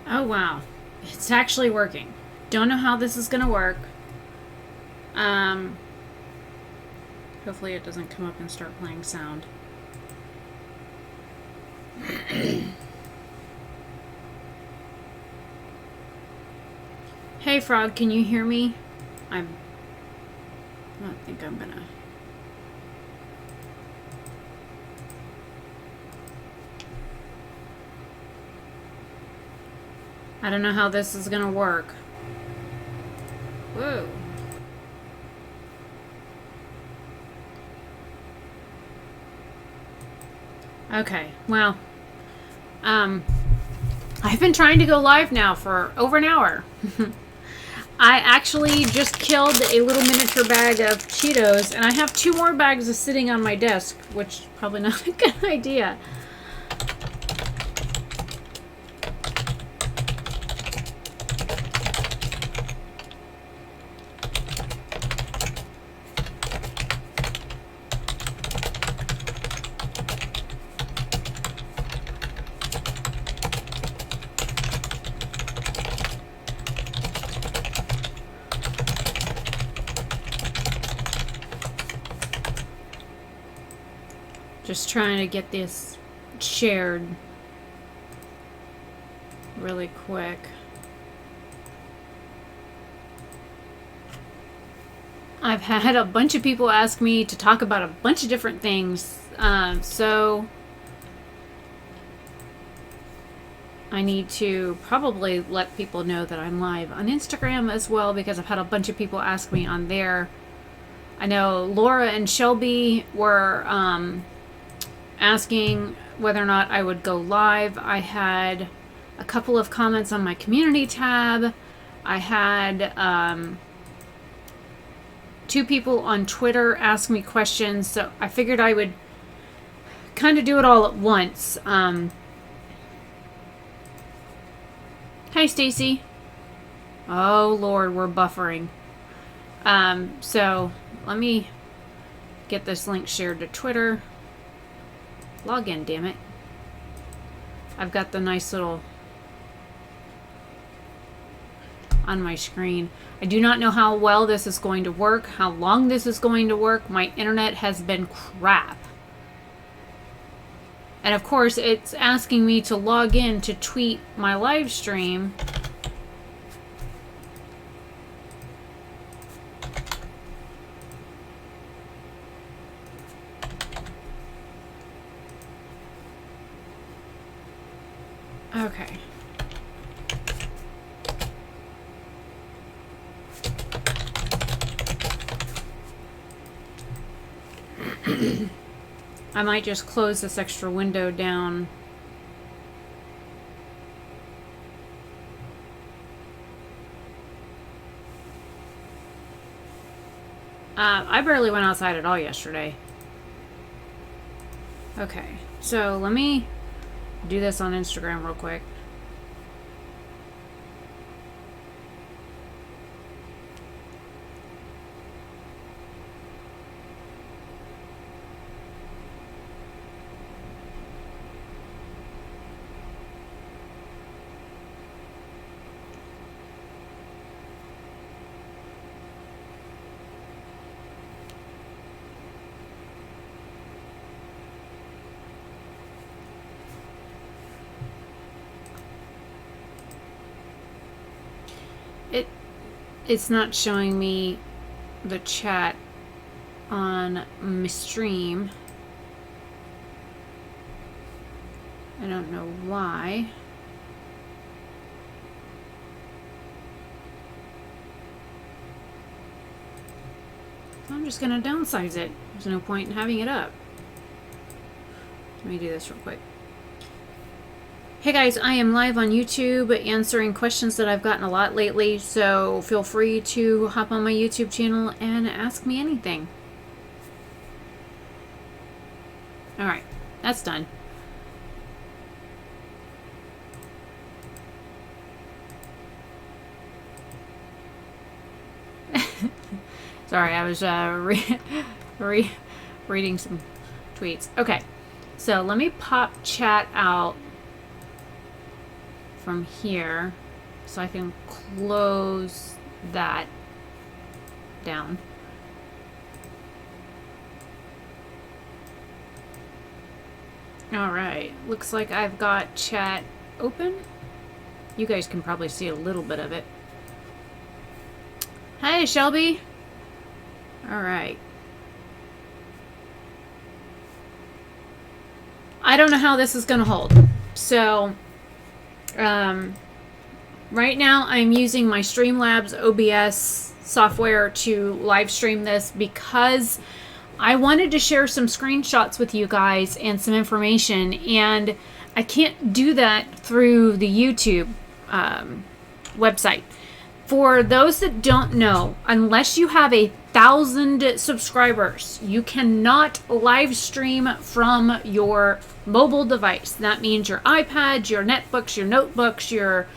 Oh, wow. It's actually working. Don't know how this is going to work. Hopefully it doesn't come up and start playing sound. Hey, Frog, can you hear me? I don't think I'm gonna... I don't know how this is gonna work. Whoa. Okay, well, I've been trying to go live now for over an hour. I actually just killed a little miniature bag of Cheetos, and I have 2 more bags sitting on my desk, which is probably not a good idea. Just trying to get this shared really quick. I've had a bunch of people ask me to talk about a bunch of different things, so I need to probably let people know that I'm live on Instagram as well, because I've had a bunch of people ask me on there. I know Laura and Shelby were asking whether or not I would go live. I had a couple of comments on my community tab. I had 2 people on Twitter ask me questions, so I figured I would kind of do it all at once. Hi, Stacy. Oh, Lord, we're buffering. So let me get this link shared to Twitter. Log in, damn it. I've got the nice little on my screen. I do not know how well this is going to work, how long this is going to work. My internet has been crap. And of course, it's asking me to log in to tweet my live stream. Okay. I might just close this extra window down. I barely went outside at all yesterday. Okay, so let me do this on Instagram real quick. It's not showing me the chat on my stream. I don't know why. I'm just gonna downsize it. There's no point in having it up. Let me do this real quick. Hey guys, I am live on YouTube answering questions that I've gotten a lot lately, so feel free to hop on my YouTube channel and ask me anything. Alright, that's done. Sorry, I was reading some tweets. Okay, so let me pop chat out from here so I can close that down. Alright, looks like I've got chat open. You guys can probably see a little bit of it. Hi, Shelby. Alright. I don't know how this is going to hold. So, right now I'm using my Streamlabs OBS software to live stream this because I wanted to share some screenshots with you guys and some information, and I can't do that through the YouTube website. For those that don't know, unless you have 1,000 subscribers, you cannot live stream from your mobile device. That means your iPads, your netbooks, your notebooks, your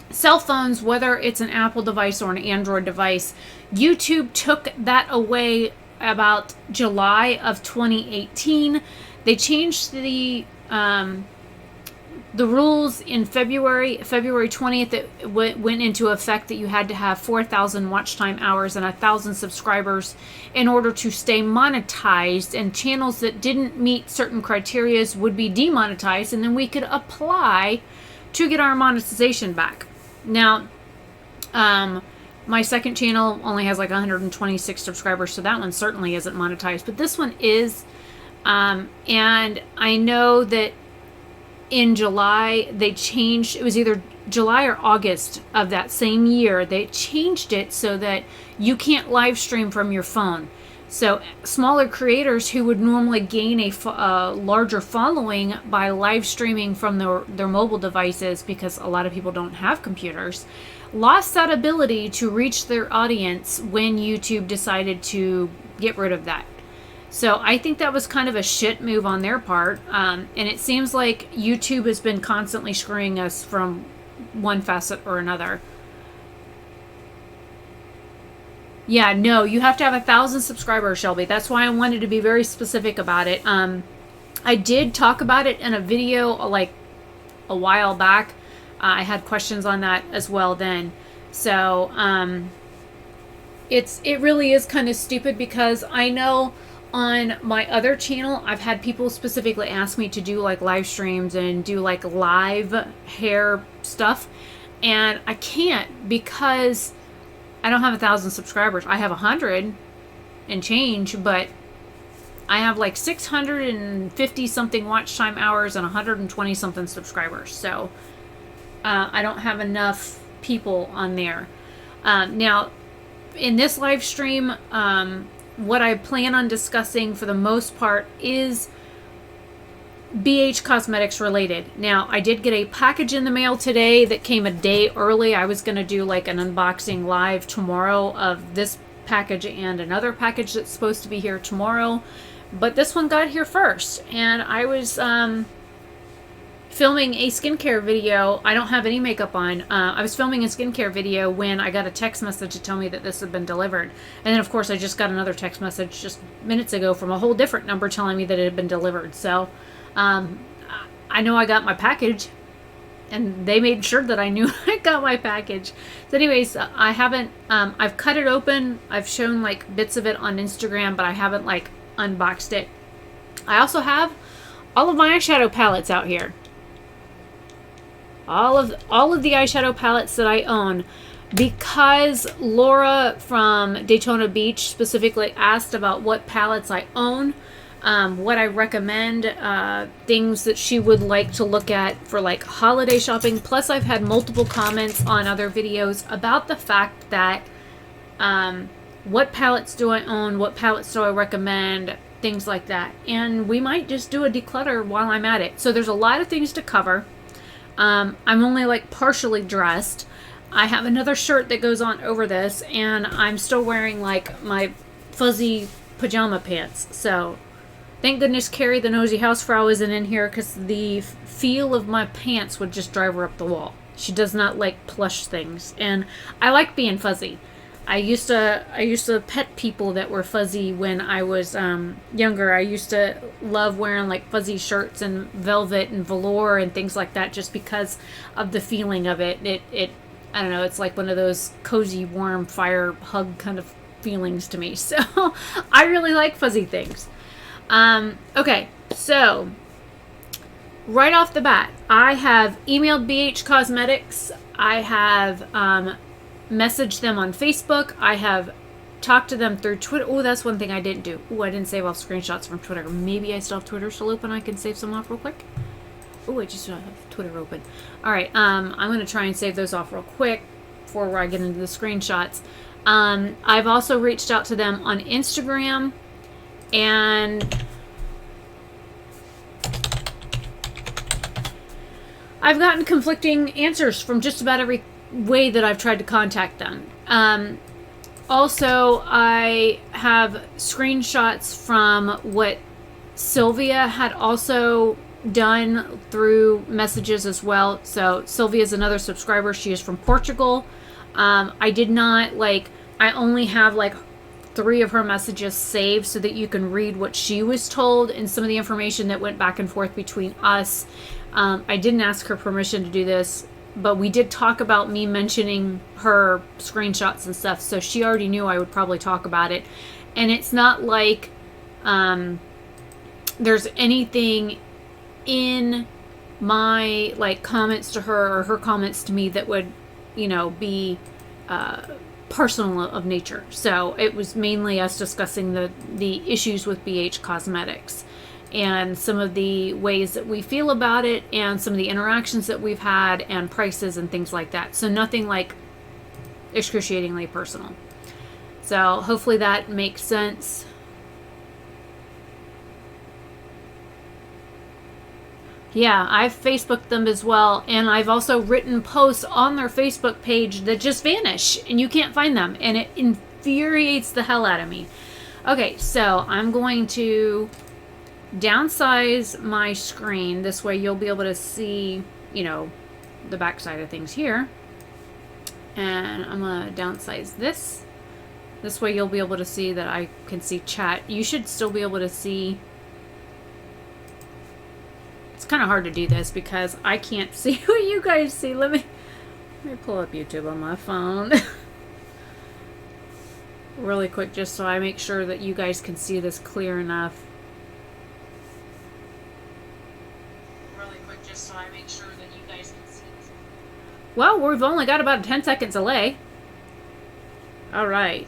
cell phones, whether it's an Apple device or an Android device. YouTube took that away about July of 2018. They changed the rules in February 20th. It went into effect that you had to have 4,000 watch time hours and 1,000 subscribers in order to stay monetized, and channels that didn't meet certain criteria would be demonetized, and then we could apply to get our monetization back. Now, my second channel only has like 126 subscribers, so that one certainly isn't monetized. But this one is. And I know that in July they changed, it was either July or August of that same year, they changed it so that you can't live stream from your phone. So smaller creators who would normally gain a larger following by live streaming from their mobile devices, because a lot of people don't have computers, lost that ability to reach their audience when YouTube decided to get rid of that. So I think that was kind of a shit move on their part. And it seems like YouTube has been constantly screwing us from one facet or another. Yeah, no, you have to have 1,000 subscribers, Shelby. That's why I wanted to be very specific about it. I did talk about it in a video like a while back. I had questions on that as well then. So it really is kind of stupid, because I know on my other channel I've had people specifically ask me to do like live streams and do like live hair stuff, and I can't because I don't have 1,000 subscribers. I have 100 and change, but I have like 650 something watch time hours and 120 something subscribers. So I don't have enough people on there. Now, in this live stream, what I plan on discussing for the most part is BH Cosmetics related. Now, I did get a package in the mail today that came a day early. I was going to do like an unboxing live tomorrow of this package and another package that's supposed to be here tomorrow. But this one got here first, and I was filming a skincare video. I don't have any makeup on. I was filming a skincare video when I got a text message to tell me that this had been delivered. And then, of course, I just got another text message just minutes ago from a whole different number telling me that it had been delivered. So I know I got my package, and they made sure that I knew I got my package. So anyways, I haven't, I've cut it open. I've shown like bits of it on Instagram, but I haven't like unboxed it. I also have all of my eyeshadow palettes out here. All of the eyeshadow palettes that I own, because Laura from Daytona Beach specifically asked about what palettes I own, what I recommend, things that she would like to look at for like holiday shopping. Plus, I've had multiple comments on other videos about the fact that what palettes do I own, what palettes do I recommend, things like that. And we might just do a declutter while I'm at it. So there's a lot of things to cover. I'm only like partially dressed. I have another shirt that goes on over this, and I'm still wearing like my fuzzy pajama pants. So thank goodness Carrie, the nosy housefrau, isn't in here, because the feel of my pants would just drive her up the wall. She does not like plush things, and I like being fuzzy. I used to pet people that were fuzzy when I was younger. I used to love wearing like fuzzy shirts and velvet and velour and things like that, just because of the feeling of it. It I don't know. It's like one of those cozy, warm, fire hug kind of feelings to me. So I really like fuzzy things. Okay, so right off the bat, I have emailed BH Cosmetics. I have messaged them on Facebook. I have talked to them through Twitter. Oh, that's one thing I didn't do. Oh, I didn't save off screenshots from Twitter. Maybe I still have Twitter still open. I can save some off real quick. Oh, I just have Twitter open. All right, I'm going to try and save those off real quick before I get into the screenshots. I've also reached out to them on Instagram, and I've gotten conflicting answers from just about every way that I've tried to contact them. Also, I have screenshots from what Sylvia had also done through messages as well. So Sylvia is another subscriber. She is from Portugal. I did not I only have 3 of her messages saved so that you can read what she was told and some of the information that went back and forth between us. I didn't ask her permission to do this, but we did talk about me mentioning her screenshots and stuff, so she already knew I would probably talk about it. And it's not like there's anything in my comments to her or her comments to me that would, be personal of nature. So it was mainly us discussing the issues with BH Cosmetics and some of the ways that we feel about it and some of the interactions that we've had and prices and things like that. So nothing excruciatingly personal. So hopefully that makes sense. Yeah, I've Facebooked them as well, and I've also written posts on their Facebook page that just vanish, and you can't find them, and it infuriates the hell out of me. Okay, so I'm going to downsize my screen. This way you'll be able to see, the back side of things here. And I'm going to downsize this. This way you'll be able to see that I can see chat. You should still be able to see. It's kind of hard to do this because I can't see what you guys see. Let me pull up YouTube on my phone really quick, just so I make sure that you guys can see this clear enough. Well, we've only got about a 10-second delay. All right.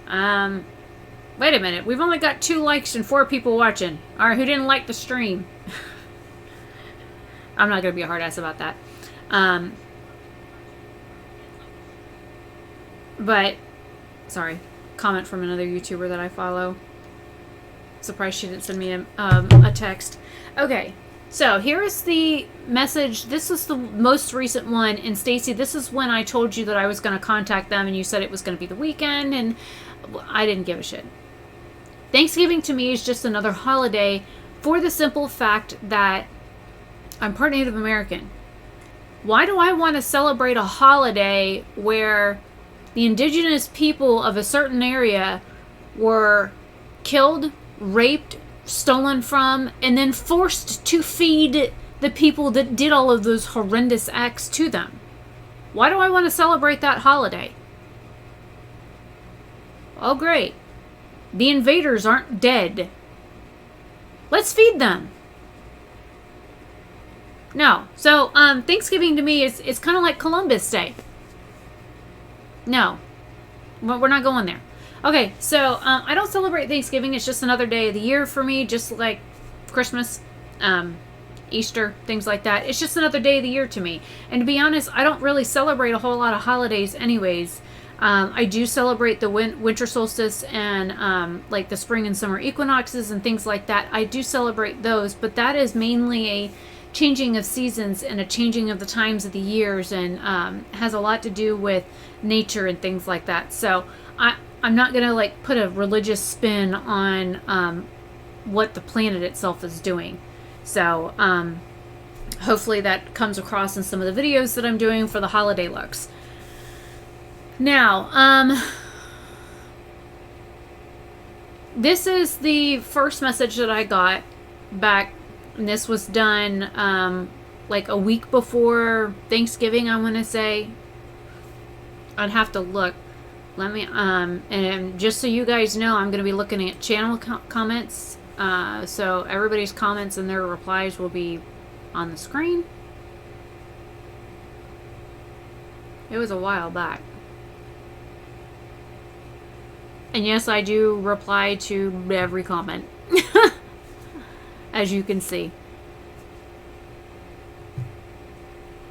Wait a minute. We've only got 2 likes and 4 people watching. All right, who didn't like the stream? I'm not going to be a hard ass about that. But, sorry. Comment from another YouTuber that I follow. Surprised she didn't send me a text. Okay. So here is the message. This is the most recent one. And Stacy, this is when I told you that I was going to contact them and you said it was going to be the weekend, and I didn't give a shit. Thanksgiving to me is just another holiday for the simple fact that I'm part Native American. Why do I want to celebrate a holiday where the indigenous people of a certain area were killed, raped, stolen from, and then forced to feed the people that did all of those horrendous acts to them? Why do I want to celebrate that holiday? Oh, great. The invaders aren't dead. Let's feed them. No. So, Thanksgiving to me is kind of like Columbus Day. No. We're not going there. Okay, so I don't celebrate Thanksgiving. It's just another day of the year for me, just like Christmas, Easter, things like that. It's just another day of the year to me. And to be honest, I don't really celebrate a whole lot of holidays anyways. I do celebrate the winter solstice and like the spring and summer equinoxes and things like that. I do celebrate those, but that is mainly a changing of seasons and a changing of the times of the years, and has a lot to do with nature and things like that. So I'm not going to put a religious spin on what the planet itself is doing. So hopefully that comes across in some of the videos that I'm doing for the holiday looks. Now, this is the first message that I got back, and this was done like a week before Thanksgiving, I want to say. I'd have to look. Let me, and just so you guys know, I'm going to be looking at channel comments. So everybody's comments and their replies will be on the screen. It was a while back. And yes, I do reply to every comment. As you can see.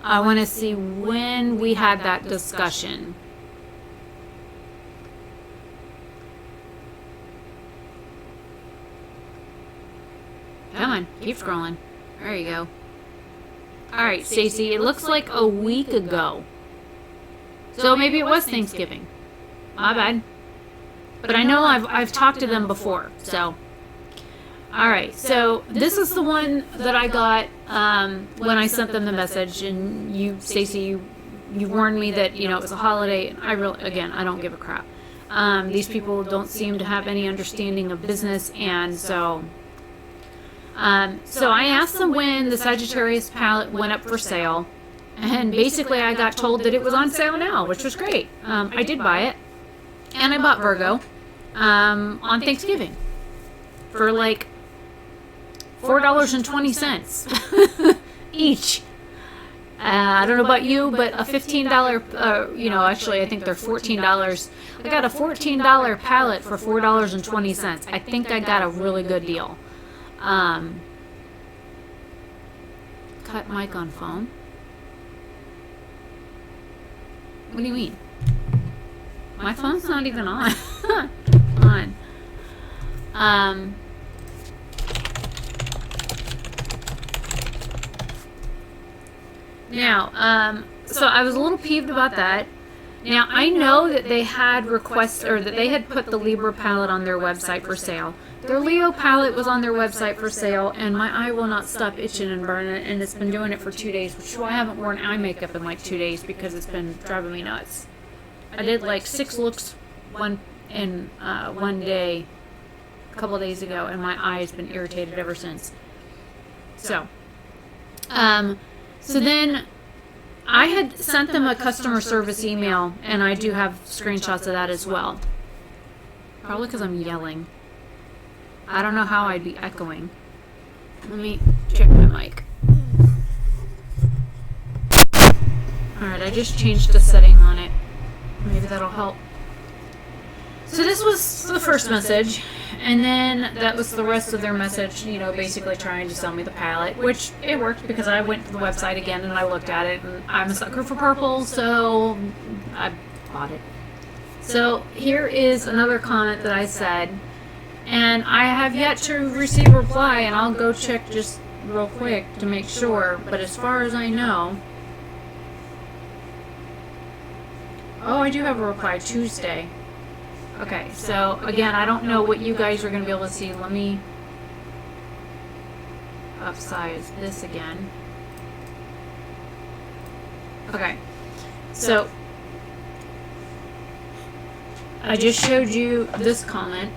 I want to see when we had that discussion. Come on, keep scrolling. There you go. Alright, Stacy, it looks like a week ago. So maybe it was Thanksgiving. My bad. But I know I've talked to them before, so. Alright, so this is the one that I got when I sent them the message, and you, Stacy, you warned me that, you know, it was a holiday, and I really, again, I don't give a crap. These people don't seem to have any understanding of business, and so I asked them when the Sagittarius palette went up for sale, and basically I got told that it was on sale now, which was great. I did buy it, and I bought Virgo on Thanksgiving for like $4.20 each. I don't know about you, but a $15, you know, actually I think they're $14. I got a $14 palette for $4.20. I think I got a really good deal. Cut mic on phone. What do you mean? My phone's not even on. on. Now, so I was a little peeved about that. Now, I know that they had requests, or that they had put the Libra palette on their website for sale. Their Leo palette was on their website for sale, and my eye will not stop itching and burning, and it's been doing it for 2 days, which is why I haven't worn eye makeup in like 2 days, because it's been driving me nuts. I did like 6 looks one day, a couple of days ago, and my eye has been irritated ever since. So then I had sent them a customer service email, and I do have screenshots of that as well. Probably because I'm yelling. I don't know how I'd be echoing. Let me check my mic. Alright, I just changed the setting on it. Maybe that'll help. So this was the first message, and then that was the rest of their message, you know, basically trying to sell me the palette, which it worked because I went to the website again and I looked at it, and I'm a sucker for purple, so I bought it. So here is another comment that I said, and I have yet to receive a reply, and I'll go check just real quick to make sure, but as far as I know, oh, I do have a reply Tuesday. Okay, so again, I don't know what you guys are going to be able to see. Let me upsize this again. Okay, so I just showed you this comment,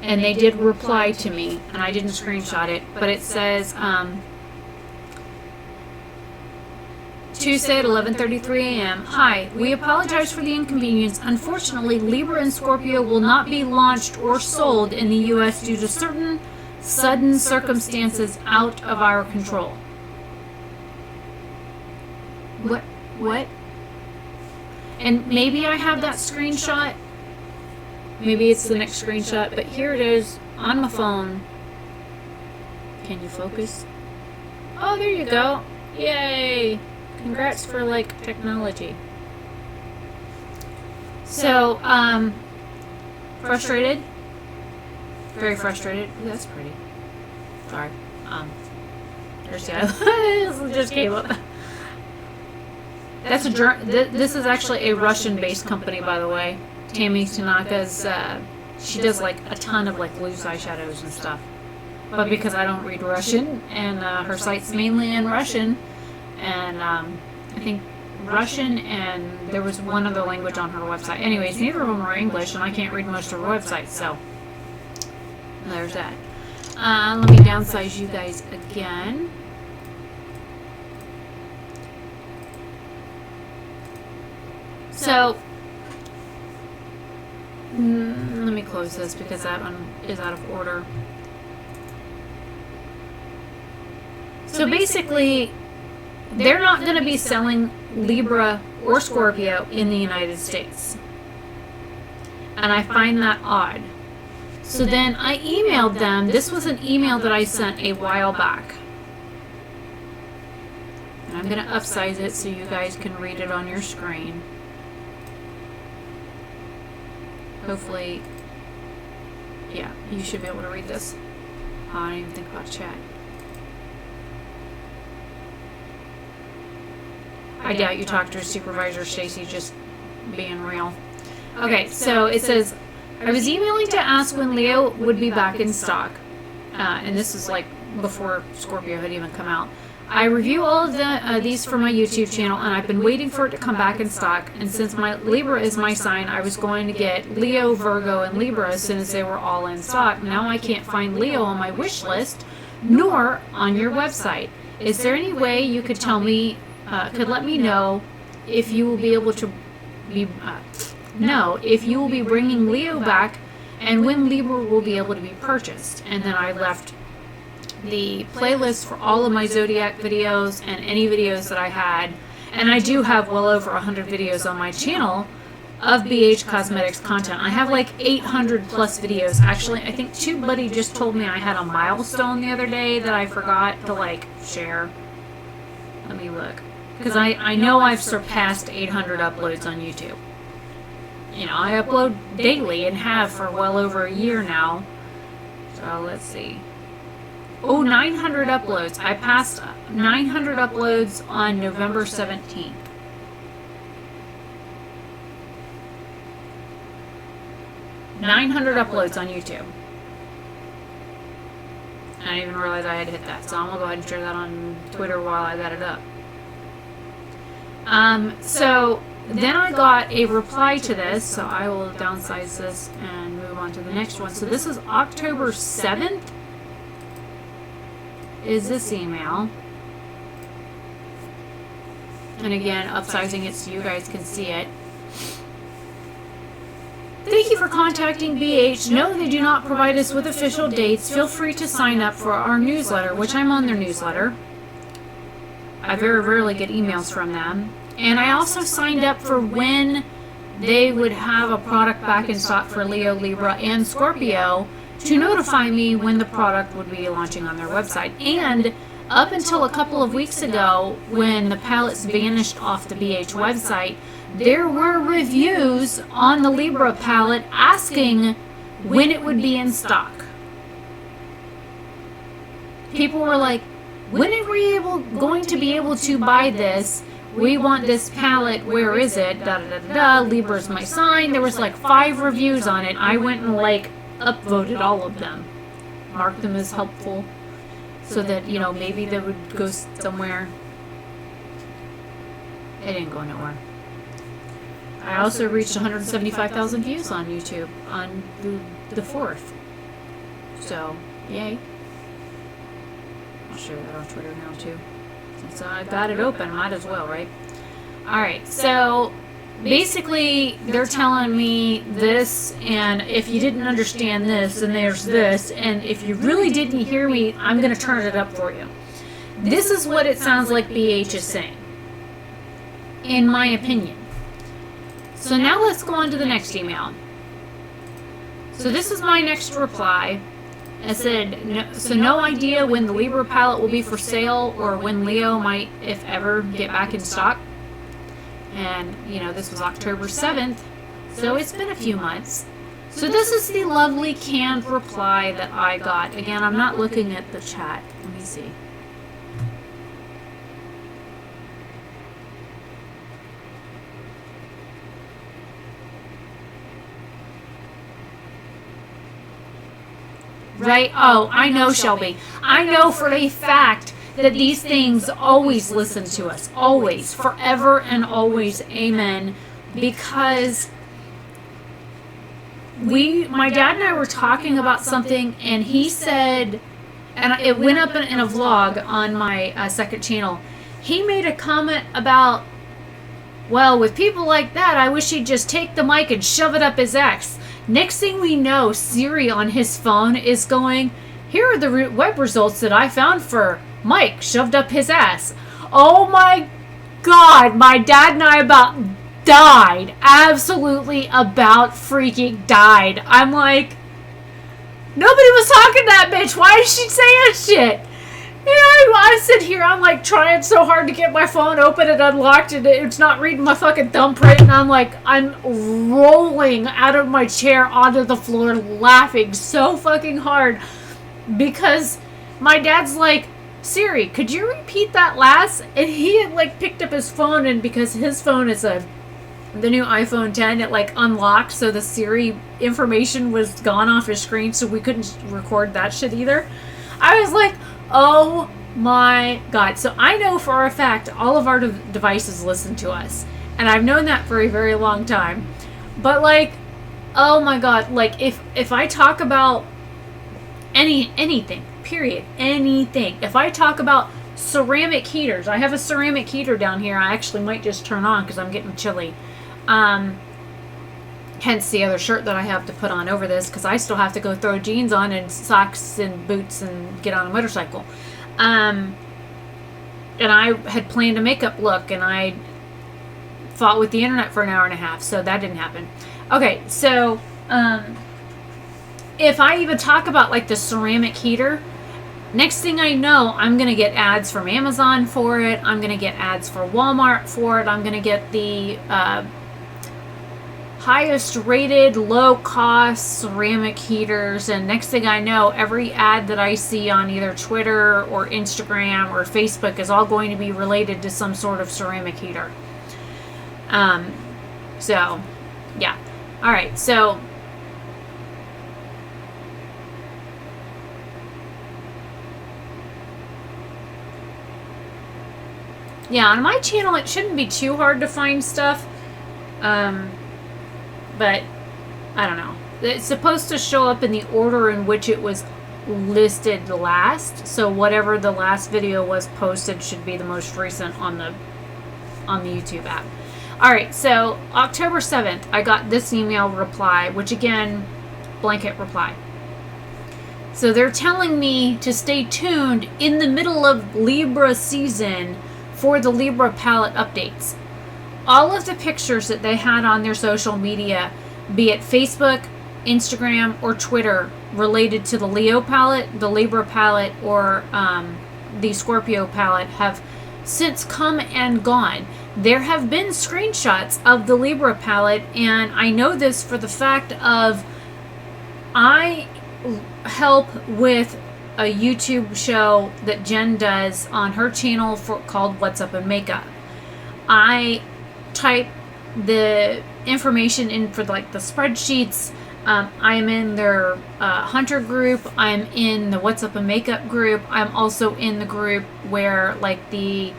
and they did reply to me, and I didn't screenshot it, but it says, Tuesday at 11:33 a.m. Hi, we apologize for the inconvenience. Unfortunately, Libra and Scorpio will not be launched or sold in the U.S. due to certain sudden circumstances out of our control. What? And maybe I have that screenshot. Maybe it's the next screenshot, but here it is on my phone. Can you focus? Oh, there you go. Yay! Congrats for, like, technology. So, frustrated. Very frustrated. Ooh, that's pretty. Sorry. There's the other. Just came up. That's this is actually a Russian-based company, by the way. Tammy Tanaka's, she does, like, a ton of, like, loose eyeshadows and stuff. But because I don't read Russian, and her site's mainly in Russian, and I think Russian and there was one other language on her website. Anyways, neither of them are English, and I can't read most of her websites, so there's that. Let me downsize you guys again. So, let me close this because that one is out of order. So basically, they're not going to be selling Libra or Scorpio in the United States. And I find that odd. So then I emailed them. This was an email that I sent a while back. And I'm going to upsize it so you guys can read it on your screen. Hopefully, yeah, you should be able to read this. Oh, I didn't even think about chat. I doubt you talked to her supervisor, Stacy, just being real. Okay, so it says, I was emailing to ask when Leo would be back in stock. And this is like before Scorpio had even come out. I review all of these for my YouTube channel, and I've been waiting for it to come back in stock. And since my Libra is my sign, I was going to get Leo, Virgo, and Libra as soon as they were all in stock. Now I can't find Leo on my wish list, nor on your website. Is there any way you could tell me, could let me know if you will be able to be, if you will be bringing Leo back, and when Libra will be able to be purchased? And then I left the playlist for all of my Zodiac videos and any videos that I had. And I do have well over 100 videos on my channel of BH Cosmetics content. I have like 800 plus videos. Actually, I think TubeBuddy just told me I had a milestone the other day that I forgot to like share. Let me look. Because I know I've surpassed 800 uploads on YouTube. You know, I upload daily and have for well over a year now. So let's see. Oh, 900 uploads. I passed 900 uploads on November 17th. $900 on YouTube. I didn't even realize I had hit that, so I'm going to go ahead and share that on Twitter while I got it up. So then I got a reply to this, so I will downsize this and move on to the next one. So this is October 7th. Is this email. And again, upsizing it so you guys can see it. Thank you for contacting BH. No, they do not provide us with official dates. Feel free to sign up for our newsletter, which I'm on their newsletter. I very rarely get emails from them. And I also signed up for when they would have a product back in stock for Leo, Libra, and Scorpio to notify me when the product would be launching on their website. And up until a couple of weeks ago, when the palettes vanished off the BH website, there were reviews on the Libra palette asking when it would be in stock. People were like, when are we going to be able to buy this? We want this palette. Where is it? Da da da da da. Libra's my sign. There was like 5 reviews on it. I went and like upvoted all of them, marked them as helpful, so that, you know, maybe they would go somewhere. It didn't go nowhere. I also reached 175,000 views on YouTube on the 4th. So, yay. I'll share that on Twitter now too. Since I got it open, might as well, right? Alright, so basically they're telling me this, and if you didn't understand this, and there's this, and if you really didn't hear me, I'm going to turn it up for you. This is what it sounds like BH is saying, in my opinion. So now let's go on to the next email. So this is my next reply. I said, so no idea when the Libra palette will be for sale, or when Leo might, if ever, get back in stock. And, you know, this was October 7th, so it's been a few months. So this is the lovely canned reply that I got. Again, I'm not looking at the chat. Let me see. Right? Oh, I know, Shelby. I know for a fact that these things always listen to us. Always. Forever and always. Amen. Because my dad and I were talking about something, and he said, and it went up in a vlog on my second channel. He made a comment about, well, with people like that, I wish he'd just take the mic and shove it up his ass. Next thing we know, Siri on his phone is going, here are the web results that I found for Mike shoved up his ass. Oh my God, my dad and I about died. Absolutely about freaking died. I'm like, nobody was talking to that bitch. Why did she say that shit? You know, I sit here, I'm like trying so hard to get my phone open and unlocked, and it's not reading my fucking thumbprint, and I'm rolling out of my chair onto the floor laughing so fucking hard because my dad's like, Siri, could you repeat that last? And he had like picked up his phone, and because his phone is the new iPhone 10, it like unlocked, so the Siri information was gone off his screen, so we couldn't record that shit either. I was like, oh my God. So I know for a fact all of our devices listen to us. And I've known that for a very long time. But like, oh my God, like if I talk about anything, period, anything. If I talk about ceramic heaters, I have a ceramic heater down here I actually might just turn on because I'm getting chilly. Hence the other shirt that I have to put on over this because I still have to go throw jeans on and socks and boots and get on a motorcycle. And I had planned a makeup look, and I fought with the internet for an hour and a half, so that didn't happen. Okay, so if I even talk about like the ceramic heater, next thing I know, I'm going to get ads from Amazon for it. I'm going to get ads for Walmart for it. I'm going to get the highest rated low cost ceramic heaters, and next thing I know, every ad that I see on either Twitter or Instagram or Facebook is all going to be related to some sort of ceramic heater. So yeah. All right. So yeah, on my channel it shouldn't be too hard to find stuff. But I don't know. It's supposed to show up in the order in which it was listed last. So whatever the last video was posted should be the most recent on the YouTube app. All right, so October 7th, I got this email reply, which again, blanket reply. So they're telling me to stay tuned in the middle of Libra season for the Libra palette updates. All of the pictures that they had on their social media, be it Facebook, Instagram, or Twitter, related to the Leo palette, the Libra palette, or the Scorpio palette, have since come and gone. There have been screenshots of the Libra palette, and I know this for the fact of I help with a YouTube show that Jen does on her channel called What's Up in Makeup. I type the information in for like the spreadsheets. I'm in their Hunter group. I'm in the What's Up in Makeup group. I'm also in the group where like the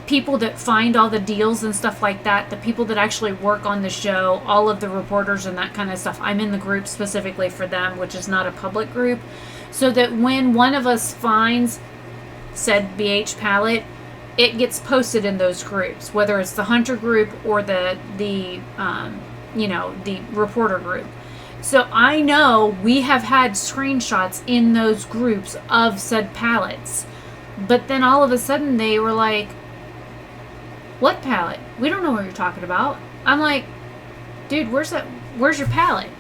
people that find all the deals and stuff like that, the people that actually work on the show, all of the reporters and that kind of stuff. I'm in the group specifically for them, which is not a public group, so that when one of us finds said BH palette, it gets posted in those groups, whether it's the Hunter group or the reporter group. So I know we have had screenshots in those groups of said palettes, but then all of a sudden they were like, what palette? We don't know what you're talking about. I'm like, dude, where's your palette?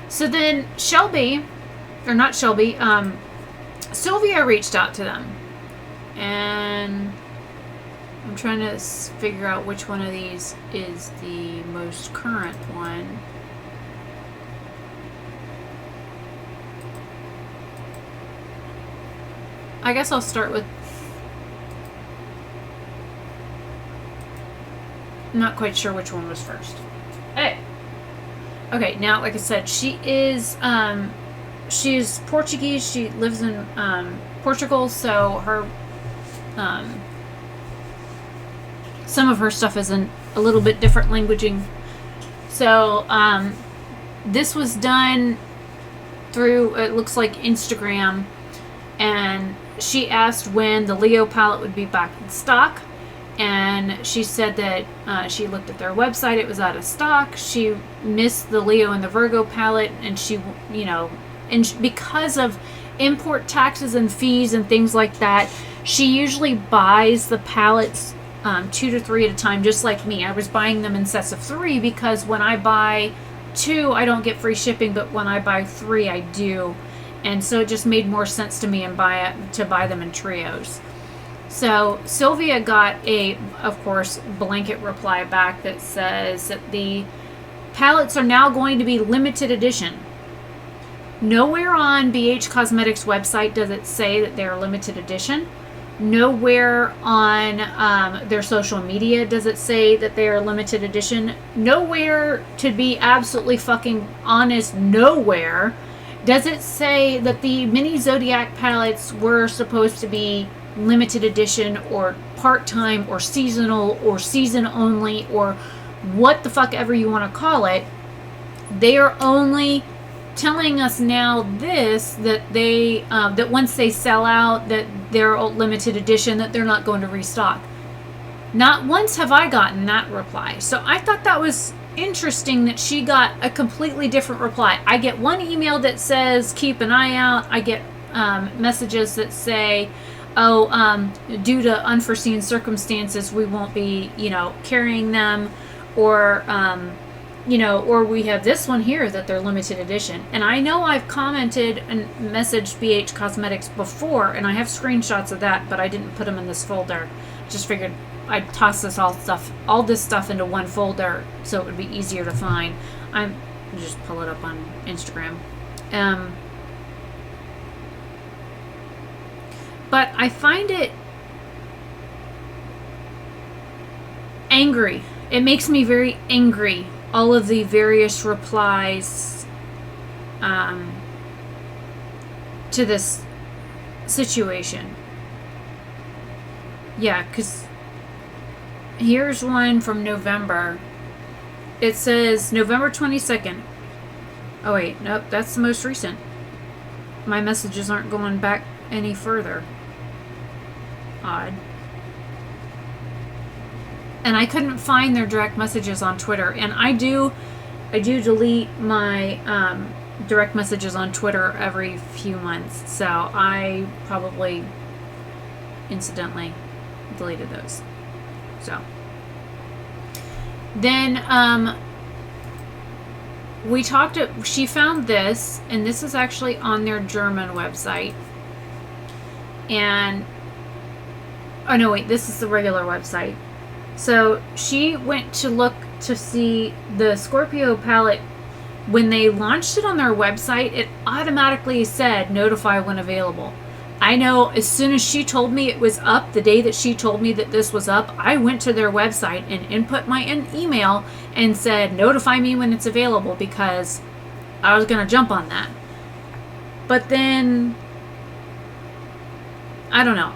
So then Sylvia reached out to them, and I'm trying to figure out which one of these is the most current one. I guess I'll start with, I'm not quite sure which one was first. Hey. Okay, now like I said, she's Portuguese. She lives in Portugal, so her some of her stuff is in a little bit different languaging. So this was done through, it looks like, Instagram, and she asked when the Leo palette would be back in stock, and she said that she looked at their website, it was out of stock. She missed the Leo and the Virgo palette, and she, you know, and because of import taxes and fees and things like that, she usually buys the palettes 2 to 3 at a time, just like me. I was buying them in sets of 3 because when I buy 2, I don't get free shipping, but when I buy 3, I do. And so it just made more sense to me and to buy them in trios. So Sylvia got a, of course, blanket reply back that says that the palettes are now going to be limited edition. Nowhere on BH Cosmetics website does it say that they're limited edition. Nowhere on their social media does it say that they are limited edition. Nowhere, to be absolutely fucking honest, nowhere does it say that the Mini Zodiac palettes were supposed to be limited edition or part-time or seasonal or season only or what the fuck ever you want to call it. They are only telling us now that they that once they sell out, that they're limited edition, that they're not going to restock. Not once have I gotten that reply. So I thought that was interesting that she got a completely different reply. I get one email that says keep an eye out. I get messages that say, oh, due to unforeseen circumstances, we won't be, you know, carrying them, or you know, or we have this one here that they're limited edition. And I know I've commented and messaged BH Cosmetics before, and I have screenshots of that, but I didn't put them in this folder. Just figured I'd toss this all this stuff into one folder so it would be easier to find. I'm just pull it up on Instagram. But I find it angry. It makes me very angry. All of the various replies to this situation. Yeah, because here's one from November. It says November 22nd. Oh wait, nope, that's the most recent. My messages aren't going back any further. Odd. And I couldn't find their direct messages on Twitter. And I do delete my direct messages on Twitter every few months. So I probably incidentally deleted those. So then she found this, and this is actually on their German website. And oh no, wait, this is the regular website. So she went to look to see the Scorpio palette. When they launched it on their website, it automatically said notify when available. I know as soon as she told me it was up, the day that she told me that this was up, I went to their website and input my email and said notify me when it's available, because I was going to jump on that. But then, I don't know.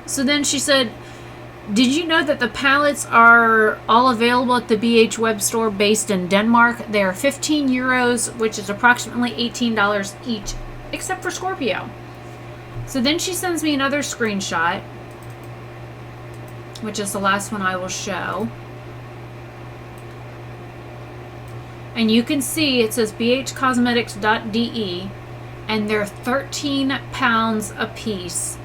So then she said, did you know that the palettes are all available at the BH web store based in Denmark? They are 15 euros, which is approximately $18 each, except for Scorpio. So then she sends me another screenshot, which is the last one I will show. And you can see it says bhcosmetics.de, and they're 13 pounds a piece.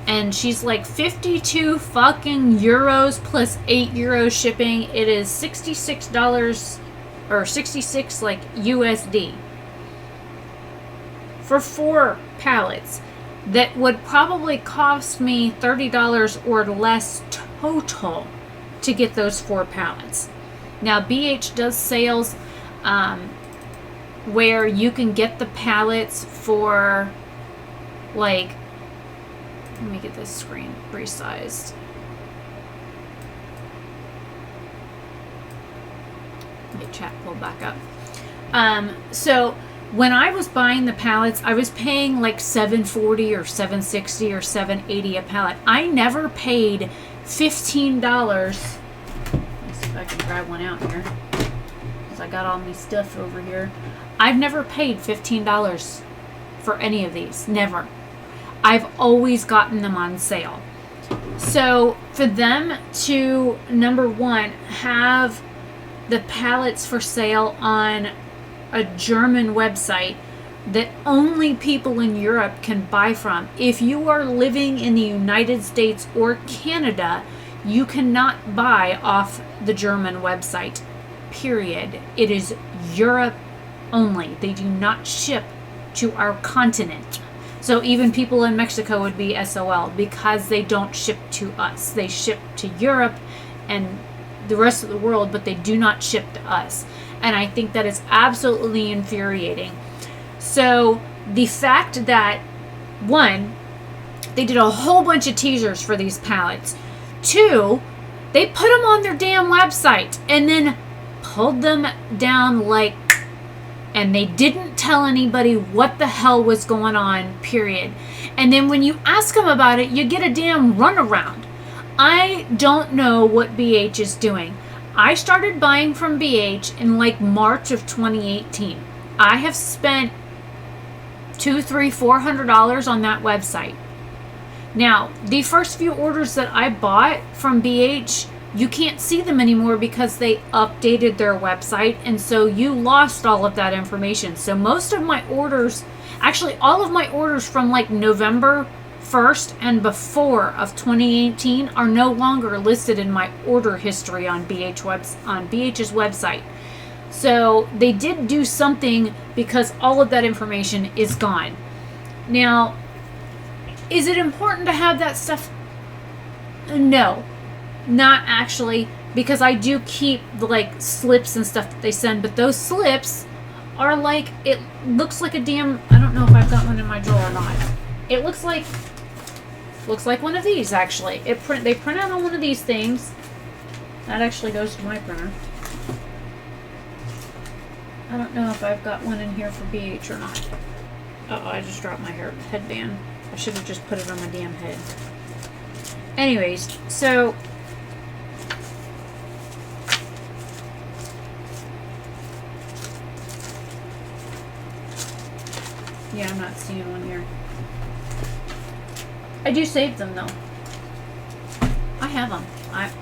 And she's like 52 fucking euros plus 8 euros shipping. It is $66 or 66 like USD for 4 palettes that would probably cost me $30 or less total to get those 4 palettes. Now BH does sales where you can get the palettes for like, let me get this screen resized. Get chat pulled back up. So when I was buying the palettes, I was paying like $7.40 or $7.60 or $7.80 a palette. I never paid $15. Let's see if I can grab one out here, because I got all my stuff over here. I've never paid $15 for any of these. Never. I've always gotten them on sale. So for them to, number one, have the palettes for sale on a German website that only people in Europe can buy from. If you are living in the United States or Canada, you cannot buy off the German website, period. It is Europe only. They do not ship to our continent. So even people in Mexico would be SOL because they don't ship to us. They ship to Europe and the rest of the world, but they do not ship to us. And I think that is absolutely infuriating. So the fact that, one, they did a whole bunch of teasers for these palettes. Two, they put them on their damn website and then pulled them down like, and they didn't tell anybody what the hell was going on, period. And then when you ask them about it, you get a damn runaround. I don't know what BH is doing. I started buying from BH in like March of 2018. I have spent $200, $300, $400 on that website. Now, the first few orders that I bought from BH, you can't see them anymore because they updated their website, and so you lost all of that information. So most of my orders, actually all of my orders from like November 1st and before of 2018 are no longer listed in my order history on BH's website. So they did do something because all of that information is gone. Now, is it important to have that stuff? No, not actually, because I do keep the like slips and stuff that they send, but those slips are like, it looks like a damn, I don't know if I've got one in my drawer or not. It looks like one of these actually. They print out on one of these things. That actually goes to my printer. I don't know if I've got one in here for BH or not. Uh-oh, I just dropped my headband. I should have just put it on my damn head. Anyways, so yeah, I'm not seeing one here. I do save them though. I have them.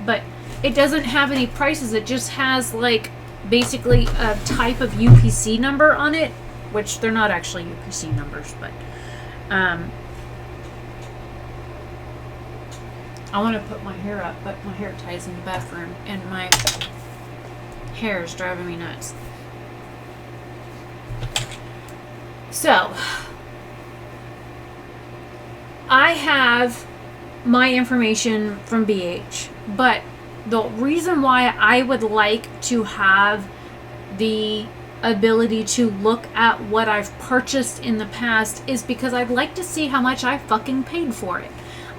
But it doesn't have any prices. It just has like basically a type of UPC number on it, which they're not actually UPC numbers, but I want to put my hair up, but my hair ties in the bathroom and my hair is driving me nuts. So I have my information from BH, but the reason why I would like to have the ability to look at what I've purchased in the past is because I'd like to see how much I fucking paid for it.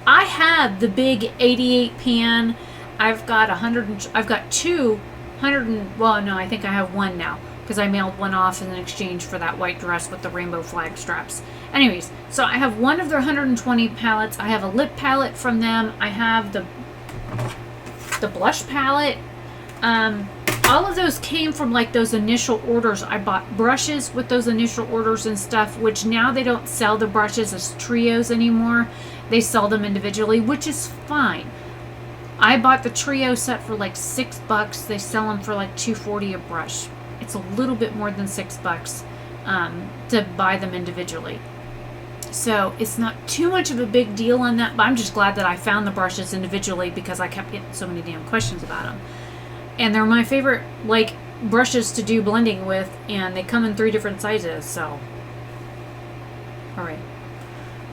I have the big 88 pan. I've got 100. I've got 200. Well, no, I think I have one now because I mailed one off in exchange for that white dress with the rainbow flag straps. Anyways, so I have one of their 120 palettes. I have a lip palette from them. I have the blush palette. All of those came from like those initial orders. I bought brushes with those initial orders and stuff, which now they don't sell the brushes as trios anymore. They sell them individually, which is fine. I bought the trio set for like $6. They sell them for like $2.40 a brush. It's a little bit more than $6 to buy them individually. So it's not too much of a big deal on that, but I'm just glad that I found the brushes individually because I kept getting so many damn questions about them. And they're my favorite like brushes to do blending with, and they come in 3 different sizes, so alright.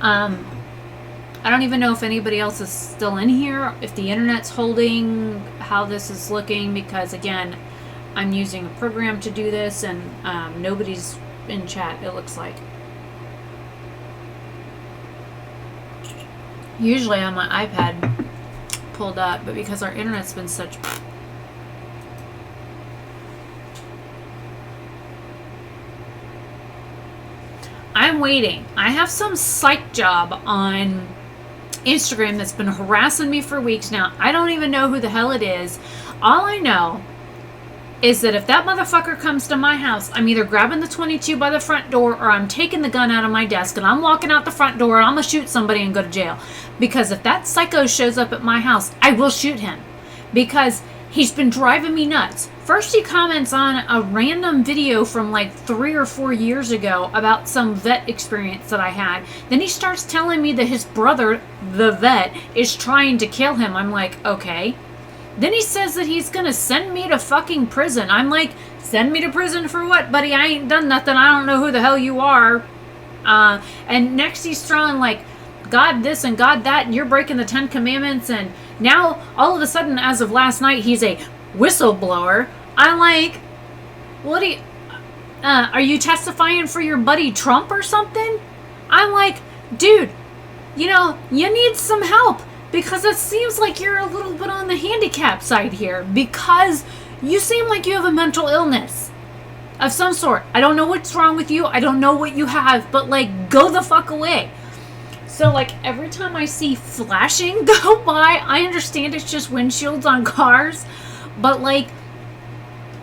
I don't even know if anybody else is still in here, if the internet's holding, how this is looking, because again, I'm using a program to do this, and nobody's in chat, it looks like. Usually on my iPad pulled up, but because our internet's been such... I'm waiting. I have some psych job on Instagram that's been harassing me for weeks now. I don't even know who the hell it is. All I know is that if that motherfucker comes to my house, I'm either grabbing the 22 by the front door or I'm taking the gun out of my desk and I'm walking out the front door and I'm going to shoot somebody and go to jail. Because if that psycho shows up at my house, I will shoot him. Because he's been driving me nuts. First he comments on a random video from like 3 or 4 years ago about some vet experience that I had. Then he starts telling me that his brother, the vet, is trying to kill him. I'm like, okay. Then he says that he's going to send me to fucking prison. I'm like, send me to prison for what, buddy? I ain't done nothing. I don't know who the hell you are. And next he's throwing like, God this and God that, and you're breaking the 10 Commandments. And now, all of a sudden, as of last night, he's a whistleblower. I'm like, what do you... are you testifying for your buddy Trump or something? I'm like, dude, you know, you need some help. Because it seems like you're a little bit on the handicap side here. Because you seem like you have a mental illness of some sort. I don't know what's wrong with you. I don't know what you have. But, like, go the fuck away. So, like, every time I see flashing go by, I understand it's just windshields on cars. But, like,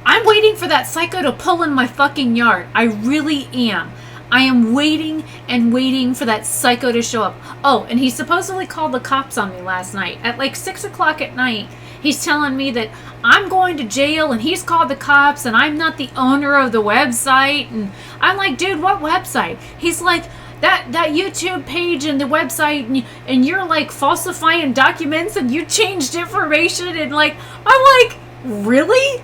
I'm waiting for that psycho to pull in my fucking yard. I really am. I am waiting and waiting for that psycho to show up. Oh, and he supposedly called the cops on me last night. At like 6 o'clock at night, he's telling me that I'm going to jail and he's called the cops and I'm not the owner of the website. And I'm like, dude, what website? He's like, that YouTube page and the website and you're like falsifying documents and you changed information. And like, I'm like, really?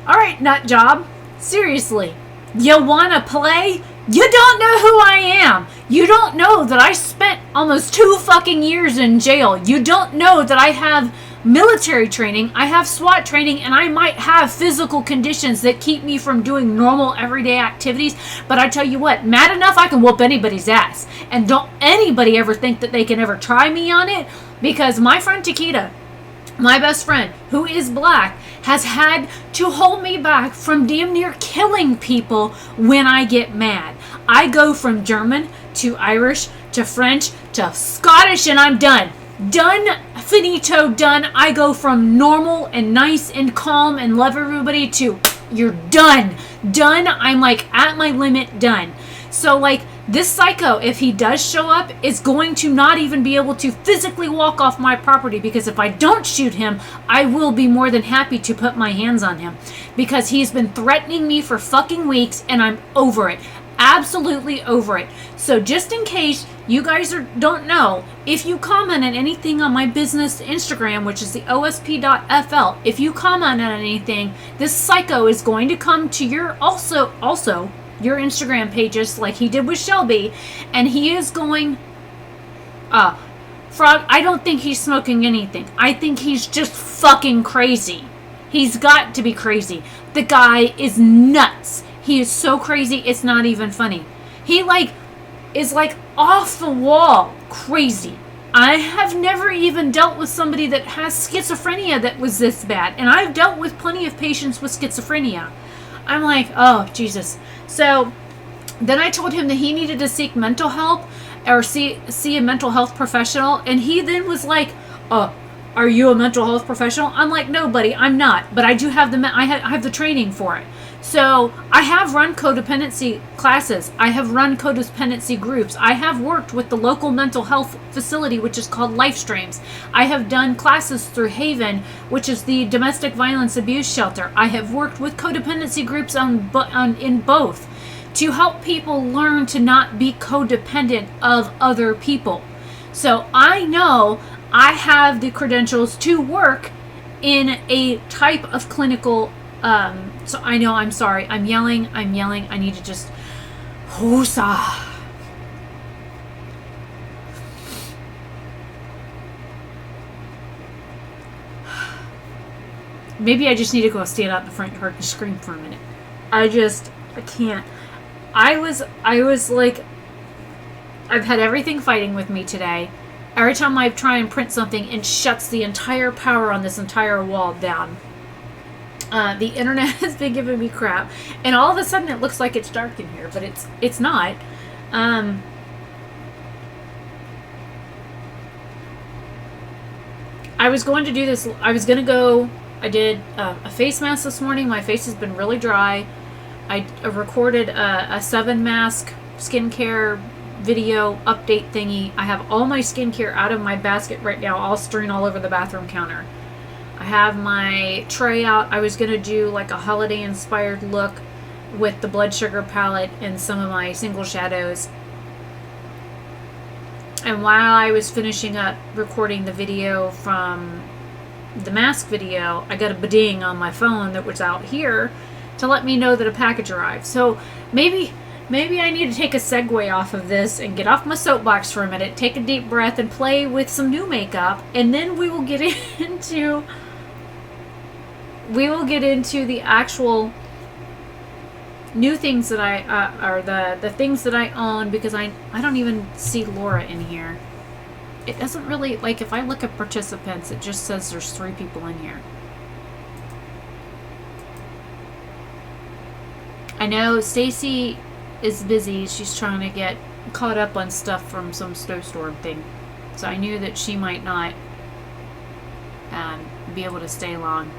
All right, nut job. Seriously. You want to play? You don't know who I am. You don't know that I spent almost 2 fucking years in jail. You don't know that I have military training, I have SWAT training, and I might have physical conditions that keep me from doing normal everyday activities. But I tell you what, mad enough, I can whoop anybody's ass. And don't anybody ever think that they can ever try me on it, because my friend Takeda, my best friend, who is black, has had to hold me back from damn near killing people when I get mad. I go from German to Irish to French to Scottish and I'm done. Done, finito, done. I go from normal and nice and calm and love everybody to you're done. Done. I'm like at my limit, done. So like this psycho, if he does show up, is going to not even be able to physically walk off my property, because if I don't shoot him, I will be more than happy to put my hands on him, because he's been threatening me for fucking weeks and I'm over it. Absolutely over it. So just in case you guys don't know, if you comment on anything on my business Instagram, which is the osp.fl, if you comment on anything, this psycho is going to come to your also your Instagram pages like he did with Shelby, and he is going Frog, I don't think he's smoking anything. I think he's just fucking crazy. He's got to be crazy. The guy is nuts. He is so crazy, it's not even funny. He is off the wall crazy. I have never even dealt with somebody that has schizophrenia that was this bad. And I've dealt with plenty of patients with schizophrenia. I'm like, oh, Jesus. So then I told him that he needed to seek mental help or see a mental health professional. And he then was like, are you a mental health professional? I'm like, no, buddy, I'm not. But I do have I have the training for it. So I have run codependency classes. I have run codependency groups. I have worked with the local mental health facility, which is called Life Streams. I have done classes through Haven, which is the domestic violence abuse shelter. I have worked with codependency groups in both to help people learn to not be codependent of other people. So I know I have the credentials to work in a type of clinical so I know, I'm sorry. I'm yelling. I need to just whoosa. Maybe I just need to go stand out in the front yard and scream for a minute. I can't. I was like, I've had everything fighting with me today. Every time I try and print something, it shuts the entire power on this entire wall down. The internet has been giving me crap, and all of a sudden it looks like it's dark in here, but it's not. I was going to do this. I did a face mask this morning. My face has been really dry. I recorded a 7 mask skincare video update thingy. I have all my skincare out of my basket right now, all strewn all over the bathroom counter. I have my tray out. I was going to do like a holiday inspired look with the blood sugar palette and some of my single shadows. And while I was finishing up recording the video from the mask video, I got a ba-ding on my phone that was out here to let me know that a package arrived. So maybe I need to take a segue off of this and get off my soapbox for a minute, take a deep breath, and play with some new makeup, and then we will get into the actual new things that are the things that I own, because I don't even see Laura in here. It doesn't really, like, if I look at participants, it just says there's 3 people in here. I know Stacy is busy. She's trying to get caught up on stuff from some snowstorm thing. So I knew that she might not be able to stay long.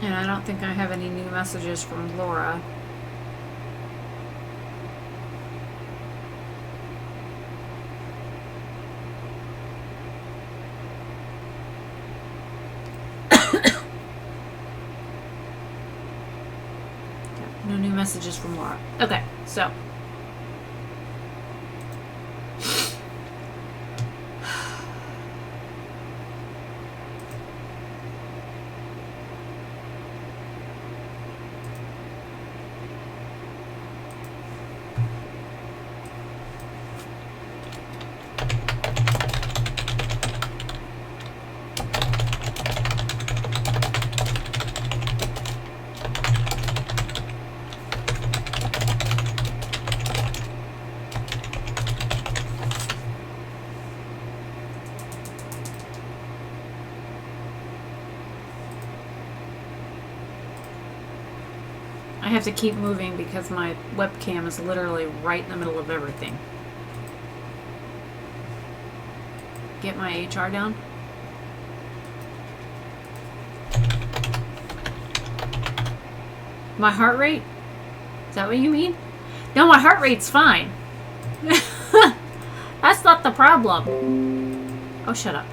And I don't think I have any new messages from Laura. No new messages from Laura. Okay, so. I have to keep moving because my webcam is literally right in the middle of everything. Get my HR down. My heart rate? Is that what you mean? No, my heart rate's fine. That's not the problem. Oh, shut up.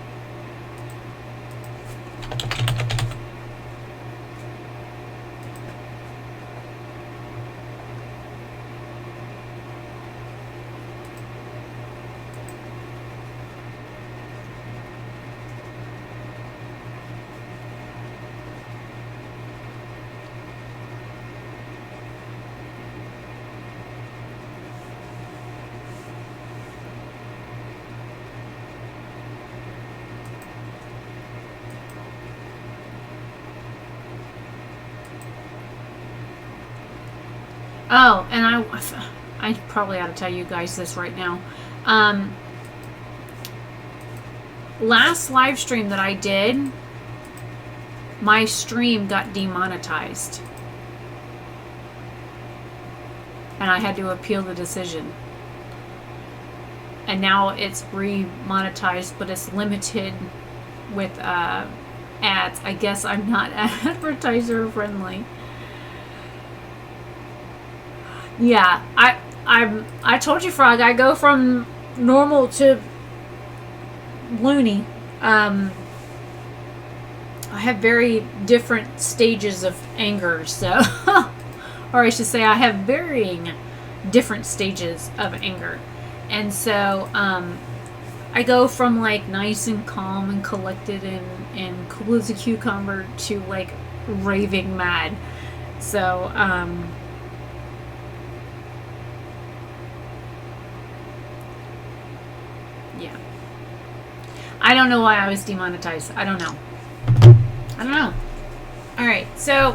Oh, and I probably ought to tell you guys this right now. Last live stream that I did, my stream got demonetized. And I had to appeal the decision. And now it's re-monetized, but it's limited with ads. I guess I'm not advertiser friendly. Yeah, I told you, Frog, I go from normal to loony. I have very different stages of anger, so or I should say I have varying different stages of anger. And so I go from like nice and calm and collected and cool as a cucumber to like raving mad. So I don't know why I was demonetized. I don't know. I don't know. Alright, so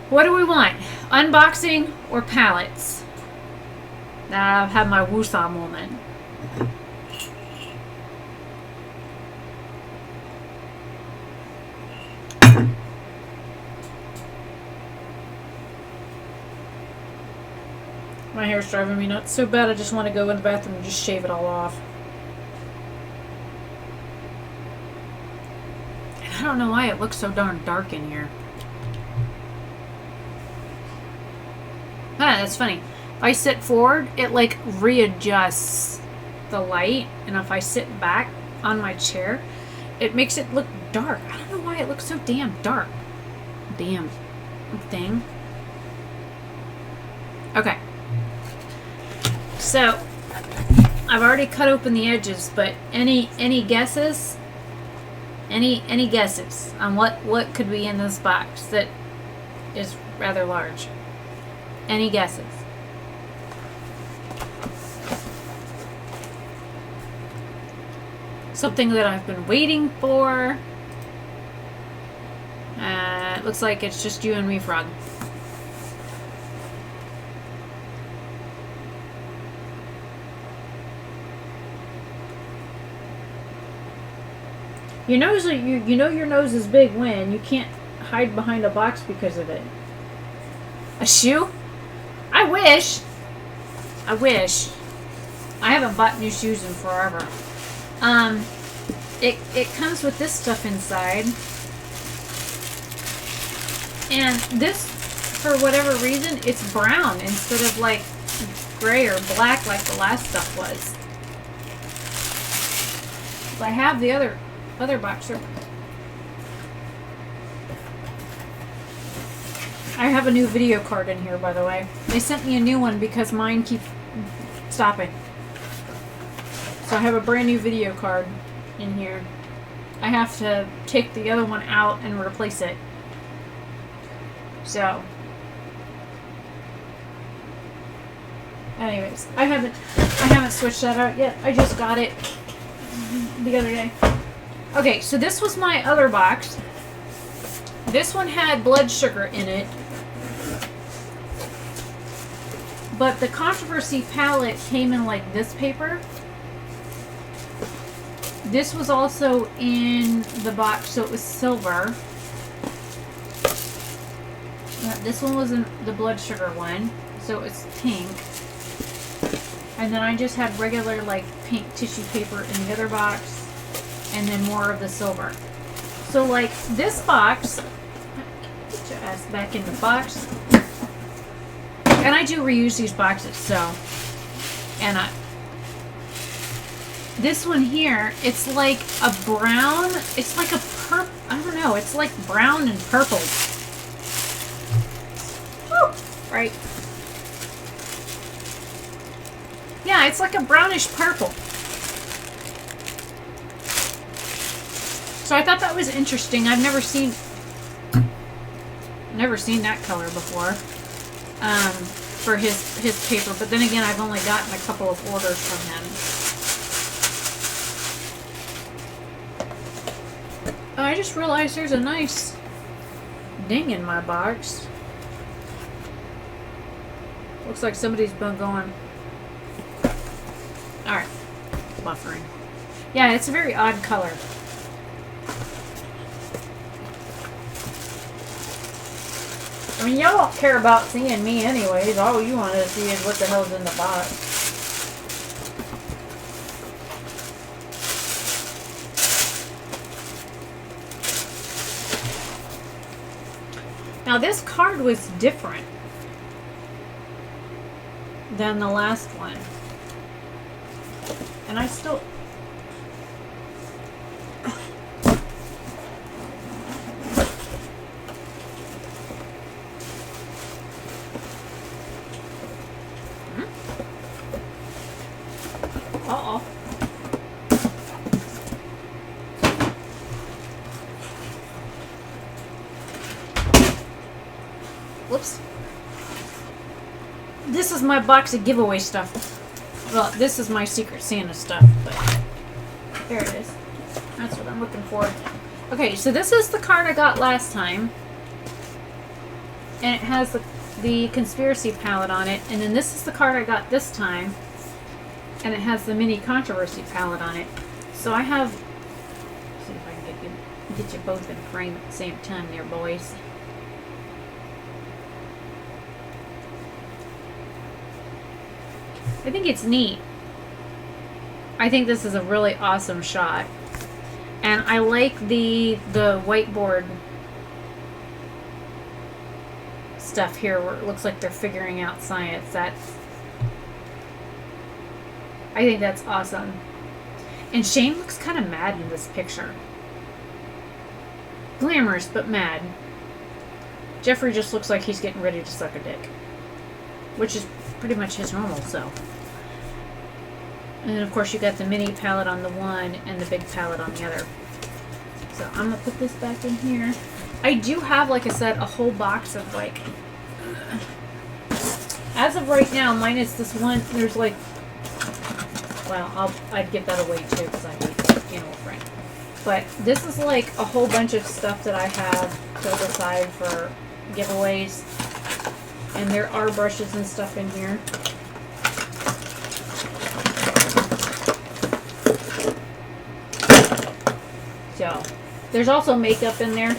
what do we want? Unboxing or palettes? Now I've had my woosah moment. My hair's driving me nuts so bad I just want to go in the bathroom and just shave it all off. And I don't know why it looks so darn dark in here. Ah, that's funny. If I sit forward, it like readjusts the light. And if I sit back on my chair, it makes it look dark. I don't know why it looks so damn dark. Damn thing. Okay. So, I've already cut open the edges, but any guesses? Any guesses on what could be in this box that is rather large? Any guesses? Something that I've been waiting for. It looks like it's just you and me, Frog. Your nose, you know your nose is big when you can't hide behind a box because of it. A shoe? I wish. I wish. I haven't bought new shoes in forever. It comes with this stuff inside. And this, for whatever reason, it's brown instead of like gray or black like the last stuff was. I have the other box. I have a new video card in here, by the way. They sent me a new one because mine keeps stopping. So I have a brand new video card in here. I have to take the other one out and replace it. So, anyways, I haven't switched that out yet. I just got it the other day. Okay, so this was my other box. This one had blood sugar in it. But the Controversy palette came in like this paper. This was also in the box, so it was silver. This one was in the blood sugar one, so it's pink. And then I just had regular like pink tissue paper in the other box. And then more of the silver. So like this box, get your ass back in the box. And I do reuse these boxes, so. And this one here, it's like a brown, it's like a purple, I don't know, it's like brown and purple. Woo, right. Yeah, it's like a brownish purple. So I thought that was interesting. I've never seen that color before for his paper. But then again, I've only gotten a couple of orders from him. I just realized there's a nice ding in my box. Looks like somebody's been going. Alright. Buffering. Yeah, it's a very odd color. I mean, y'all don't care about seeing me anyways. All you want to see is what the hell's in the box. Now, this card was different than the last one. And I still... Uh-oh. Whoops. This is my box of giveaway stuff. Well, this is my Secret Santa stuff, but There it is. That's what I'm looking for. Okay, so this is the card I got last time. And it has the conspiracy palette on it. And then this is the card I got this time. And it has the mini controversy palette on it. So I have... Let's see if I can get you both in frame at the same time there, boys. I think it's neat. I think this is a really awesome shot. And I like the whiteboard stuff here where it looks like they're figuring out science. I think that's awesome. And Shane looks kind of mad in this picture. Glamorous, but mad. Jeffrey just looks like he's getting ready to suck a dick. Which is pretty much his normal self. And then of course you got the mini palette on the one and the big palette on the other. So I'm gonna put this back in here. I do have, like I said, a whole box of like, as of right now, minus this one, there's like, well, I'd give that away too because I hate animal print. But this is like a whole bunch of stuff that I have put aside for giveaways. And there are brushes and stuff in here. So, there's also makeup in there.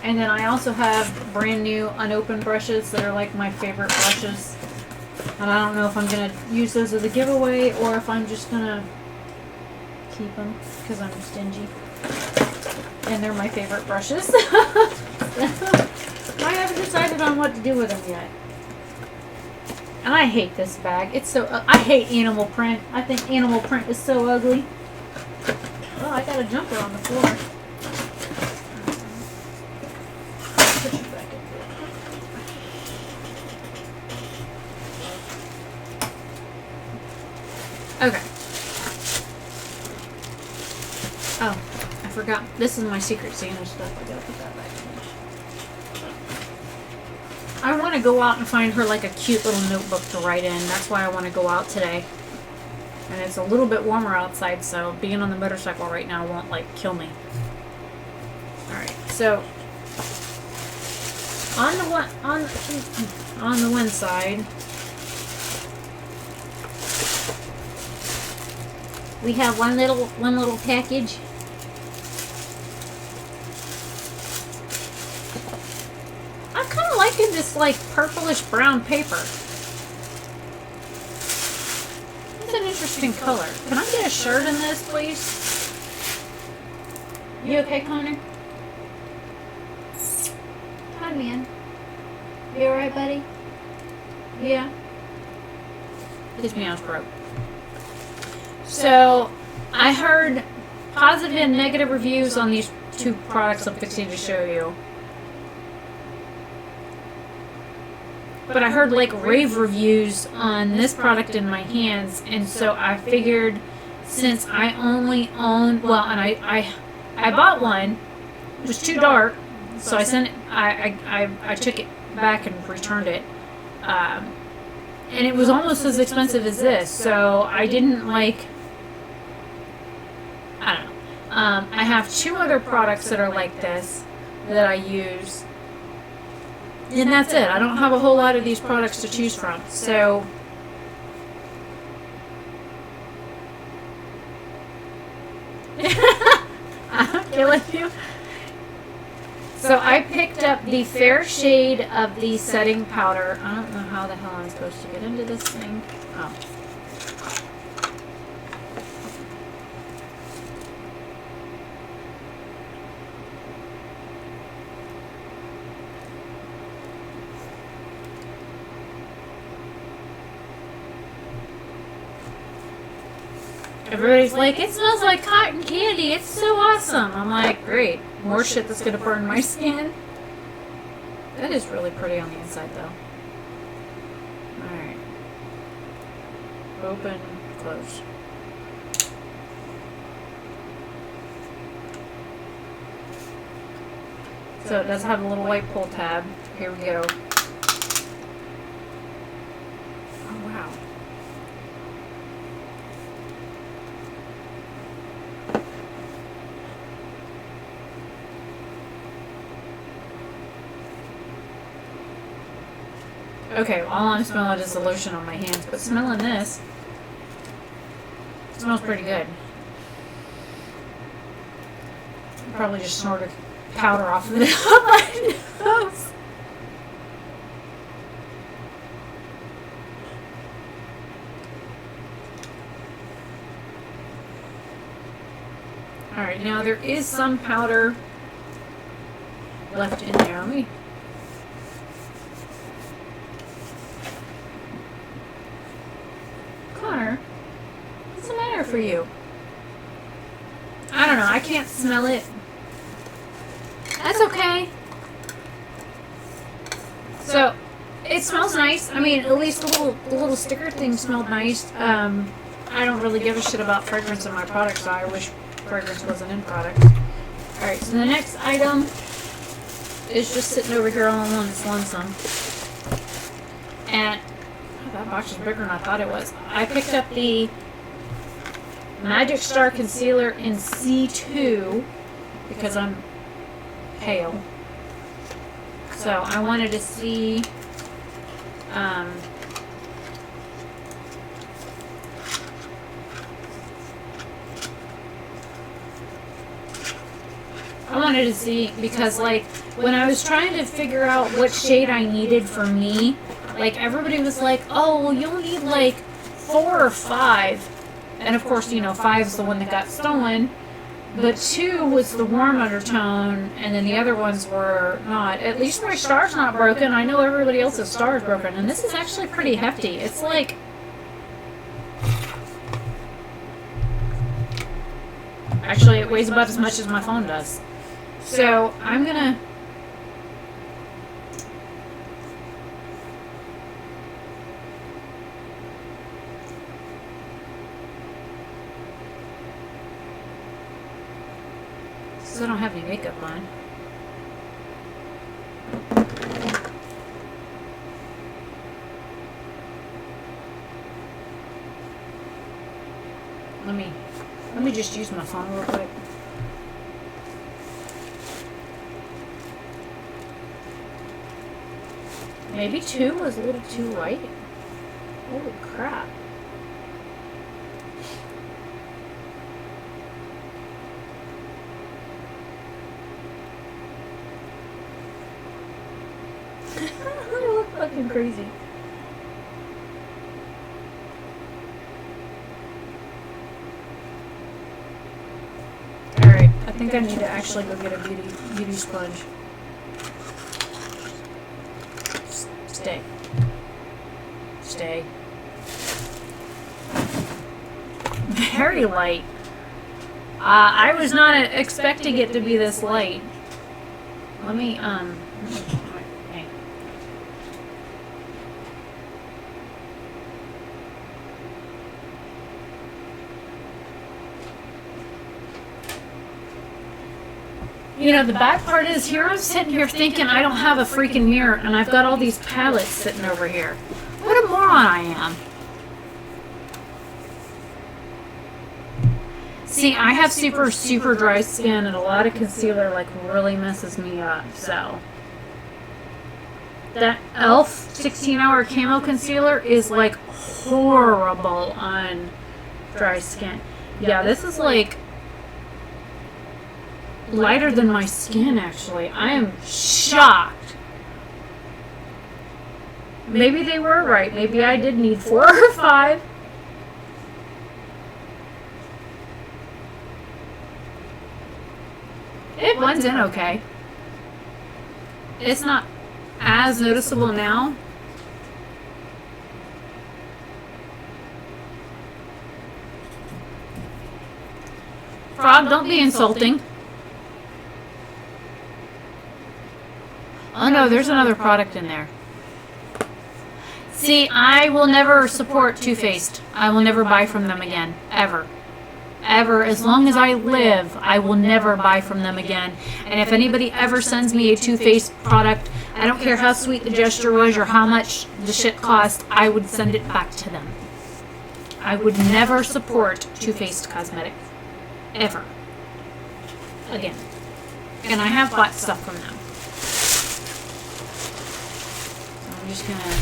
And then I also have brand new unopened brushes that are like my favorite brushes. And I don't know if I'm going to use those as a giveaway or if I'm just going to keep them because I'm stingy. And they're my favorite brushes. I haven't decided on what to do with them yet. And I hate this bag. It's so... I hate animal print. I think animal print is so ugly. Oh, I got a jumper on the floor. Push it back in. Okay. Oh, I forgot. This is my Secret Santa stuff. I gotta put that back in. I want to go out and find her like a cute little notebook to write in. That's why I want to go out today. And it's a little bit warmer outside, so being on the motorcycle right now won't like kill me. Alright, so on the one side we have one little package. I'm kind of liking this like purplish brown paper. It's an interesting color. Can I get a shirt in this, please? You okay, Connor? Hi, man. You alright, buddy? Yeah. His meow's broke. So, I heard positive and negative reviews on these two products I'm fixing to show you. But I heard like rave reviews on this product in my hands, and so I figured since I only own, well, and I bought one, it was too dark, so I sent it, I took it back and returned it, and it was almost as expensive as this, so I didn't like, I don't know, I have two other products that are like this that I use. And that's it. I don't have a whole lot of these products to choose from. So, I'm killing you. So I picked up the fair shade of the setting powder. I don't know how the hell I'm supposed to get into this thing. Oh. Everybody's like, it smells like cotton candy. It's so awesome. I'm like, great. More shit that's going to burn my skin. That is really pretty on the inside, though. Alright. Open, close. So it does have a little white pull tab. Here we go. Oh, wow. Okay, all I'm smelling is the lotion on my hands, but smelling this, it smells pretty good. Probably just snorted powder off of it on my nose. Alright, now there is some powder left in there. Let me... Connor, what's the matter for you? I don't know, I can't smell it. That's okay. So, it smells nice. I mean, at least the little sticker thing smelled nice. I don't really give a shit about fragrance in my product, so I wish fragrance wasn't in product. Alright, so the next item is just sitting over here all alone. It's lonesome. And oh, that box is bigger than I thought it was. I picked up the Magic Star Concealer in C2 because I'm pale. So I wanted to see because like when I was trying to figure out what shade I needed for me, like everybody was like, oh well, you'll need like 4 or 5, and of course, you know, 5 is the one that got stolen, but 2 was the warm undertone, and then the other ones were not. At least my star's not broken. I know everybody else's star is broken, and this is actually pretty hefty. It's like, actually it weighs about as much as my phone does. So I'm gonna I don't have any makeup on. Let me just use my phone real quick. Maybe 2 was a little too light. Holy crap. I look fucking crazy. Alright, I think I need to actually go get a beauty sponge. Stay. Stay. Very light. I was not expecting it to be this light. Let me, hang. You know, the bad part is here I'm sitting here thinking I don't have a freaking mirror, and I've got all these palettes sitting over here. What a moron I am. See, I have super dry skin, and a lot of concealer like really messes me up, so. That e.l.f. 16-hour camo concealer is like horrible on dry skin. Yeah, this is like lighter than my skin, actually. I am shocked. Maybe they were right. Maybe I did need 4 or 5. It blends in okay. It's not as noticeable now. Frog, don't be insulting. Oh no, there's another product in there. See, I will never support Too Faced. I will never buy from them again. Ever. Ever. As long as I live, I will never buy from them again. And if anybody ever sends me a Too Faced product, I don't care how sweet the gesture was or how much the shit cost, I would send it back to them. I would never support Too Faced Cosmetics. Ever. Again. And I have bought stuff from them. I'm just gonna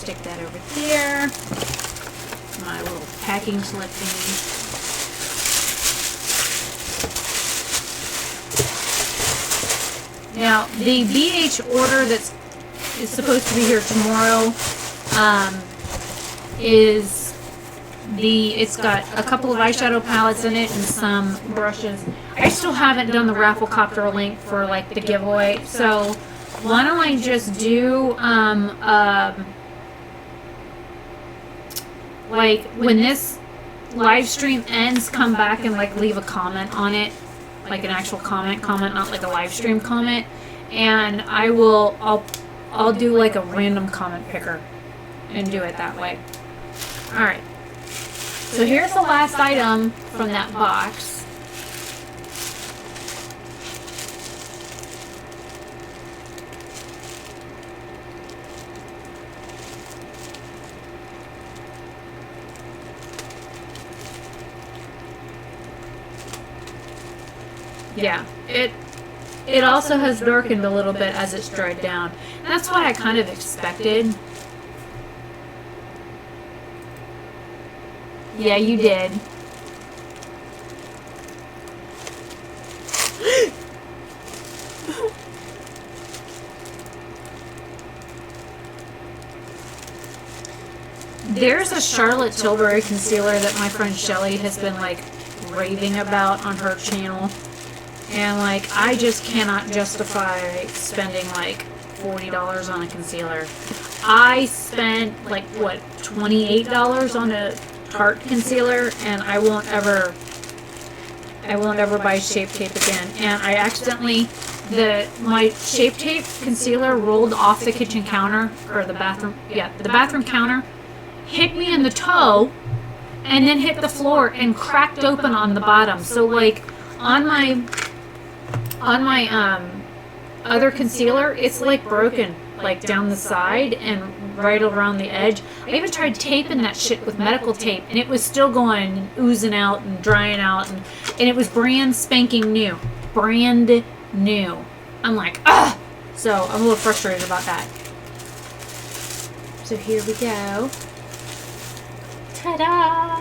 Stick that over there. My little packing slip thingy. Now, the BH order is supposed to be here tomorrow it's got a couple of eyeshadow palettes in it and some brushes. I still haven't done the Rafflecopter link for like the giveaway, so why don't I just do like when this live stream ends, come back and like leave a comment on it, like an actual comment, not like a live stream comment, and I'll do like a random comment picker and do it that way. All right. So here's the last item from that box. Yeah, it also has darkened a little bit as it's dried down. And that's what I kind of expected. Yeah, you did. There's a Charlotte Tilbury concealer that my friend Shelly has been like raving about on her channel. And like, I just cannot justify spending like $40 on a concealer. I spent like, what, $28 on a Tarte concealer, and I won't ever buy Shape Tape again. And I accidentally, my Shape Tape concealer rolled off the kitchen counter, or the bathroom counter, hit me in the toe, and then hit the floor and cracked open on the bottom. So like, on my other concealer, it's like broken, like down the side and right around the edge. I even tried taping that shit with medical tape, and it was still going and oozing out and drying out, and it was brand spanking new. Brand new. I'm like, ugh! So I'm a little frustrated about that. So here we go. Ta-da!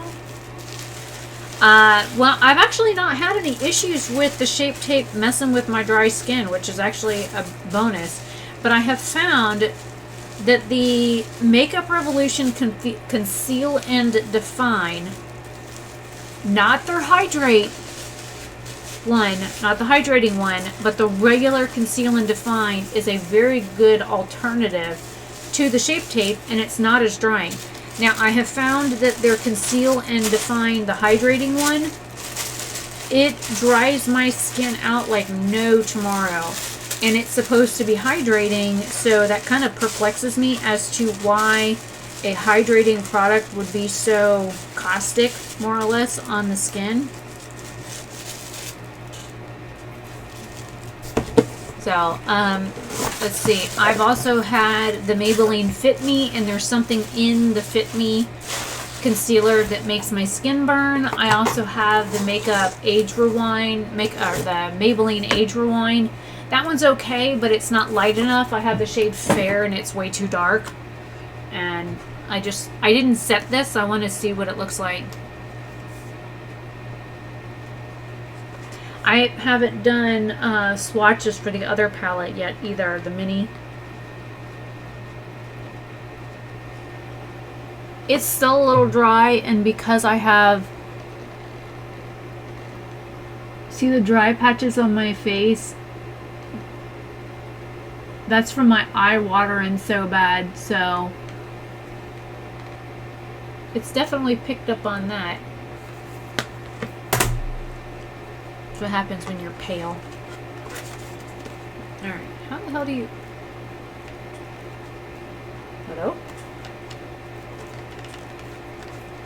Well, I've actually not had any issues with the Shape Tape messing with my dry skin, which is actually a bonus. But I have found that the Makeup Revolution Conceal and Define, not their hydrate one, not the hydrating one, but the regular Conceal and Define is a very good alternative to the Shape Tape, and it's not as drying. Now, I have found that their Conceal and Define, the hydrating one, it dries my skin out like no tomorrow. And it's supposed to be hydrating, so that kind of perplexes me as to why a hydrating product would be so caustic, more or less, on the skin. So, let's see. I've also had the Maybelline Fit Me, and there's something in the Fit Me concealer that makes my skin burn. I also have the Makeup Age Rewind, the Maybelline Age Rewind. That one's okay, but it's not light enough. I have the shade Fair, and it's way too dark. And I didn't set this. I want to see what it looks like. I haven't done swatches for the other palette yet either, the mini. It's still a little dry, and because I have... See the dry patches on my face? That's from my eye watering so bad, so... It's definitely picked up on that. That's what happens when you're pale. Alright, how the hell do you... Hello?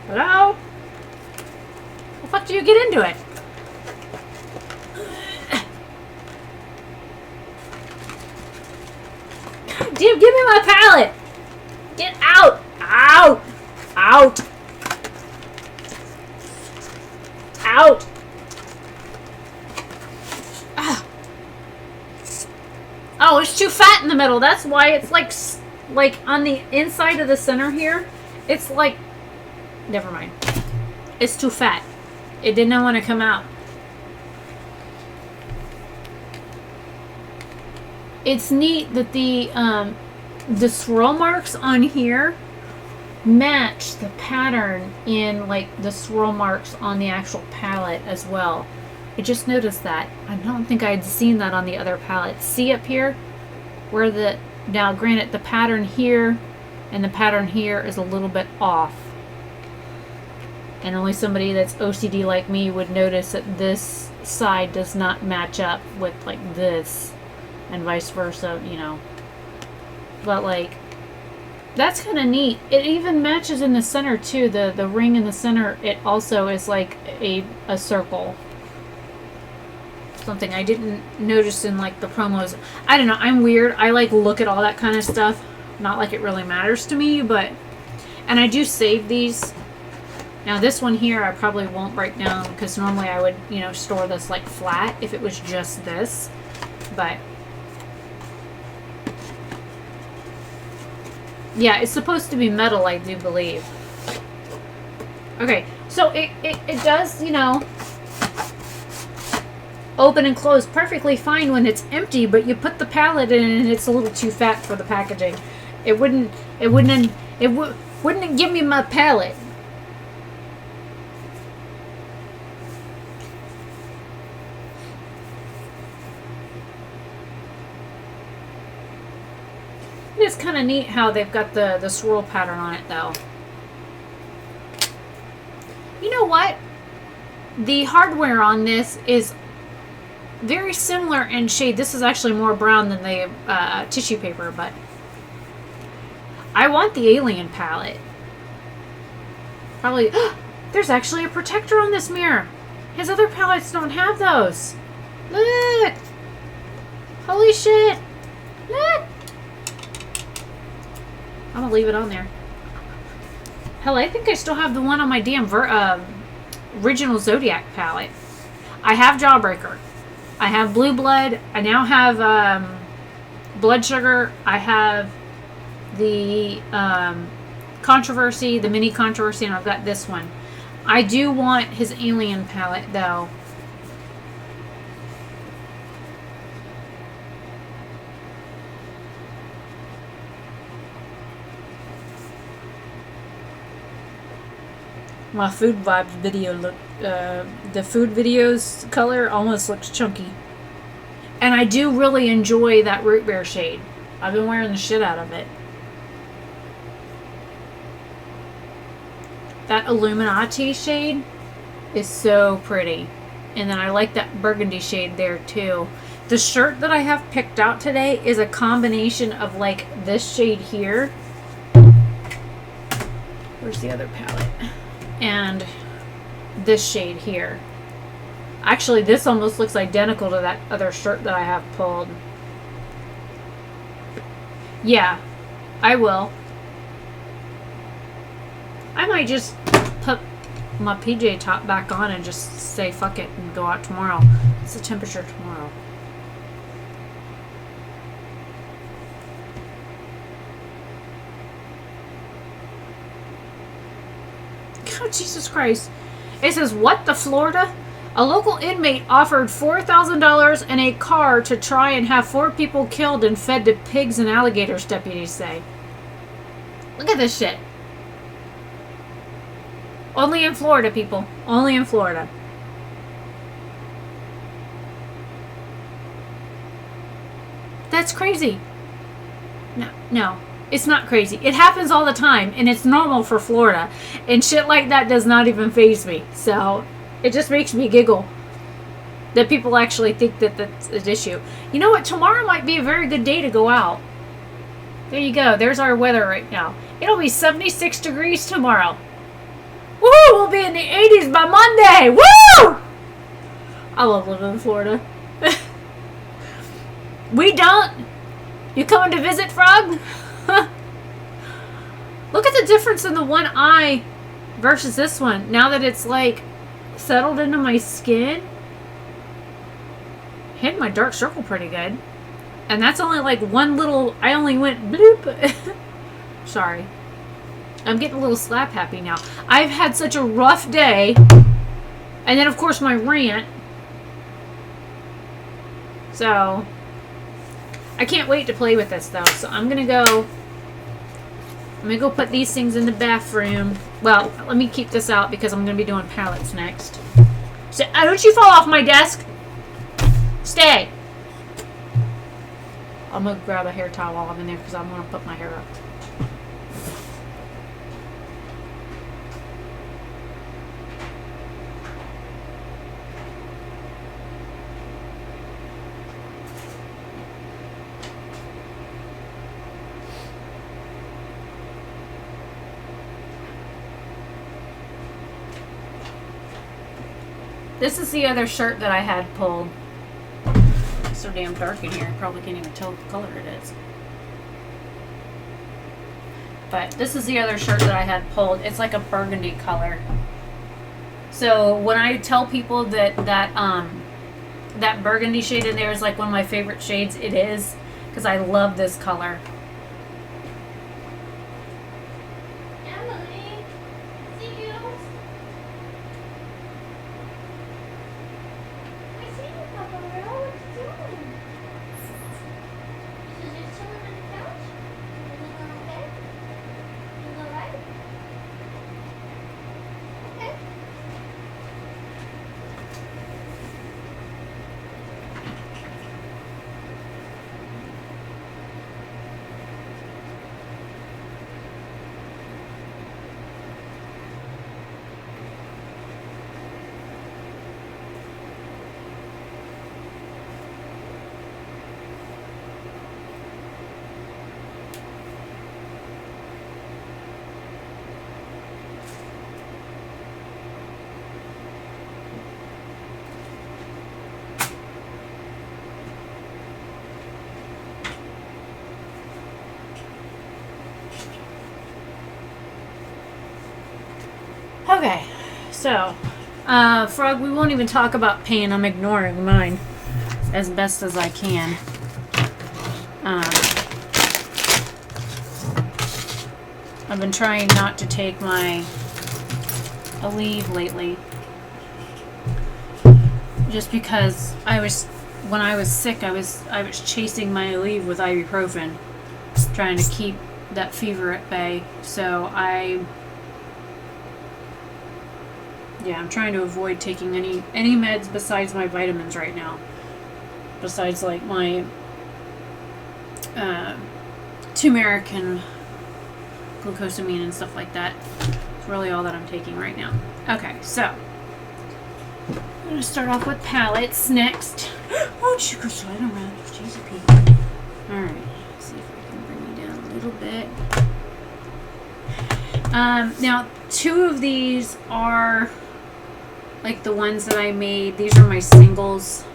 Hello? How the fuck do you get into it? Dude, give me my palette! Get out! Out! Out! Out! Ah. Oh, it's too fat in the middle. That's why it's like like on the inside of the center here, it's like, never mind. It's too fat. It did not want to come out. It's neat that the swirl marks on here match the pattern in like the swirl marks on the actual palette as well. I just noticed that. I don't think I'd seen that on the other palettes. See up here where the, now granted the pattern here and the pattern here is a little bit off. And only somebody that's OCD like me would notice that this side does not match up with like this and vice versa, you know. But like, that's kind of neat. It even matches in the center too. The ring in the center, it also is like a circle. Something I didn't notice in like the promos. I don't know, I'm weird. I like look at all that kind of stuff. Not like it really matters to me, but, and I do save these. Now this one here I probably won't break down because normally I would, you know, store this like flat if it was just this. But yeah, it's supposed to be metal, I do believe. Okay, so it does, you know, open and close perfectly fine when it's empty, but you put the palette in and it's a little too fat for the packaging. It wouldn't give me my palette. It is kind of neat how they've got the swirl pattern on it though. You know what? The hardware on this is very similar in shade. This is actually more brown than the tissue paper, but I want the alien palette. Probably, there's actually a protector on this mirror. His other palettes don't have those. Look! Holy shit! Look! I'm gonna leave it on there. Hell, I think I still have the one on my damn original Zodiac palette. I have Jawbreaker. I have Blue Blood. I now have Blood Sugar. I have the Controversy, the Mini Controversy, and I've got this one. I do want his Alien palette, though. My Food Vibes video look, the food videos color almost looks chunky. And I do really enjoy that root beer shade. I've been wearing the shit out of it. That Illuminati shade is so pretty. And then I like that burgundy shade there too. The shirt that I have picked out today is a combination of like this shade here. Where's the other palette? And this shade here. Actually, this almost looks identical to that other shirt that I have pulled. Yeah, I will. I might just put my PJ top back on and just say fuck it and go out tomorrow. What's the temperature tomorrow? Oh, Jesus Christ. It says, what the Florida? A local inmate offered $4,000 and a car to try and have 4 people killed and fed to pigs and alligators, deputies say. Look at this shit. Only in Florida, people. Only in Florida. That's crazy. No. It's not crazy. It happens all the time, and it's normal for Florida. And shit like that does not even faze me. So, it just makes me giggle that people actually think that that's an issue. You know what? Tomorrow might be a very good day to go out. There you go. There's our weather right now. It'll be 76 degrees tomorrow. Woo! We'll be in the 80s by Monday. Woo! I love living in Florida. We don't. You coming to visit, Frog? Look at the difference in the one eye versus this one. Now that it's like settled into my skin. Hit my dark circle pretty good. And that's only like one little, I only went bloop. Sorry. I'm getting a little slap happy now. I've had such a rough day. And then, of course, my rant. So, I can't wait to play with this, though. So, I'm going to go put these things in the bathroom. Well, let me keep this out because I'm going to be doing palettes next. So, don't you fall off my desk. Stay. I'm going to grab a hair towel while I'm in there because I'm going to put my hair up. This is the other shirt that I had pulled. It's so damn dark in here, I probably can't even tell what color it is. But this is the other shirt that I had pulled. It's like a burgundy color. So when I tell people that that burgundy shade in there is like one of my favorite shades, it is, because I love this color. Okay, so, Frog, we won't even talk about pain. I'm ignoring mine as best as I can. I've been trying not to take my Aleve lately. Just because when I was sick, I was chasing my Aleve with ibuprofen, trying to keep that fever at bay. So I'm trying to avoid taking any meds besides my vitamins right now. Besides like my turmeric and glucosamine and stuff like that. It's really all that I'm taking right now. Okay, so I'm going to start off with palettes next. Oh, you go slide around. Jeez, Pete. Alright, let's see if I can bring you down a little bit. Now, two of these are like the ones that I made. These are my singles.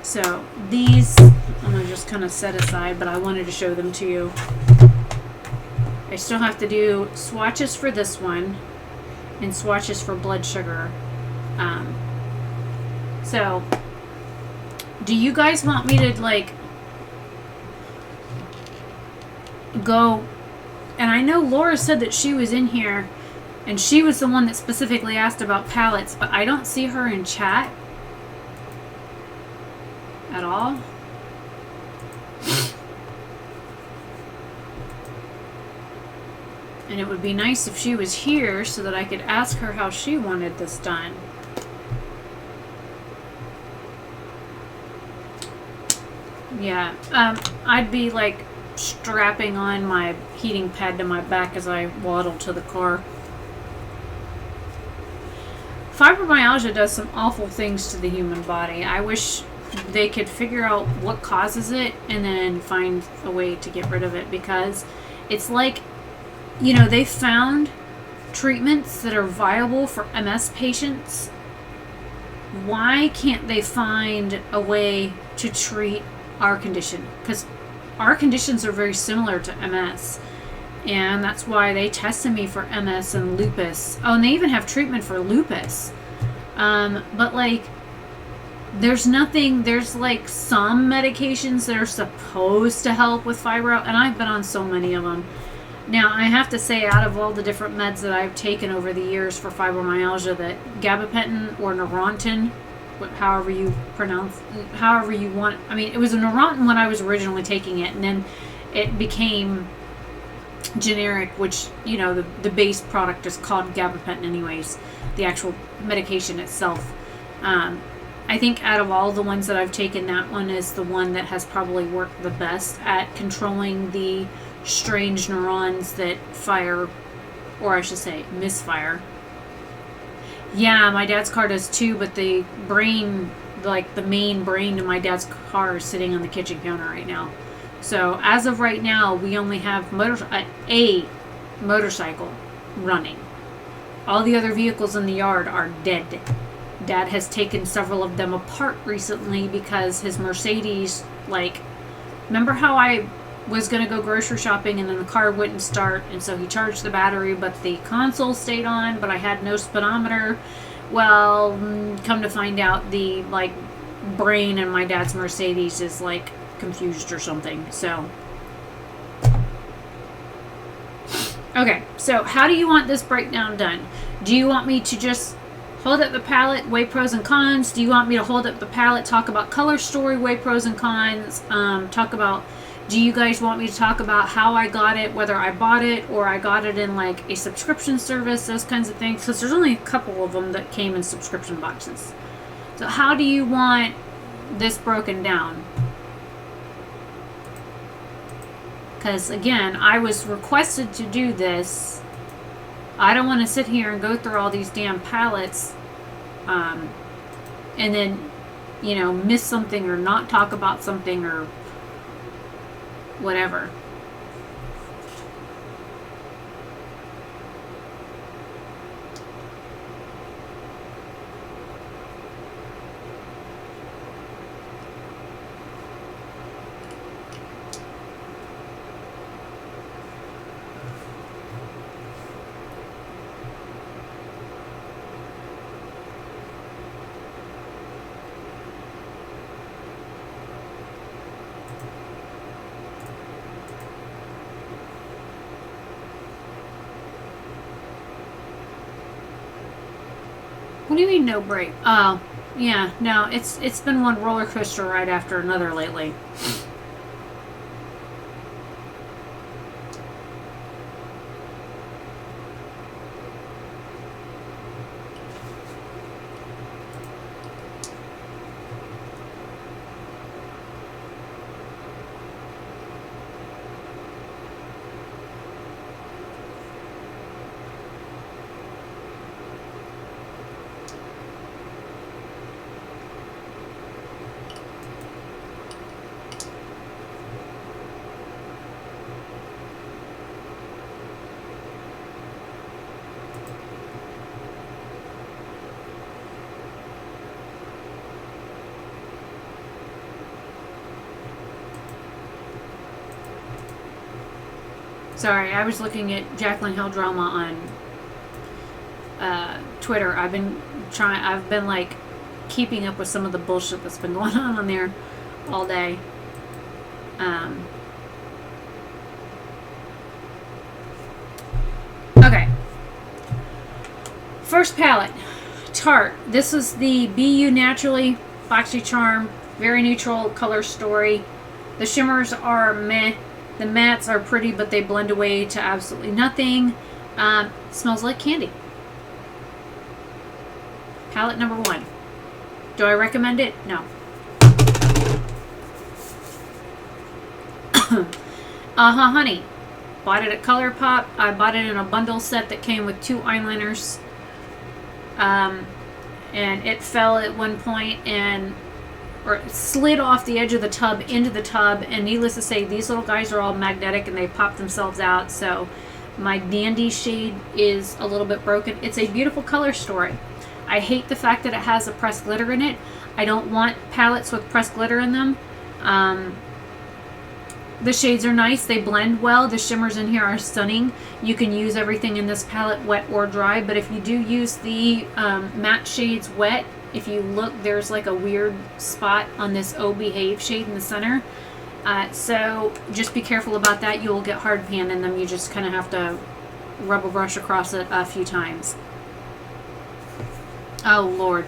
So these I'm going to just kind of set aside, but I wanted to show them to you. I still have to do swatches for this one and swatches for blood sugar. So do you guys want me to like go? And I know Laura said that she was in here and she was the one that specifically asked about palettes, but I don't see her in chat at all. And it would be nice if she was here so that I could ask her how she wanted this done. Yeah, I'd be like strapping on my heating pad to my back as I waddle to the car. Fibromyalgia does some awful things to the human body. I wish they could figure out what causes it and then find a way to get rid of it, because it's like, you know, they found treatments that are viable for MS patients. Why can't they find a way to treat our condition? Because our conditions are very similar to MS. And that's why they tested me for MS and lupus. Oh, and they even have treatment for lupus. But like, There's nothing, there's like some medications that are supposed to help with fibro, and I've been on so many of them. Now, I have to say, out of all the different meds that I've taken over the years for fibromyalgia, that gabapentin or Neurontin, however you pronounce, however you want, I mean, it was a Neurontin when I was originally taking it, and then it became generic, which, you know, the base product is called gabapentin anyways, the actual medication itself. I think out of all the ones that I've taken, that one is the one that has probably worked the best at controlling the strange neurons that fire, or I should say misfire. Yeah, my dad's car does too, but the brain, like the main brain in my dad's car, is sitting on the kitchen counter right now. So as of right now, we only have a motorcycle running. All the other vehicles in the yard are dead. Dad has taken several of them apart recently because his Mercedes, like, remember how I was going to go grocery shopping and then the car wouldn't start, and so he charged the battery, but the console stayed on, but I had no speedometer. Well, come to find out, the, like, brain in my dad's Mercedes is, like, confused or something. So okay, so how do you want this breakdown done? Do you want me to just hold up the palette, weigh pros and cons? Do you want me to hold up the palette, talk about color story, weigh pros and cons, talk about, do you guys want me to talk about how I got it, whether I bought it or I got it in like a subscription service, those kinds of things? Because there's only a couple of them that came in subscription boxes. So how do you want this broken down? Because again, I was requested to do this. I don't want to sit here and go through all these damn palettes and then, you know, miss something or not talk about something or whatever. What do you mean no break? Oh, yeah, no, it's been one roller coaster ride after another lately. Sorry, I was looking at Jacqueline Hill Drama on Twitter. I've been like keeping up with some of the bullshit that's been going on there all day. Okay. First palette, Tarte. This is the Be You Naturally BoxyCharm, very neutral color story. The shimmers are meh. The mattes are pretty, but they blend away to absolutely nothing. Smells like candy. Palette number 1. Do I recommend it? No. Honey. Bought it at ColourPop. I bought it in a bundle set that came with 2 eyeliners. And it fell at one point or it slid off the edge of the tub into the tub, and needless to say, these little guys are all magnetic and they pop themselves out, so my Dandy shade is a little bit broken. It's a beautiful color story. I hate the fact that it has a pressed glitter in it. I don't want palettes with pressed glitter in them. The shades are nice. They blend well. The shimmers in here are stunning. You can use everything in this palette wet or dry, but if you do use the matte shades wet, if you look, there's like a weird spot on this Oh Behave shade in the center. So just be careful about that. You will get hard pan in them. You just kind of have to rub a brush across it a few times. Oh, Lord.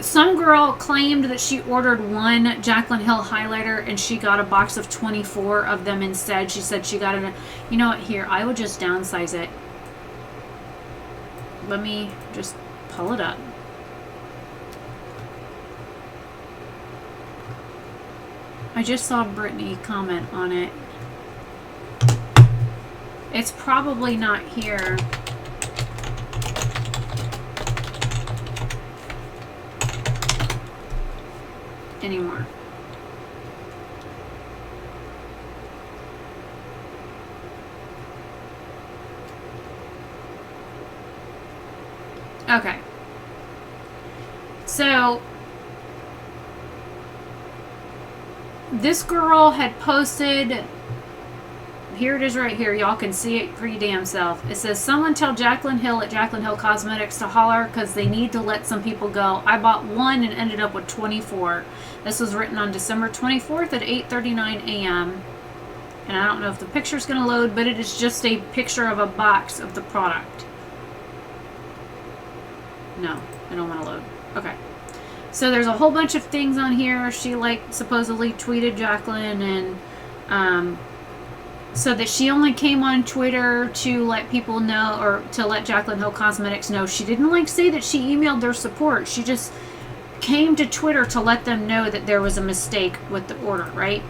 Some girl claimed that she ordered one Jaclyn Hill highlighter and she got a box of 24 of them instead. She said she got it. You know what? Here, I would just downsize it. Let me just pull it up. I just saw Brittany comment on it. It's probably not here. Anymore. Okay. So this girl had posted, here it is right here, y'all can see it for your damn self. It says, someone tell Jaclyn Hill at Jaclyn Hill Cosmetics to holler because they need to let some people go. I bought one and ended up with 24. This was written on December 24th at 8:39 a.m. And I don't know if the picture's going to load, but it is just a picture of a box of the product. No, I don't want to load. Okay. So there's a whole bunch of things on here. She like supposedly tweeted Jaclyn and so that she only came on Twitter to let people know, or to let Jaclyn Hill Cosmetics know. She didn't like say that she emailed their support. She just came to Twitter to let them know that there was a mistake with the order, right?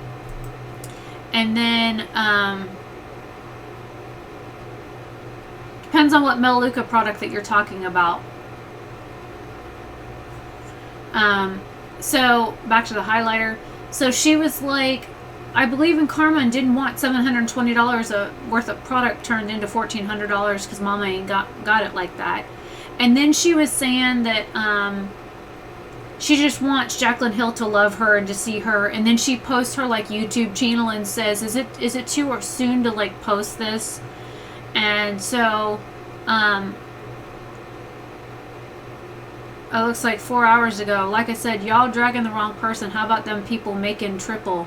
And then depends on what Melaleuca product that you're talking about. So back to the highlighter. So she was like, I believe in karma and didn't want $720 worth of product turned into $1,400 because mama ain't got it like that. And then she was saying that she just wants Jaclyn Hill to love her and to see her. And then she posts her like YouTube channel and says, is it too soon to like post this? And so it looks like 4 hours ago. Like I said, y'all dragging the wrong person. How about them people making triple?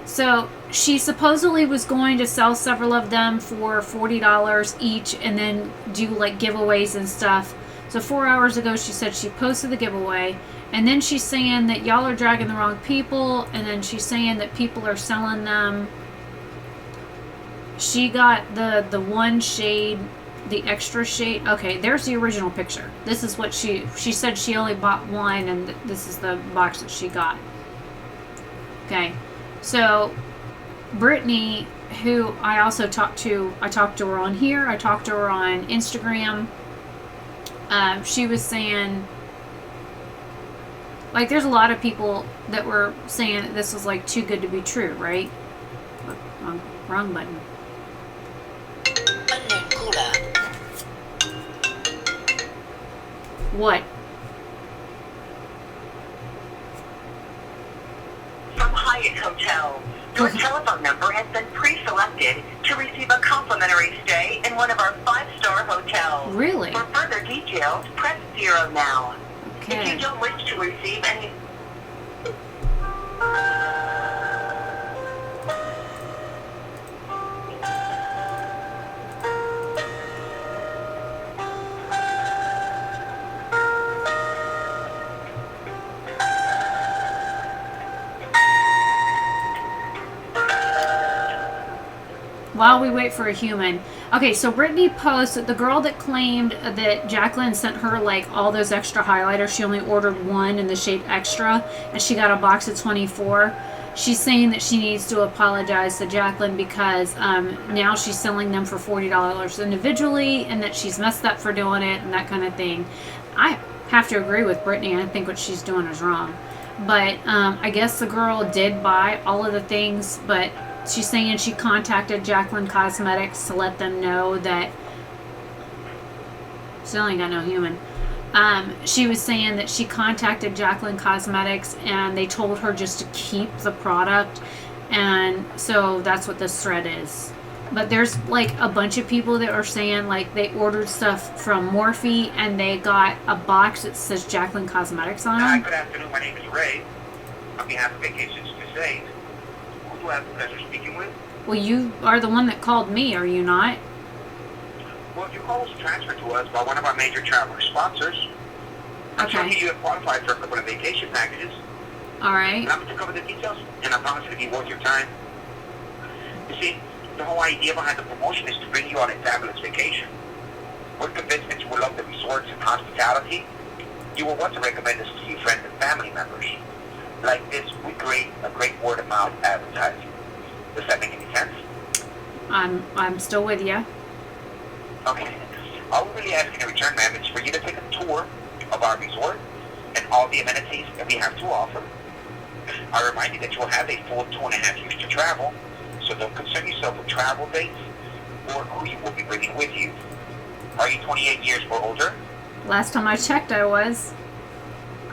So she supposedly was going to sell several of them for $40 each and then do like giveaways and stuff. So 4 hours ago she said she posted the giveaway, and then she's saying that y'all are dragging the wrong people, and then she's saying that people are selling them. She got the one shade, the extra shade. Okay, there's the original picture. This is what she said she only bought one, and this is the box that she got. Okay. So, Brittany, who I also talked to her on here, I talked to her on Instagram. She was saying, like, there's a lot of people that were saying that this was, like, too good to be true, right? Wrong button. What? From Hyatt Hotel. Your telephone number has been pre-selected to receive a complimentary stay in one of our 5-star hotels. Really? For further details, press 0 now. Okay. If you don't wish to receive any... While we wait for a human. Okay, so Brittany posted, the girl that claimed that Jaclyn sent her like all those extra highlighters, she only ordered one in the shade extra, and she got a box of 24. She's saying that she needs to apologize to Jaclyn because now she's selling them for $40 individually, and that she's messed up for doing it and that kind of thing. I have to agree with Brittany. I think what she's doing is wrong. But I guess the girl did buy all of the things, but she's saying she contacted Jaclyn Cosmetics to let them know that still ain't got no human. She was saying that she contacted Jaclyn Cosmetics and they told her just to keep the product, and so that's what this thread is. But there's like a bunch of people that are saying like they ordered stuff from Morphe and they got a box that says Jacqueline Cosmetics on Hi, it. good afternoon. My name is Ray. On behalf of Vacations to Save, who do I have the pleasure of speaking with? Well, you are the one that called me, are you not? Well, if your call was transferred to us by one of our major travel sponsors, I'm sure Okay. you have qualified for a couple of vacation packages. All right. And I'm going to cover the details, and I promise it'll be worth your time. You see, the whole idea behind the promotion is to bring you on a fabulous vacation. We're convinced that you will love the resorts and hospitality. You will want to recommend this to your friends and family members. Like this, we create a great word-of-mouth advertising. Does that make any sense? I'm still with you. Okay. All we really ask in return, ma'am, is for you to take a tour of our resort and all the amenities that we have to offer. I remind you that you'll have a full 2.5 years to travel, so don't concern yourself with travel dates or who you will be bringing with you. Are you 28 years or older? Last time I checked, I was.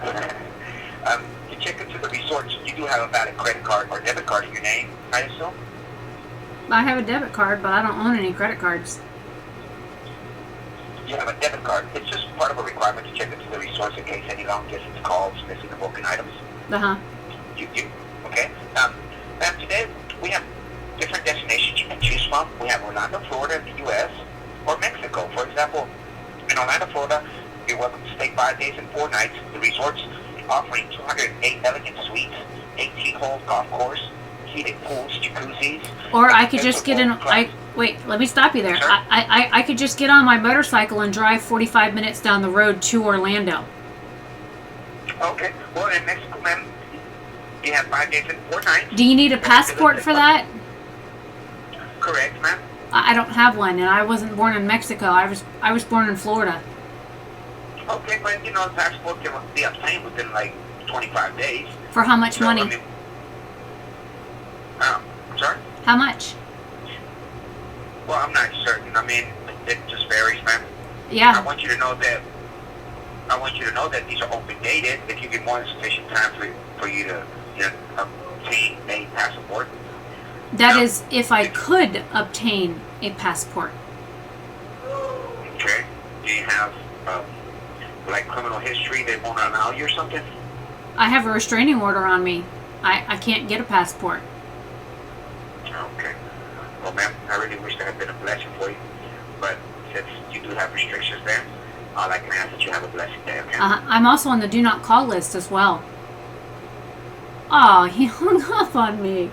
To check into the resorts, you do have a valid credit card or debit card in your name, I assume? I have a debit card, but I don't own any credit cards. You have a debit card. It's just part of a requirement to check into the resorts in case any long distance calls, missing or broken items. Uh-huh. You okay? Ma'am, today we have different destinations you can choose from. We have Orlando, Florida, in the U.S., or Mexico. For example, in Orlando, Florida, you're welcome to stay 5 days and 4 nights. The resort's offering 208 elegant suites, 18-hole golf course, heated pools, jacuzzis. Or I could just get in. Wait. Let me stop you there. Sure. I could just get on my motorcycle and drive 45 minutes down the road to Orlando. Okay. Well, in Mexico, ma'am, you have 5 days and 4 nights. Do you need a passport for that? Correct, ma'am. I don't have one, and I wasn't born in Mexico. I was born in Florida. Okay, but the passport can be obtained within like 25 days. For how much So, money? I mean, sorry? How much? Well, I'm not certain. I mean, it just varies, ma'am. I Yeah. want you to know that. These are open dated. They give you more than sufficient time for you to obtain a passport. That is if I could obtain a passport. Okay. Do you have like criminal history they won't allow you or something? I have a restraining order on me. I can't get a passport. Okay. Well, ma'am, I really wish that had been a blessing for you, but since you do have restrictions there, all I can ask that you have a blessing day, okay? I'm also on the do not call list as well. Oh, he hung up on me.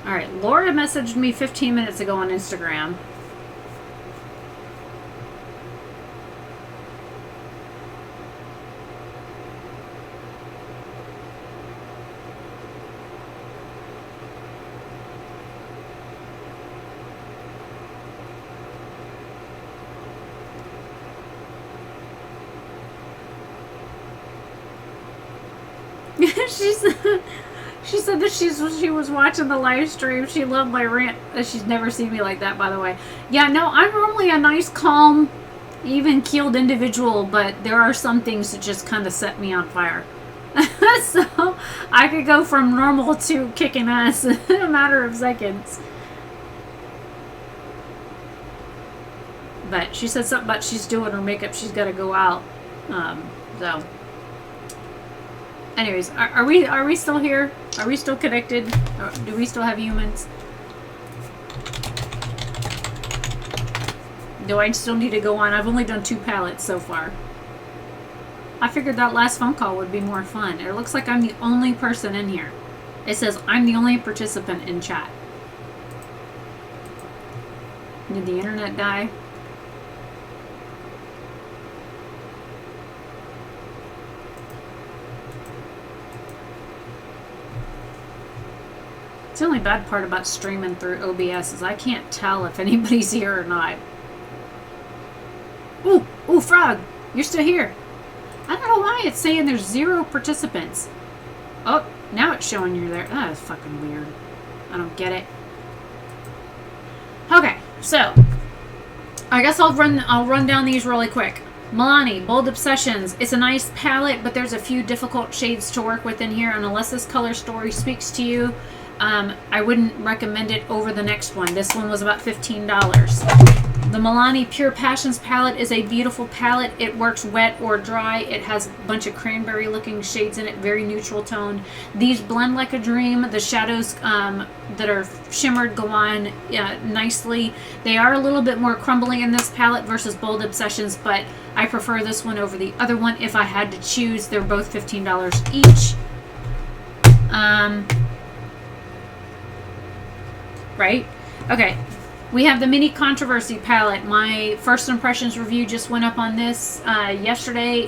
Alright, Laura messaged me 15 minutes ago on Instagram. She said that she was watching the live stream. She loved my rant. She's never seen me like that, by the way. Yeah, no, I'm normally a nice, calm, even-keeled individual, but there are some things that just kind of set me on fire. So I could go from normal to kicking ass in a matter of seconds. But she said something about she's doing her makeup. She's got to go out. So. Anyways, are we still here? Are we still connected? Or do we still have humans? Do I still need to go on? I've only done 2 palettes so far. I figured that last phone call would be more fun. It looks like I'm the only person in here. It says I'm the only participant in chat. Did the internet die? The only bad part about streaming through OBS is I can't tell if anybody's here or not. Ooh, Frog, you're still here. I don't know why it's saying there's 0 participants. Oh, now it's showing you're there. That is fucking weird. I don't get it. Okay, so I guess I'll run down these really quick. Milani, Bold Obsessions. It's a nice palette, but there's a few difficult shades to work with in here, and unless this color story speaks to you, I wouldn't recommend it over the next one. This one was about $15. The Milani Pure Passions palette is a beautiful palette. It works wet or dry. It has a bunch of cranberry looking shades in it, very neutral toned. These blend like a dream. The shadows that are shimmered go on nicely. They are a little bit more crumbly in this palette versus Bold Obsessions, but I prefer this one over the other one if I had to choose. They're both $15 each. Right? Okay. We have the Mini Controversy palette. My first impressions review just went up on this yesterday.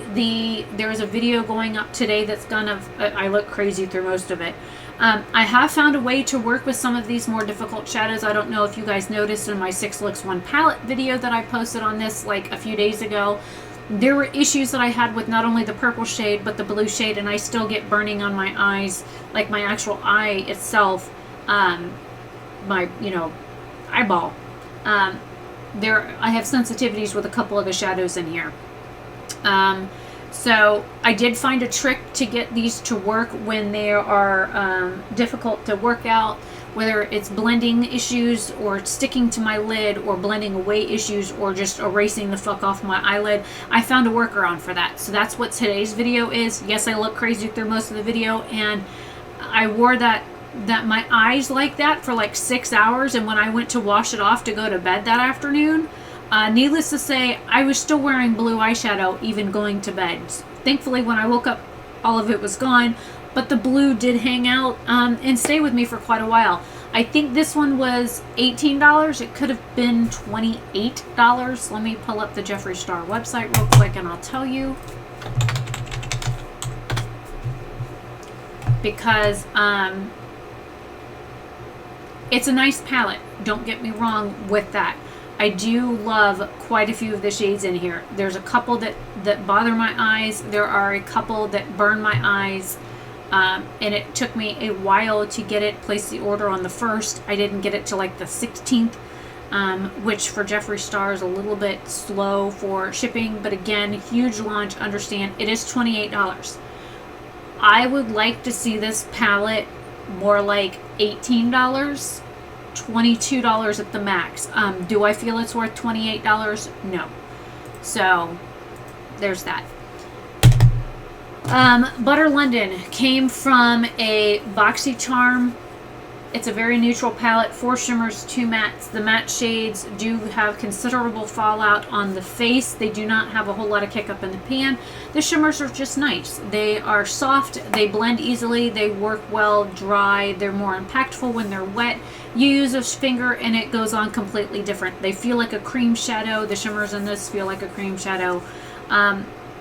There is a video going up today that's gonna, I look crazy through most of it. I have found a way to work with some of these more difficult shadows. I don't know if you guys noticed in my 6 Looks 1 palette video that I posted on this like a few days ago. There were issues that I had with not only the purple shade, but the blue shade, and I still get burning on my eyes, like my actual eye itself, my, eyeball. I have sensitivities with a couple of the shadows in here. So I did find a trick to get these to work when they are difficult to work out, whether it's blending issues or sticking to my lid or blending away issues or just erasing the fuck off my eyelid. I found a workaround for that. So that's what today's video is. Yes, I look crazy through most of the video, and I wore that my eyes like that for like 6 hours, and when I went to wash it off to go to bed that afternoon, needless to say, I was still wearing blue eyeshadow even going to bed. Thankfully, when I woke up, all of it was gone, but the blue did hang out and stay with me for quite a while. I think this one was $18. It could have been $28. Let me pull up the Jeffree Star website real quick and I'll tell you. Because it's a nice palette, don't get me wrong with that. I do love quite a few of the shades in here. There's a couple that bother my eyes. There are a couple that burn my eyes. And it took me a while to get it, place the order on the 1st. I didn't get it till like the 16th, which for Jeffree Star is a little bit slow for shipping. But again, huge launch, understand, it is $28. I would like to see this palette more like $18, $22 at the max. Do I feel it's worth $28? No. So there's that. Butter London came from a BoxyCharm. It's a very neutral palette, 4 shimmers, 2 mattes. The matte shades do have considerable fallout on the face. They do not have a whole lot of kick up in the pan. The shimmers are just nice. They are soft, they blend easily, they work well dry, they're more impactful when they're wet. You use a finger and it goes on completely different. They feel like a cream shadow. The shimmers in this feel like a cream shadow.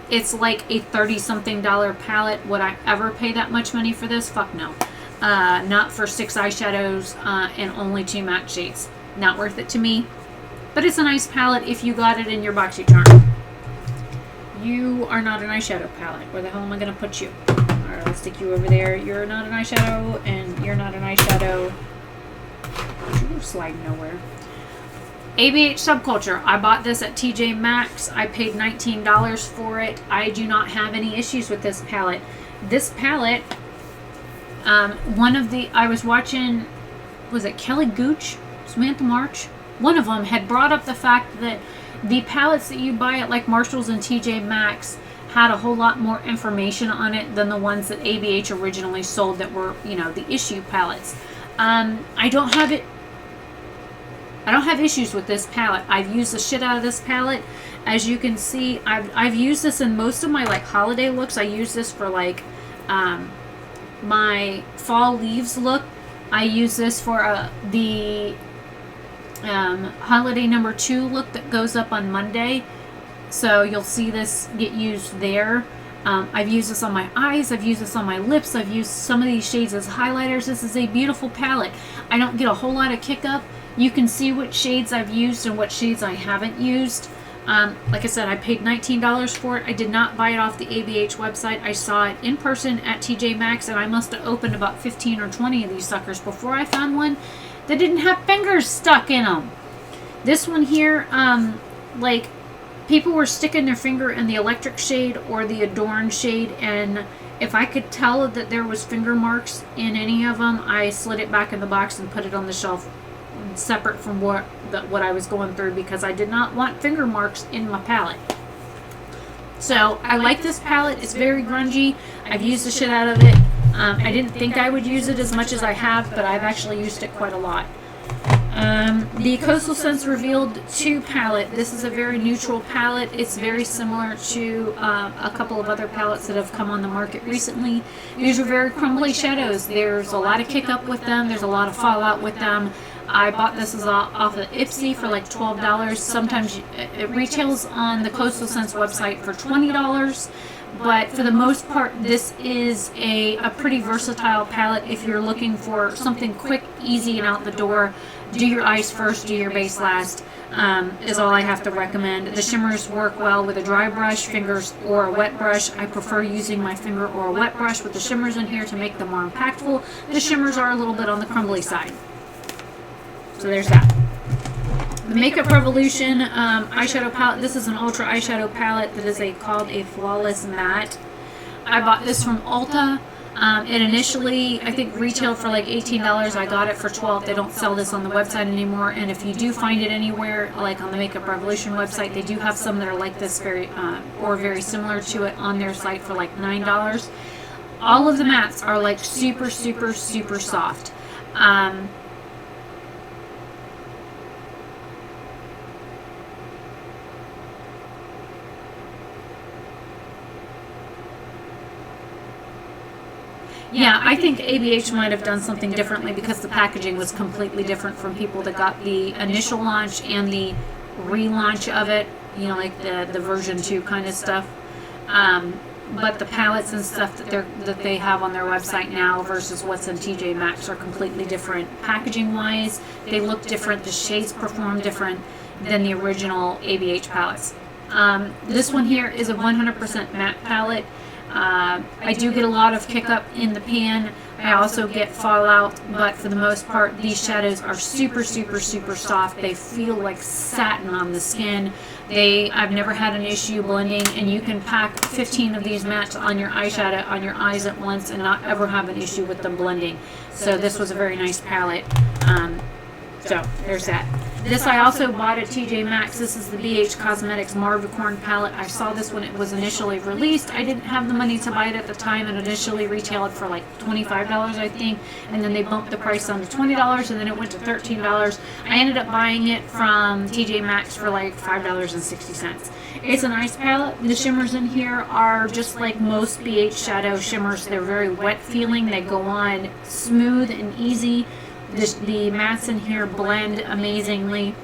It's like a $30-something palette. Would I ever pay that much money for this? Fuck no. Not for 6 eyeshadows and only 2 matte shades. Not worth it to me. But it's a nice palette if you got it in your BoxyCharm. You are not an eyeshadow palette. Where the hell am I going to put you? Alright, let's stick you over there. You're not an eyeshadow, and you're not an eyeshadow. You're sliding nowhere. ABH Subculture. I bought this at TJ Maxx. I paid $19 for it. I do not have any issues with this palette. This palette... I was watching, was it Kelly Gooch? Samantha March? One of them had brought up the fact that the palettes that you buy at like Marshall's and TJ Maxx had a whole lot more information on it than the ones that ABH originally sold that were, the issue palettes. I don't have issues with this palette. I've used the shit out of this palette. As you can see, I've used this in most of my like holiday looks. I use this for like, my fall leaves look. I use this for the holiday number 2 look that goes up on Monday. So you'll see this get used there. I've used this on my eyes. I've used this on my lips. I've used some of these shades as highlighters. This is a beautiful palette. I don't get a whole lot of kick up. You can see what shades I've used and what shades I haven't used. Like I said, I paid $19 for it. I did not buy it off the ABH website. I saw it in person at TJ Maxx, and I must have opened about 15 or 20 of these suckers before I found one that didn't have fingers stuck in them. This one here, like, people were sticking their finger in the electric shade or the adorned shade, and if I could tell that there was finger marks in any of them, I slid it back in the box and put it on the shelf separate from what I was going through, because I did not want finger marks in my palette. So I like this palette. It's very grungy. I've used the shit out of it. I didn't think I would use it as much as I have, but I've actually used it quite a lot. The Coastal Scents Revealed 2 palette. This is a very neutral palette. It's very similar to a couple of other palettes that have come on the market recently. These are very crumbly shadows. There's a lot of kick up with them. There's a lot of fallout with them. I bought this off of Ipsy for like $12. Sometimes it retails on the Coastal Scents website for $20. But for the most part, this is a pretty versatile palette if you're looking for something quick, easy, and out the door. Do your eyes first, do your base last, is all I have to recommend. The shimmers work well with a dry brush, fingers, or a wet brush. I prefer using my finger or a wet brush with the shimmers in here to make them more impactful. The shimmers are a little bit on the crumbly side. So there's that. The Makeup Revolution eyeshadow palette. This is an ultra eyeshadow palette that is called a Flawless Matte. I bought this from Ulta. It initially, I think, retailed for like $18. I got it for $12. They don't sell this on the website anymore. And if you do find it anywhere, like on the Makeup Revolution website, they do have some that are like this, or very similar to it on their site for like $9. All of the mattes are like super, super, super soft. Yeah, I think ABH might have done something differently because the packaging was completely different from people that got the initial launch and the relaunch of it, you know, like the version 2 kind of stuff. But the palettes and stuff that they have on their website now versus what's in TJ Maxx are completely different packaging wise. They look different. The shades perform different than the original ABH palettes. This one here is a 100% matte palette. I do get a lot of kick up in the pan. I also get fallout, but for the most part, these shadows are super, super, super soft. They feel like satin on the skin. I've never had an issue blending, and you can pack 15 of these mattes on your eyeshadow, on your eyes at once, and not ever have an issue with them blending. So this was a very nice palette. So there's that. This I also bought at TJ Maxx. This is the BH Cosmetics Marvicorn palette. I saw this when it was initially released. I didn't have the money to buy it at the time. It initially retailed for like $25, I think, and then they bumped the price down to $20, and then it went to $13. I ended up buying it from TJ Maxx for like $5.60. It's a nice palette. The shimmers in here are just like most BH shadow shimmers. They're very wet feeling. They go on smooth and easy. The mattes in here blend amazingly.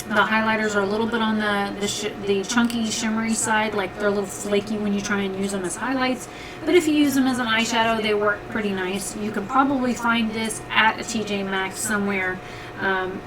The highlighters are a little bit on the chunky shimmery side, like they're a little flaky when you try and use them as highlights. But if you use them as an eyeshadow, they work pretty nice. You can probably find this at a TJ Maxx somewhere. And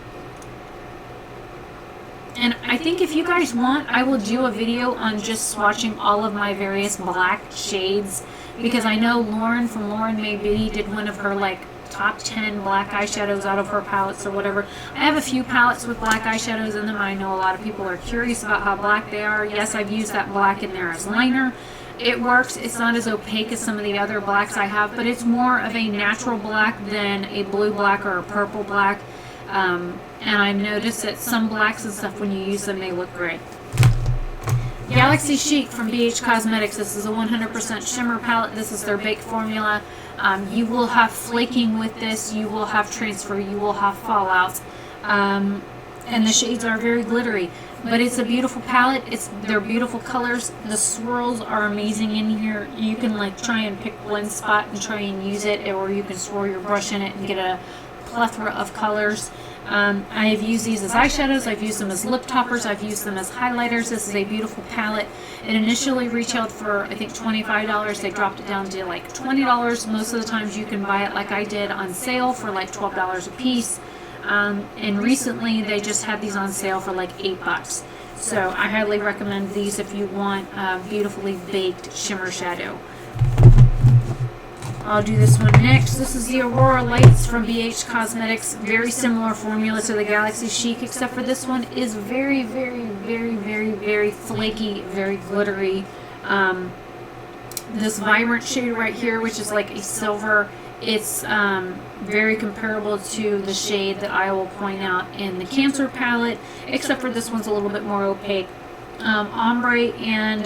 I think if you guys want, I will do a video on just swatching all of my various black shades, because I know Lauren from Lauren Maybe did one of her like top 10 black eyeshadows out of her palettes or whatever. I have a few palettes with black eyeshadows in them. I know a lot of people are curious about how black they are. Yes, I've used that black in there as liner. It works. It's not as opaque as some of the other blacks I have, but it's more of a natural black than a blue black or a purple black. And I noticed that some blacks and stuff, when you use them, they look great. Galaxy Chic from BH Cosmetics. This is a 100% shimmer palette. This is their baked formula. You will have flaking with this. You will have transfer. You will have fallout. And the shades are very glittery. But it's a beautiful palette. They're beautiful colors. The swirls are amazing in here. You can like try and pick one spot and try and use it, or you can swirl your brush in it and get a plethora of colors. I have used these as eyeshadows. I've used them as lip toppers. I've used them as highlighters. This is a beautiful palette. It initially retailed for, I think, $25. They dropped it down to like $20. Most of the times you can buy it, like I did, on sale for like $12 a piece. And recently they just had these on sale for like $8. So I highly recommend these if you want a beautifully baked shimmer shadow. I'll do this one next. This is the Aurora Lights from BH Cosmetics. Very similar formula to the Galaxy Chic, except for this one is very, very, very, very, very flaky, very glittery. This vibrant shade right here, which is like a silver, it's very comparable to the shade that I will point out in the Cancer palette, except for this one's a little bit more opaque. Ombre and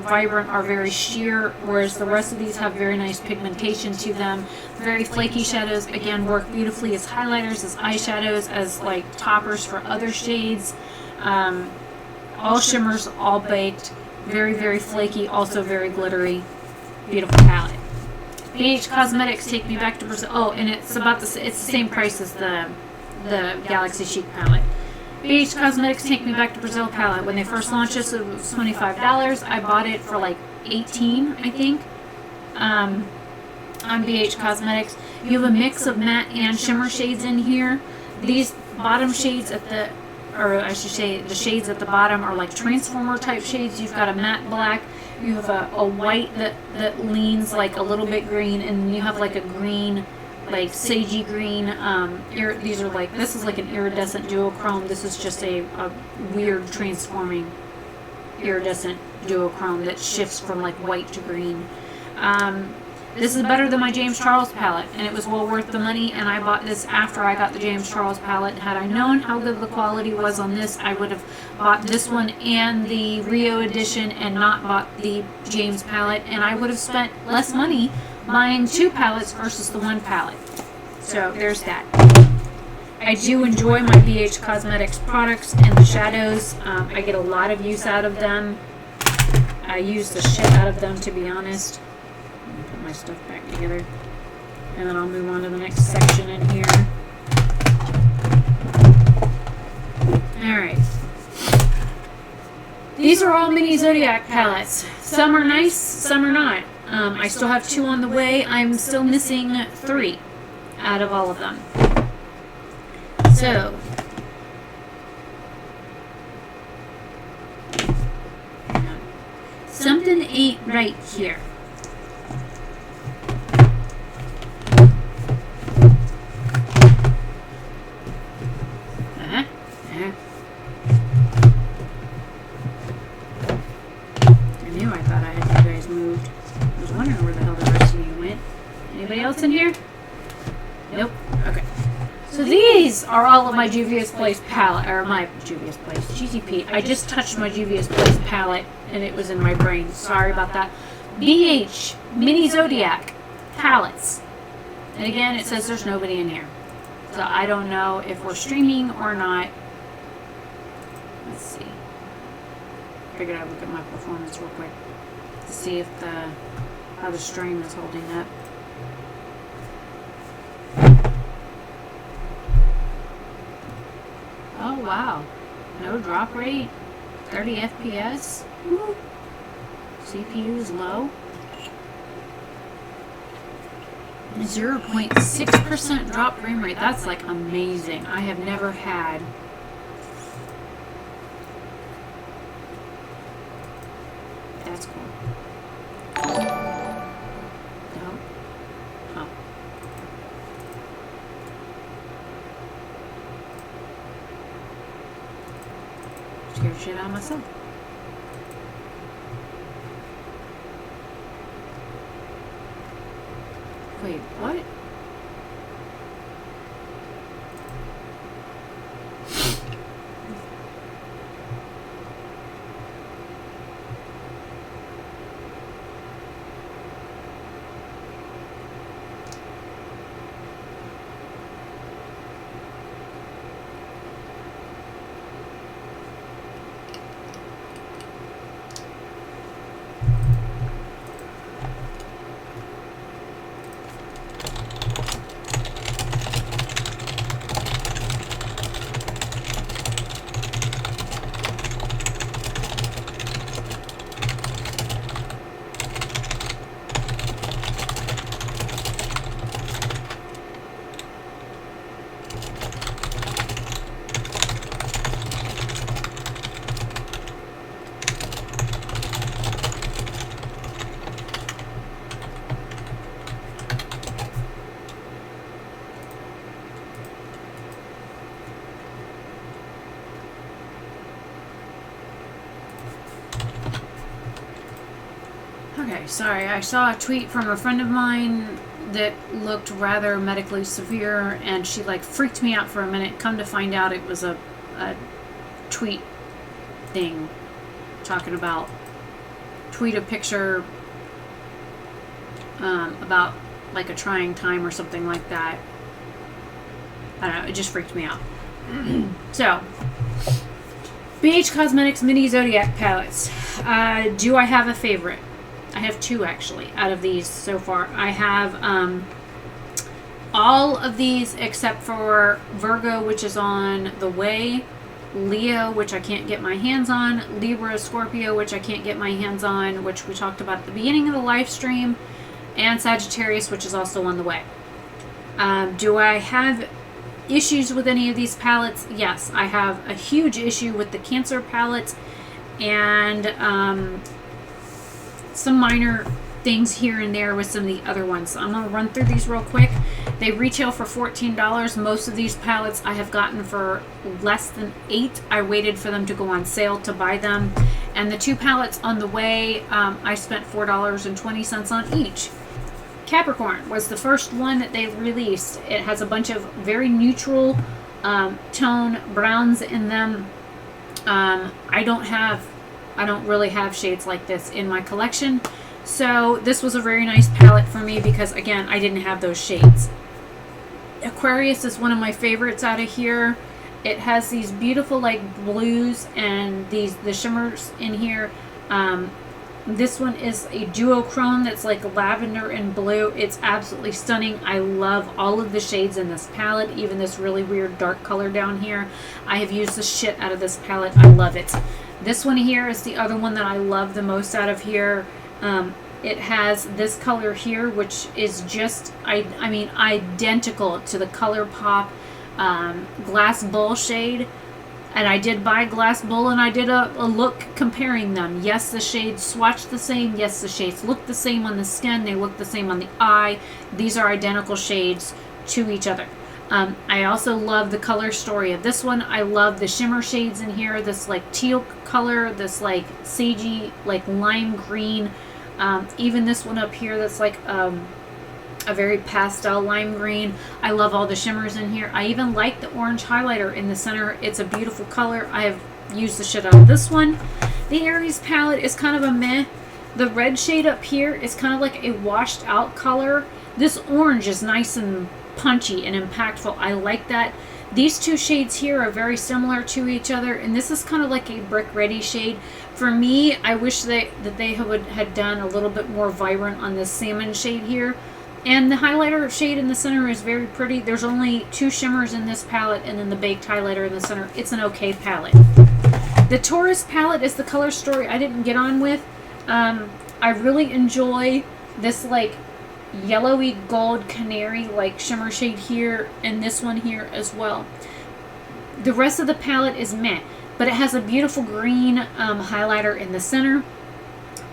Vibrant are very sheer, whereas the rest of these have very nice pigmentation to them. Very flaky shadows, again, work beautifully as highlighters, as eyeshadows, as like toppers for other shades. All shimmers, all baked, very, very flaky, also very glittery. Beautiful palette. BH Cosmetics Take Me Back to Brazil. Oh, and it's about it's the same price as the Galaxy Chic palette. BH Cosmetics Take Me Back to Brazil palette. When they first launched this, it was $25. I bought it for like $18, I think, on BH Cosmetics. You have a mix of matte and shimmer shades in here. These bottom shades at the, or I should say, the shades at the bottom are like transformer type shades. You've got a matte black. You have a white that leans like a little bit green, and you have like a green, like sagey green. These are like, this is like an iridescent duochrome. This is just a weird transforming iridescent duochrome that shifts from like white to green. This is better than my James Charles palette, and it was well worth the money, and I bought this after I got the James Charles palette. Had I known how good the quality was on this, I would have bought this one and the Rio edition and not bought the James palette, and I would have spent less money buying 2 palettes versus the 1 palette. So there's that. I do enjoy my BH Cosmetics products and the shadows. I get a lot of use out of them. I use the shit out of them, to be honest. Put my stuff back together, and then I'll move on to the next section in here. Alright. These are all Mini Zodiac palettes. Some are nice, some are not. I still have 2 on the way. I'm still missing 3 out of all of them. So, something ain't right here. I thought I had you guys moved. I was wondering where the hell the rest of you went. Anybody else in here? Nope. Okay. So these are all of my Juvia's Place palette, or my Juvia's Place, Cheesy Pete. I just touched my Juvia's Place palette, and it was in my brain. Sorry about that. BH Mini Zodiac palettes. And again, it says there's nobody in here. So I don't know if we're streaming or not. Let's see. Figured I'd look at my performance real quick to see if how the stream is holding up. Oh wow, no drop rate, 30 FPS. Woo. CPU is low. 0.6% drop frame rate. That's like amazing. I have never had. That's cool. No. Huh. Scared shit out of myself. Wait, what? sorry. I saw a tweet from a friend of mine that looked rather medically severe, and she like freaked me out for a minute. Come to find out, it was a tweet thing talking about tweet a picture about like a trying time or something like that. I don't know. It just freaked me out. So, BH Cosmetics Mini Zodiac palettes. Do I have a favorite? I have two actually out of these so far. I have all of these except for Virgo, which is on the way, Leo, which I can't get my hands on, Libra, Scorpio, which I can't get my hands on, which we talked about at the beginning of the live stream, and Sagittarius, which is also on the way. Do I have issues with any of these palettes? Yes, I have a huge issue with the Cancer palette and some minor things here and there with some of the other ones. So I'm going to run through these real quick. They retail for $14. Most of these palettes I have gotten for less than $8. I waited for them to go on sale to buy them. And the two palettes on the way, I spent $4.20 on each. Capricorn was the first one that they released. It has a bunch of very neutral tone browns in them. I don't really have shades like this in my collection. So this was a very nice palette for me because, again, I didn't have those shades. Aquarius is one of my favorites out of here. It has these beautiful like blues and the shimmers in here. This one is a duochrome that's like lavender and blue. It's absolutely stunning. I love all of the shades in this palette, even this really weird dark color down here. I have used the shit out of this palette. I love it. This one here is the other one that I love the most out of here. It has this color here, which is just, I mean, identical to the ColourPop Glass Bull shade. And I did buy Glass Bull, and I did a look comparing them. Yes, the shades swatch the same. Yes, the shades look the same on the skin. They look the same on the eye. These are identical shades to each other. I also love the color story of this one. I love the shimmer shades in here. This like teal color, this like sagey, like lime green. Even this one up here that's like a very pastel lime green. I love all the shimmers in here. I even like the orange highlighter in the center. It's a beautiful color. I have used the shit out of this one. The Aries palette is kind of a meh. The red shade up here is kind of like a washed out color. This orange is nice and punchy and impactful. I like that. These two shades here are very similar to each other, and this is kind of like a brick ready shade. For me, I wish that they had done a little bit more vibrant on this salmon shade here. And the highlighter shade in the center is very pretty. There's only two shimmers in this palette, and then the baked highlighter in the center. It's an okay palette. The Taurus palette is the color story I didn't get on with. I really enjoy this like yellowy gold canary like shimmer shade here, and this one here as well. The rest of the palette is meh, but it has a beautiful green highlighter in the center.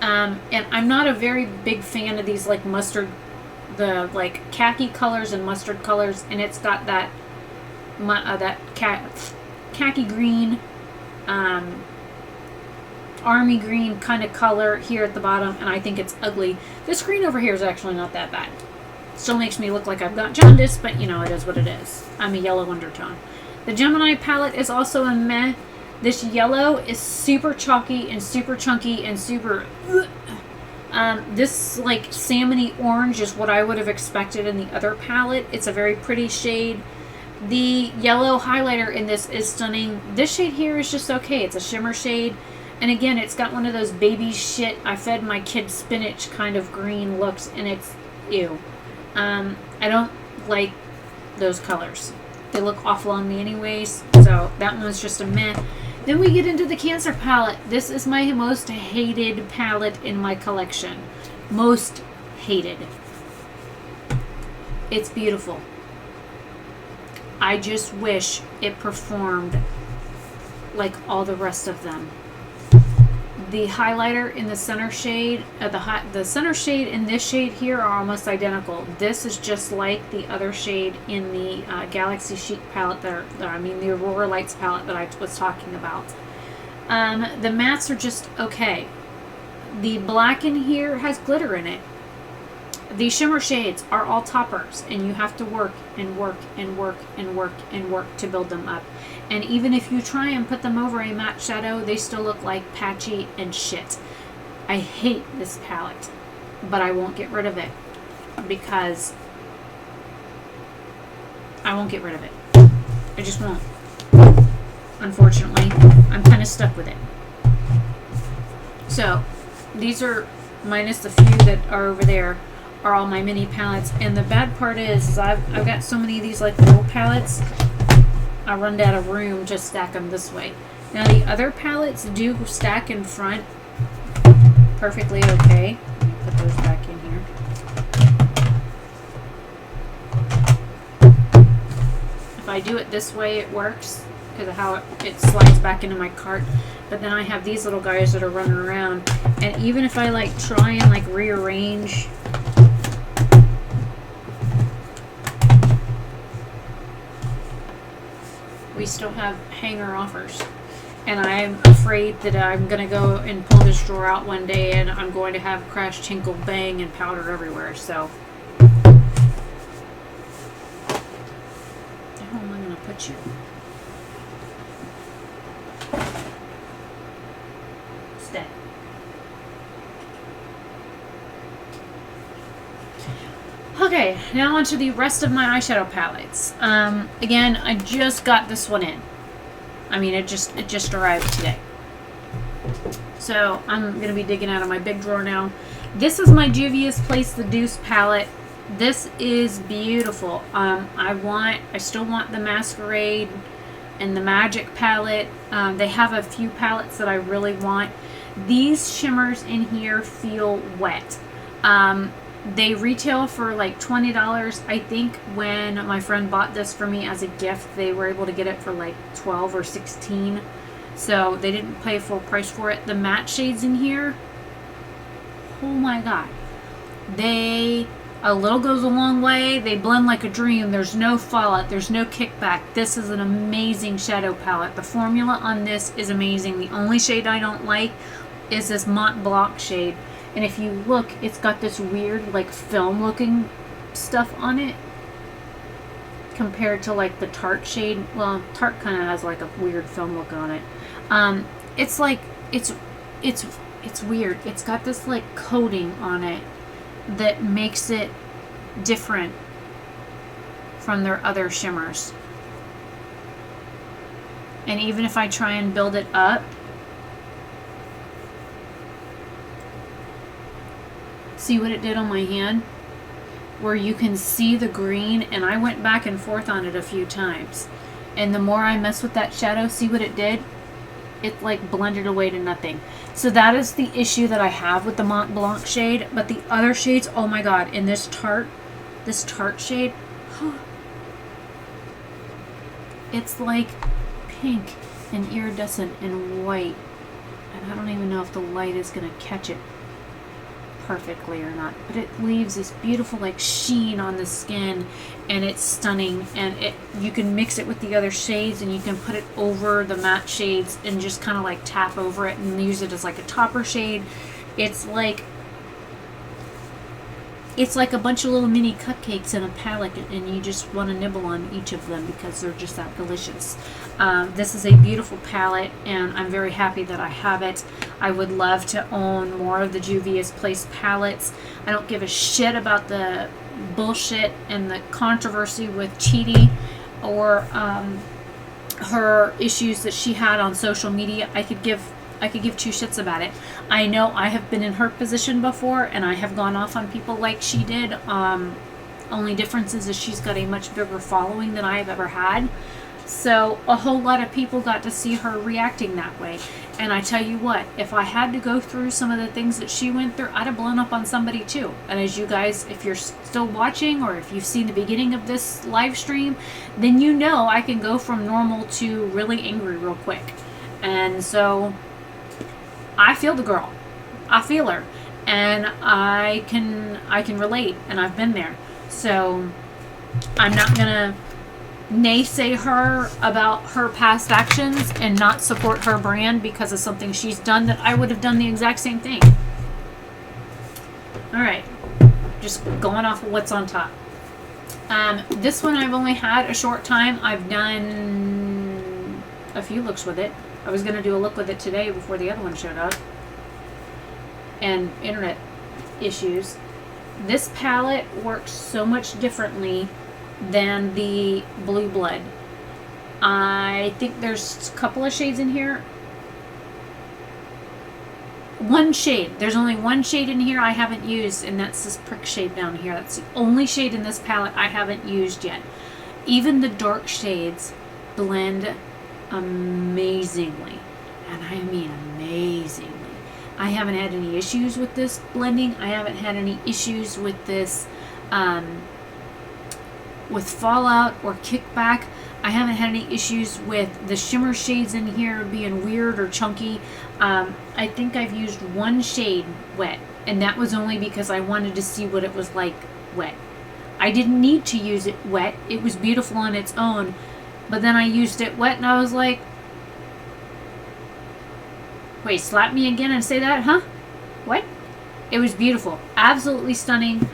And I'm not a very big fan of these like mustard, the like khaki colors and mustard colors, and it's got that khaki green, army green kind of color here at the bottom, and I think it's ugly. This green over here is actually not that bad. Still makes me look like I've got jaundice, but you know, it is what it is. I'm a yellow undertone. The Gemini palette is also a meh. This yellow is super chalky and super chunky and super this like salmony orange is what I would have expected in the other palette. It's a very pretty shade. The yellow highlighter in this is stunning. This shade here is just okay. It's a shimmer shade. And again, it's got one of those baby shit, I fed my kid spinach kind of green looks, and it's ew. I don't like those colors. They look awful on me anyways, so that one's just a meh. Then we get into the Cancer palette. This is my most hated palette in my collection. Most hated. It's beautiful. I just wish it performed like all the rest of them. The highlighter in the center shade, the center shade and this shade here are almost identical. This is just like the other shade in the Galaxy Chic palette, the Aurora Lights palette that I was talking about. The mattes are just okay. The black in here has glitter in it. The shimmer shades are all toppers, and you have to work and work and work and work and work to build them up. And even if you try and put them over a matte shadow, they still look like patchy and shit. I hate this palette, but I won't get rid of it because I won't get rid of it. I just won't. Unfortunately, I'm kind of stuck with it. So, these are, minus the few that are over there, are all my mini palettes. And the bad part is I've got so many of these like little palettes, I run out of room to stack them this way. Now the other palettes do stack in front perfectly okay. Let me put those back in here. If I do it this way, it works because of how it slides back into my cart. But then I have these little guys that are running around, and even if I like try and like rearrange, we still have hanger offers. And I'm afraid that I'm going to go and pull this drawer out one day and I'm going to have crash, tinkle, bang, and powder everywhere. So, how am I going to put you? Stay. Okay, now onto the rest of my eyeshadow palettes. Again, I just got this one in. I mean, it just arrived today. So I'm gonna be digging out of my big drawer now. This is my Juvia's Place the Deuce palette. This is beautiful. I still want the Masquerade and the Magic palette. They have a few palettes that I really want. These shimmers in here feel wet. They retail for like $20. I think when my friend bought this for me as a gift, they were able to get it for like $12 or $16. So they didn't pay full price for it. The matte shades in here, oh my god. A little goes a long way. They blend like a dream. There's no fallout. There's no kickback. This is an amazing shadow palette. The formula on this is amazing. The only shade I don't like is this Mont Blanc shade. And if you look, it's got this weird, like, film-looking stuff on it compared to, like, the Tarte shade. Well, Tarte kind of has, like, a weird film look on it. It's like, it's weird. It's got this, like, coating on it that makes it different from their other shimmers. And even if I try and build it up, see what it did on my hand? Where you can see the green, and I went back and forth on it a few times. And the more I mess with that shadow, see what it did? It like blended away to nothing. So that is the issue that I have with the Mont Blanc shade. But the other shades, oh my god, in this Tarte shade, it's like pink and iridescent and white. And I don't even know if the light is going to catch it perfectly or not, but it leaves this beautiful like sheen on the skin, and it's stunning. And you can mix it with the other shades, and you can put it over the matte shades and just kind of like tap over it and use it as like a topper shade. It's like a bunch of little mini cupcakes in a palette, and you just want to nibble on each of them because they're just that delicious. This is a beautiful palette, and I'm very happy that I have it. I would love to own more of the Juvia's Place palettes. I don't give a shit about the bullshit and the controversy with Cheaty or her issues that she had on social media. I could give two shits about it. I know I have been in her position before, and I have gone off on people like she did. Only difference is she's got a much bigger following than I have ever had. So a whole lot of people got to see her reacting that way. And I tell you what, if I had to go through some of the things that she went through, I'd have blown up on somebody too. And as you guys, if you're still watching, or if you've seen the beginning of this live stream, then you know I can go from normal to really angry real quick. And so I feel the girl. I feel her. And I can relate, and I've been there. So I'm not gonna naysay her about her past actions and not support her brand because of something she's done that I would have done the exact same thing. Alright. Just going off of what's on top. This one I've only had a short time. I've done a few looks with it. I was going to do a look with it today before the other one showed up. And internet issues. This palette works so much differently than the Blue Blood. I think there's a couple of shades in here. One shade. There's only one shade in here I haven't used, and that's this prick shade down here. That's the only shade in this palette I haven't used yet. Even the dark shades blend amazingly. And I mean amazingly. I haven't had any issues with this blending. I haven't had any issues with this with fallout or kickback. I haven't had any issues with the shimmer shades in here being weird or chunky. I think I've used one shade wet, and that was only because I wanted to see what it was like wet. I didn't need to use it wet. It was beautiful on its own, but then I used it wet and I was like, wait, slap me again and say that, huh? What? It was beautiful. Absolutely stunning.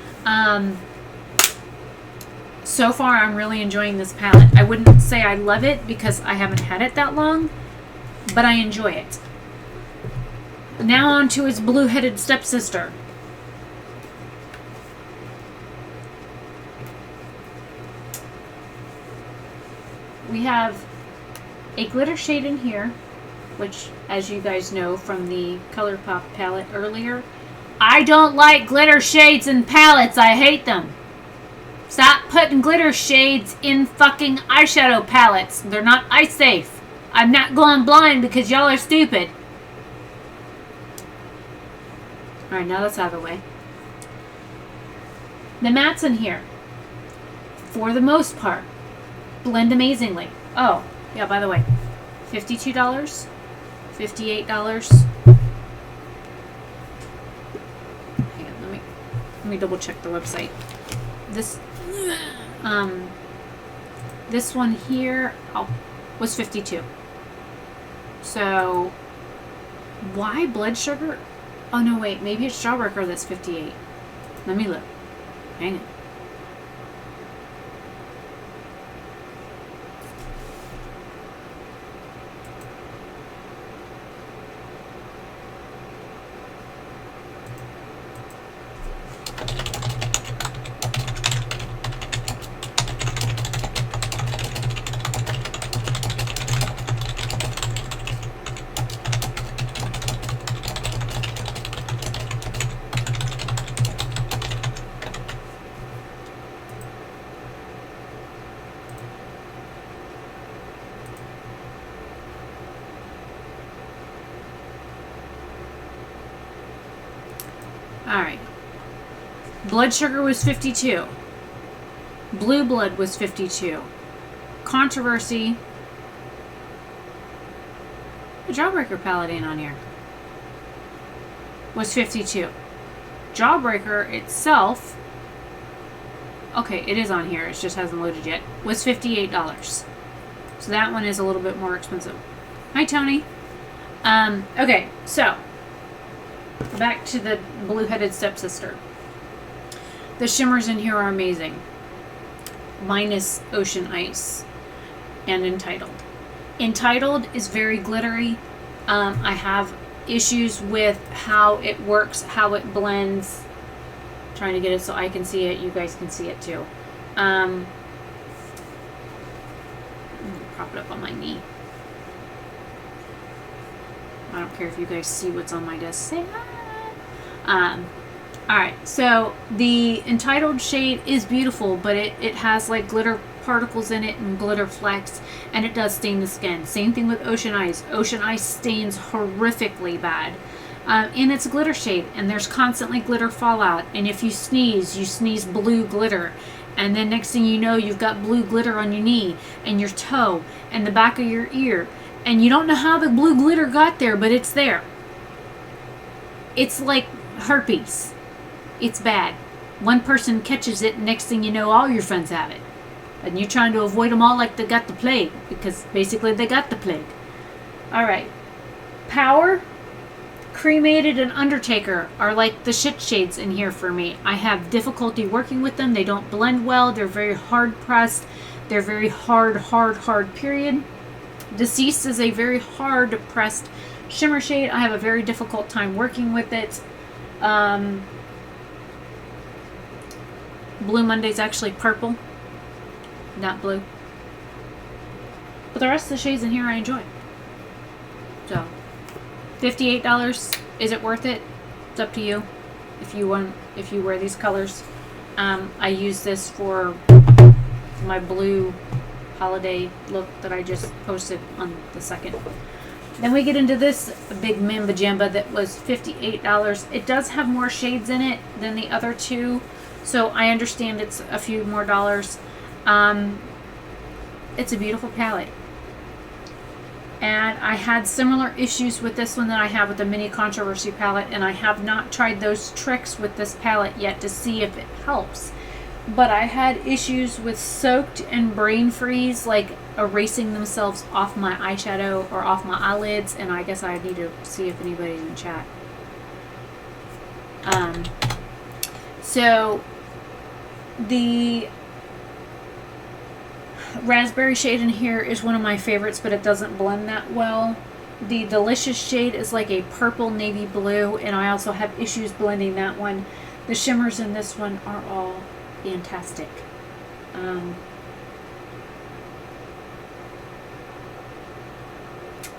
So far, I'm really enjoying this palette. I wouldn't say I love it because I haven't had it that long, but I enjoy it. Now on to its blue-headed stepsister. We have a glitter shade in here, which, as you guys know from the ColourPop palette earlier, I don't like glitter shades in palettes. I hate them. Stop putting glitter shades in fucking eyeshadow palettes. They're not eye safe. I'm not going blind because y'all are stupid. Alright, now that's out of the way. The mattes in here, for the most part, blend amazingly. Oh, yeah, by the way, $52, $58. Hang on, let me double check the website. This one here was $52. So why blood sugar? Oh no, wait, maybe it's Jawbreaker that's $58. Let me look. Hang on. Alright. Blood sugar was $52. Blue blood was $52. Controversy. The Jawbreaker palette ain't on here. Was $52. Jawbreaker itself, okay, it is on here, it just hasn't loaded yet, was $58. So that one is a little bit more expensive. Hi, Tony. Okay, so back to the blue-headed stepsister. The shimmers in here are amazing. Minus Ocean Ice and Entitled. Entitled is very glittery. I have issues with how it works, how it blends. I'm trying to get it so I can see it. You guys can see it too. I'm gonna prop it up on my knee. I don't care if you guys see what's on my desk. Say hi. Alright, so the Entitled shade is beautiful, but it has like glitter particles in it and glitter flecks, and it does stain the skin. Same thing with Ocean Ice. Ocean Ice stains horrifically bad. And it's a glitter shade, and there's constantly glitter fallout, and if you sneeze blue glitter. And then next thing you know, you've got blue glitter on your knee, and your toe, and the back of your ear. And you don't know how the blue glitter got there, but it's there. It's like herpes. It's bad. One person catches it, and next thing you know, all your friends have it. And you're trying to avoid them all like they got the plague, because basically they got the plague. Alright. Power. Cremated and Undertaker are like the shit shades in here for me. I have difficulty working with them. They don't blend well. They're very hard pressed. They're very hard, period. Deceased is a very hard pressed shimmer shade. I have a very difficult time working with it. Blue Monday's actually purple, not blue. But the rest of the shades in here I enjoy. So, $58, is it worth it? It's up to you. If you wear these colors. I use this for my blue holiday look that I just posted on the 2nd. Then we get into this big Mamba Jamba that was $58. It does have more shades in it than the other two, so I understand it's a few more dollars. It's a beautiful palette. And I had similar issues with this one that I have with the Mini Controversy palette, and I have not tried those tricks with this palette yet to see if it helps. But I had issues with soaked and brain freeze, like erasing themselves off my eyeshadow or off my eyelids, and I guess I need to see if anybody's in chat. So the raspberry shade in here is one of my favorites, but it doesn't blend that well. The Delicious shade is like a purple navy blue, and I also have issues blending that one. The shimmers in this one are all fantastic.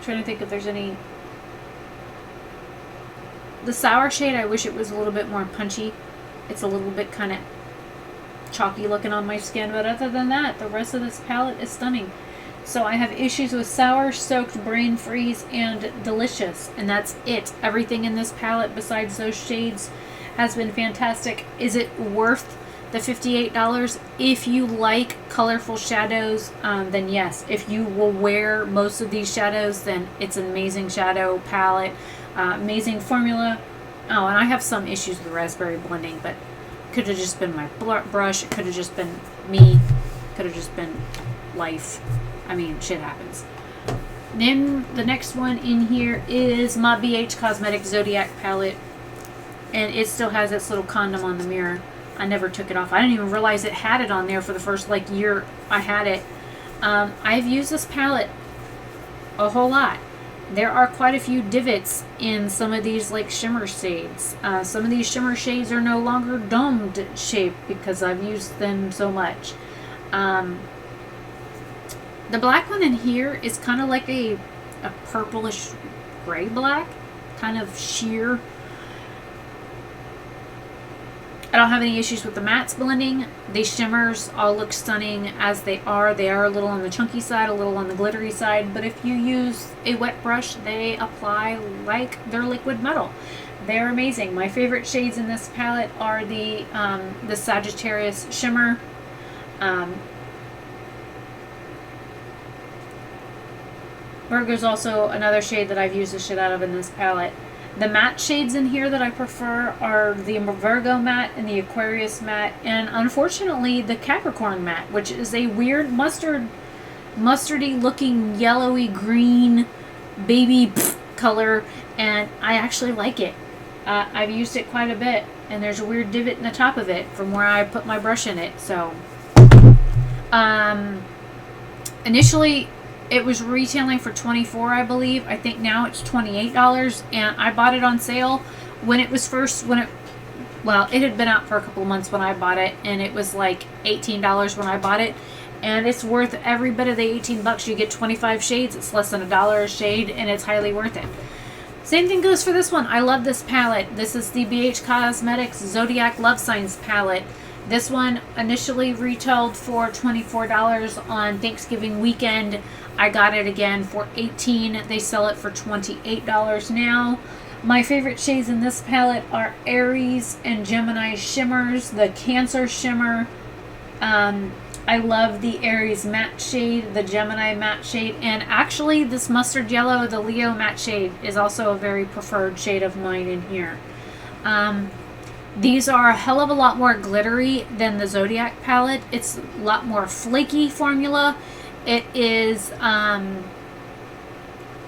Trying to think if there's any. The sour shade, I wish it was a little bit more punchy. It's a little bit kind of chalky looking on my skin, but other than that, the rest of this palette is stunning. So I have issues with Sour, Soaked, Brain Freeze, and Delicious, and that's it. Everything in this palette besides those shades has been fantastic. Is it worth the $58? If you like colorful shadows, then yes. If you will wear most of these shadows, then it's an amazing shadow palette. Amazing formula. Oh, and I have some issues with raspberry blending, but could have just been my brush. It could have just been me. Could have just been life. I mean, shit happens. Then the next one in here is my BH Cosmetics Zodiac palette, and it still has this little condom on the mirror. I never took it off. I didn't even realize it had it on there for the first year I had it. I've used this palette a whole lot. There are quite a few divots in some of these shimmer shades. Some of these shimmer shades are no longer domed shape because I've used them so much. The black one in here is kind of like a purplish gray black, kind of sheer. I don't have any issues with the mattes blending. The shimmers all look stunning as they are. They are a little on the chunky side, a little on the glittery side, but if you use a wet brush, they apply like they're liquid metal. They're amazing. My favorite shades in this palette are the Sagittarius shimmer. Virgo's also another shade that I've used the shit out of in this palette. The matte shades in here that I prefer are the Virgo matte and the Aquarius matte, and unfortunately the Capricorn matte, which is a weird mustardy looking yellowy green baby color, and I actually like it. I've used it quite a bit, and there's a weird divot in the top of it from where I put my brush in it. So initially it was retailing for $24, I believe. I think now it's $28, and I bought it on sale when it was it had been out for a couple of months when I bought it, and it was like $18 when I bought it, and it's worth every bit of the $18. You get 25 shades. It's less than $1 a shade, and it's highly worth it. Same thing goes for this one. I love this palette. This is the BH Cosmetics Zodiac Love Signs palette. This one initially retailed for $24 on Thanksgiving weekend. I got it again for $18. They sell it for $28 now. My favorite shades in this palette are Aries and Gemini shimmers, the Cancer shimmer. I love the Aries matte shade, the Gemini matte shade, and actually this mustard yellow, the Leo matte shade, is also a very preferred shade of mine in here. These are a hell of a lot more glittery than the Zodiac palette. It's a lot more flaky formula. It is,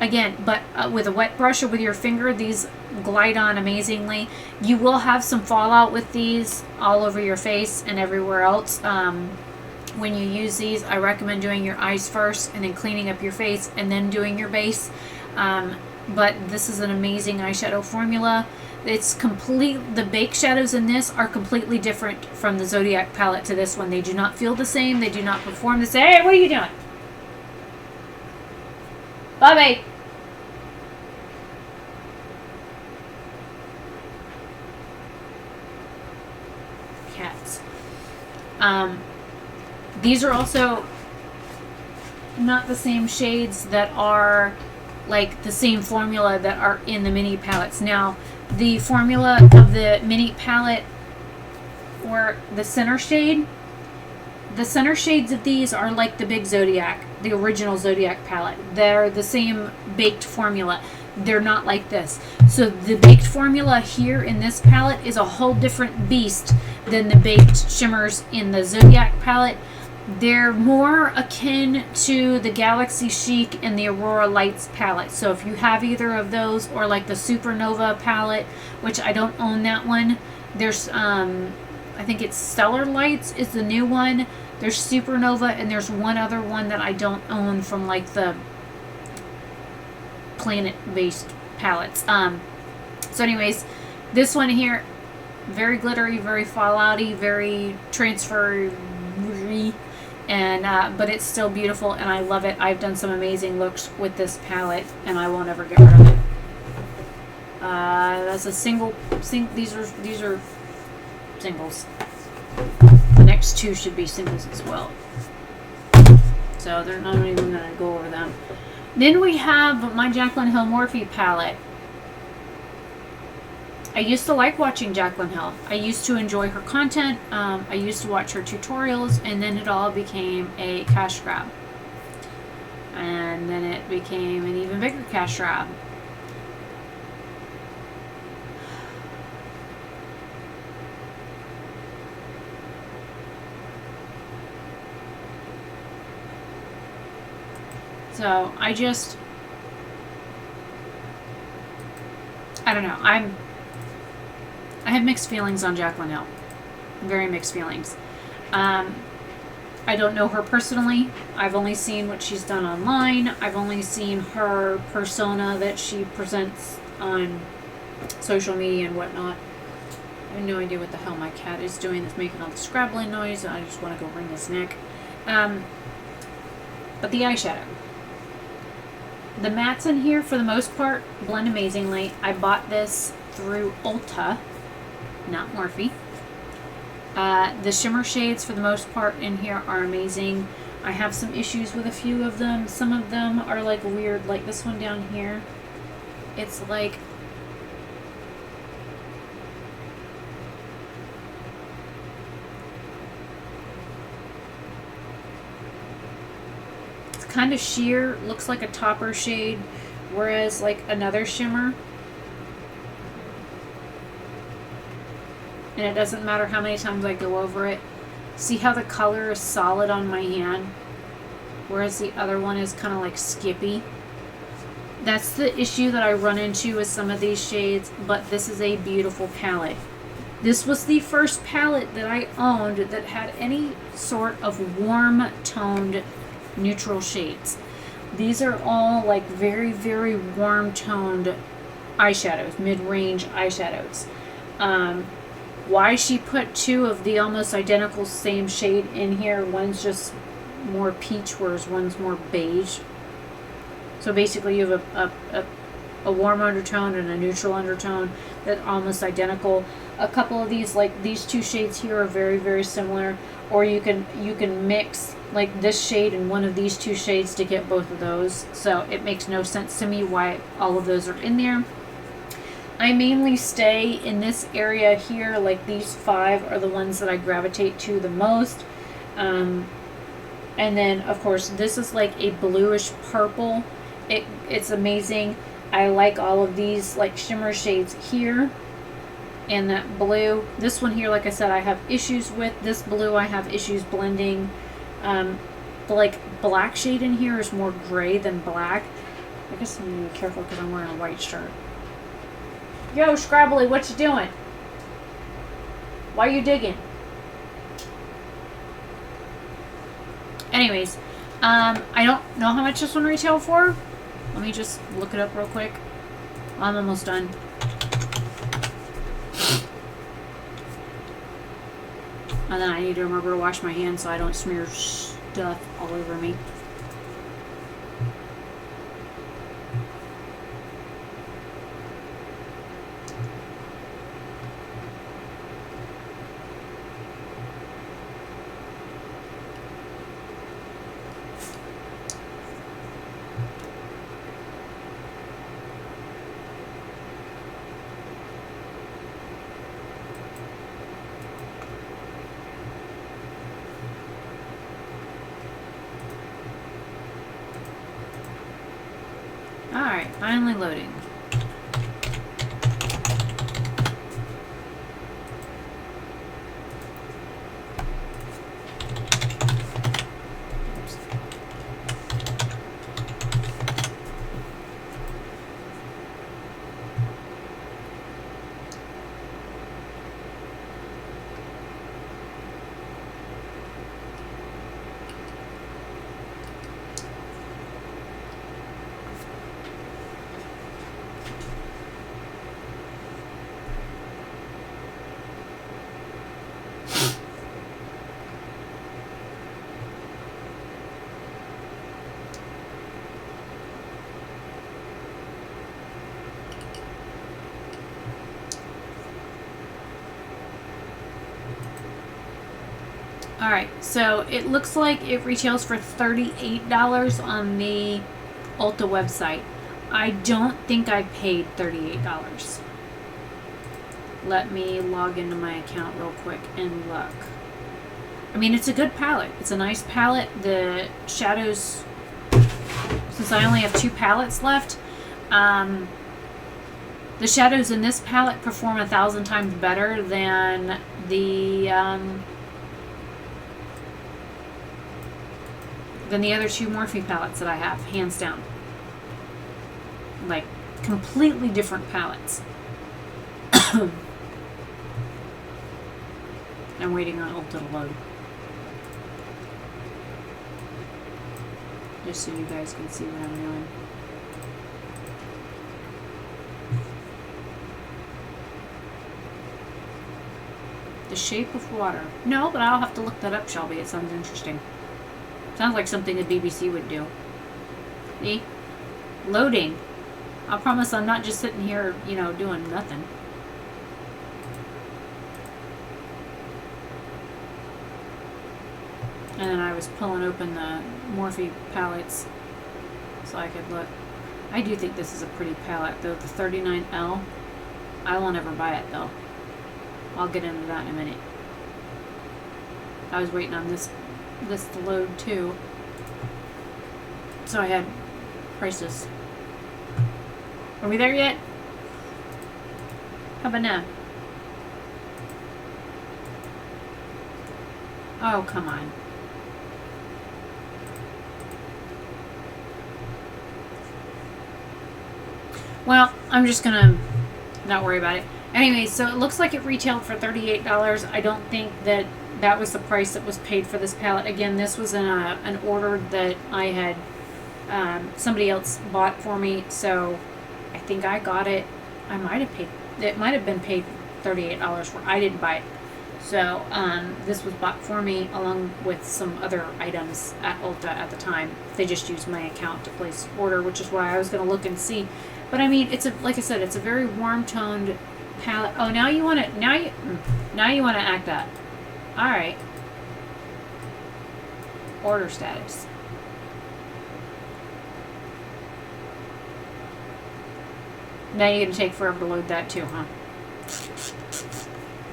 again, but with a wet brush or with your finger, these glide on amazingly. You will have some fallout with these all over your face and everywhere else. When you use these, I recommend doing your eyes first and then cleaning up your face and then doing your base. But this is an amazing eyeshadow formula. It's complete. The bake shadows in this are completely different from the Zodiac palette to this one. They do not feel the same. They do not perform the same. Hey, what are you doing? Bobby. Cats. These are also not the same shades that are like the same formula that are in the mini palettes. Now, the formula of the mini palette, or the center shade, the center shades of these are like the big Zodiac, the original Zodiac palette. They're the same baked formula. They're not like this. So the baked formula here in this palette is a whole different beast than the baked shimmers in the Zodiac palette. They're more akin to the Galaxy Chic and the Aurora Lights palette. So if you have either of those, or like the Supernova palette, which I don't own that one. There's, I think it's Stellar Lights is the new one. There's Supernova, and there's one other one that I don't own from like the planet-based palettes. So anyways, this one here, very glittery, very fallouty, very transfer-y. And but it's still beautiful, and I love it. I've done some amazing looks with this palette, and I won't ever get rid of it. That's a single. These are singles. The next two should be singles as well. So they're not even going to go over them. Then we have my Jaclyn Hill Morphe palette. I used to like watching Jaclyn Hill. I used to enjoy her content. I used to watch her tutorials, and then it all became a cash grab. And then it became an even bigger cash grab. So I don't know. I have mixed feelings on Jaclyn Hill. Very mixed feelings. I don't know her personally. I've only seen what she's done online. I've only seen her persona that she presents on social media and whatnot. I have no idea what the hell my cat is doing that's making all the scrabbling noise. I just want to go wring his neck. But the eyeshadow. The mattes in here, for the most part, blend amazingly. I bought this through Ulta, not Morphe. The shimmer shades, for the most part, in here are amazing. I have some issues with a few of them. Some of them are like weird, like this one down here. It's like... kind of sheer, looks like a topper shade, whereas like another shimmer, and it doesn't matter how many times I go over it. See how the color is solid on my hand, whereas the other one is kind of like skippy. That's the issue that I run into with some of these shades, but this is a beautiful palette. This was the first palette that I owned that had any sort of warm toned neutral shades. These are all like very, very warm toned eyeshadows, mid-range eyeshadows. Why she put two of the almost identical same shade in here, one's just more peach, whereas one's more beige. So basically you have a warm undertone and a neutral undertone that are almost identical. A couple of these, like these two shades here, are very, very similar, or you can mix like this shade and one of these two shades to get both of those. So it makes no sense to me why all of those are in there. I mainly stay in this area here, like these 5 are the ones that I gravitate to the most. And then of course this is like a bluish purple. It's amazing. I like all of these like shimmer shades here and that blue. This one here, like I said, I have issues with. This blue I have issues blending. The like black shade in here is more gray than black. I guess I'm gonna be careful because I'm wearing a white shirt. Yo, Scrabbly, what you doing? Why are you digging? Anyways, I don't know how much this one retailed for. Let me just look it up real quick. I'm almost done. And then I need to remember to wash my hands so I don't smear stuff all over me. Alright, finally loading. Oops. Alright, so it looks like it retails for $38 on the Ulta website. I don't think I paid $38. Let me log into my account real quick and look. I mean, it's a good palette. It's a nice palette. The shadows, since I only have 2 palettes left, the shadows in this palette perform 1,000 times better than the other 2 Morphe palettes that I have, hands down. Like, completely different palettes. I'm waiting on Ulta to load. Just so you guys can see what I'm doing. The Shape of Water. No, but I'll have to look that up, Shelby. It sounds interesting. Sounds like something the BBC would do. See? Loading. I promise I'm not just sitting here, you know, doing nothing. And then I was pulling open the Morphe palettes so I could look. I do think this is a pretty palette, though. The 39L. I won't ever buy it, though. I'll get into that in a minute. I was waiting on this to load, too. So I had prices. Are we there yet? How about now? Oh, come on. Well, I'm just gonna not worry about it. Anyway, so it looks like it retailed for $38. I don't think that that was the price that was paid for this palette. Again, this was an order that I had somebody else bought for me, so I think I got it. I might have paid. It might have been paid $38 for. I didn't buy it. So this was bought for me along with some other items at Ulta at the time. They just used my account to place order, which is why I was going to look and see. But I mean, it's like I said, it's a very warm toned palette. Oh, now you want to now you want to act up. All right. Order status. Now you're gonna take forever to load that too, huh?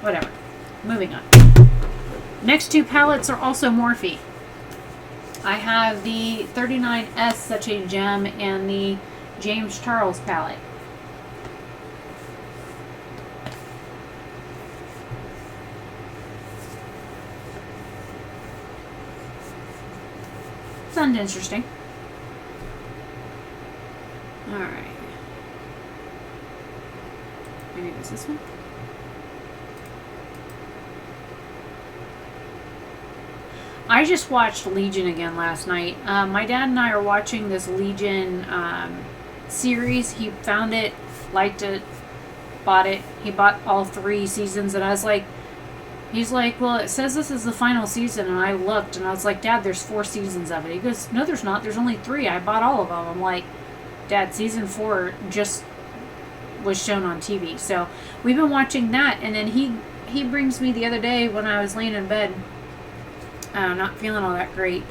Whatever. Moving on. Next 2 palettes are also Morphe. I have the 39S Such a Gem and the James Charles palette. Sounds interesting. Alright. Maybe it was this one? I just watched Legion again last night. My dad and I are watching this Legion series. He found it, liked it, bought it. He bought all 3 seasons, and I was like, he's like, well, it says this is the final season, and I looked, and I was like, Dad, there's 4 seasons of it. He goes, no, there's not. There's only 3. I bought all of them. I'm like, Dad, season 4 just was shown on TV. So we've been watching that, and then he brings me the other day when I was laying in bed, not feeling all that great,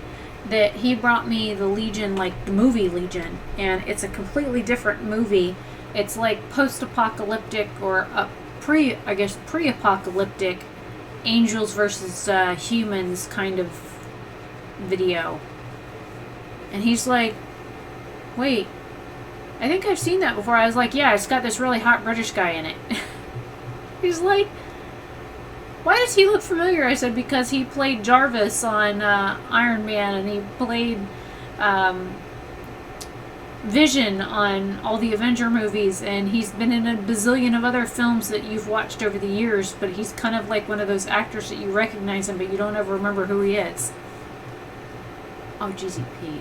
that he brought me the Legion, like the movie Legion, and it's a completely different movie. It's like post-apocalyptic or pre-apocalyptic angels versus humans kind of video. And he's like, wait, I think I've seen that before. I was like, yeah, it's got this really hot British guy in it. He's like, why does he look familiar? I said, because he played Jarvis on Iron Man, and he played Vision on all the Avenger movies, and he's been in a bazillion of other films that you've watched over the years, but he's kind of like one of those actors that you recognize him, but you don't ever remember who he is. Oh, Jeezy Pete.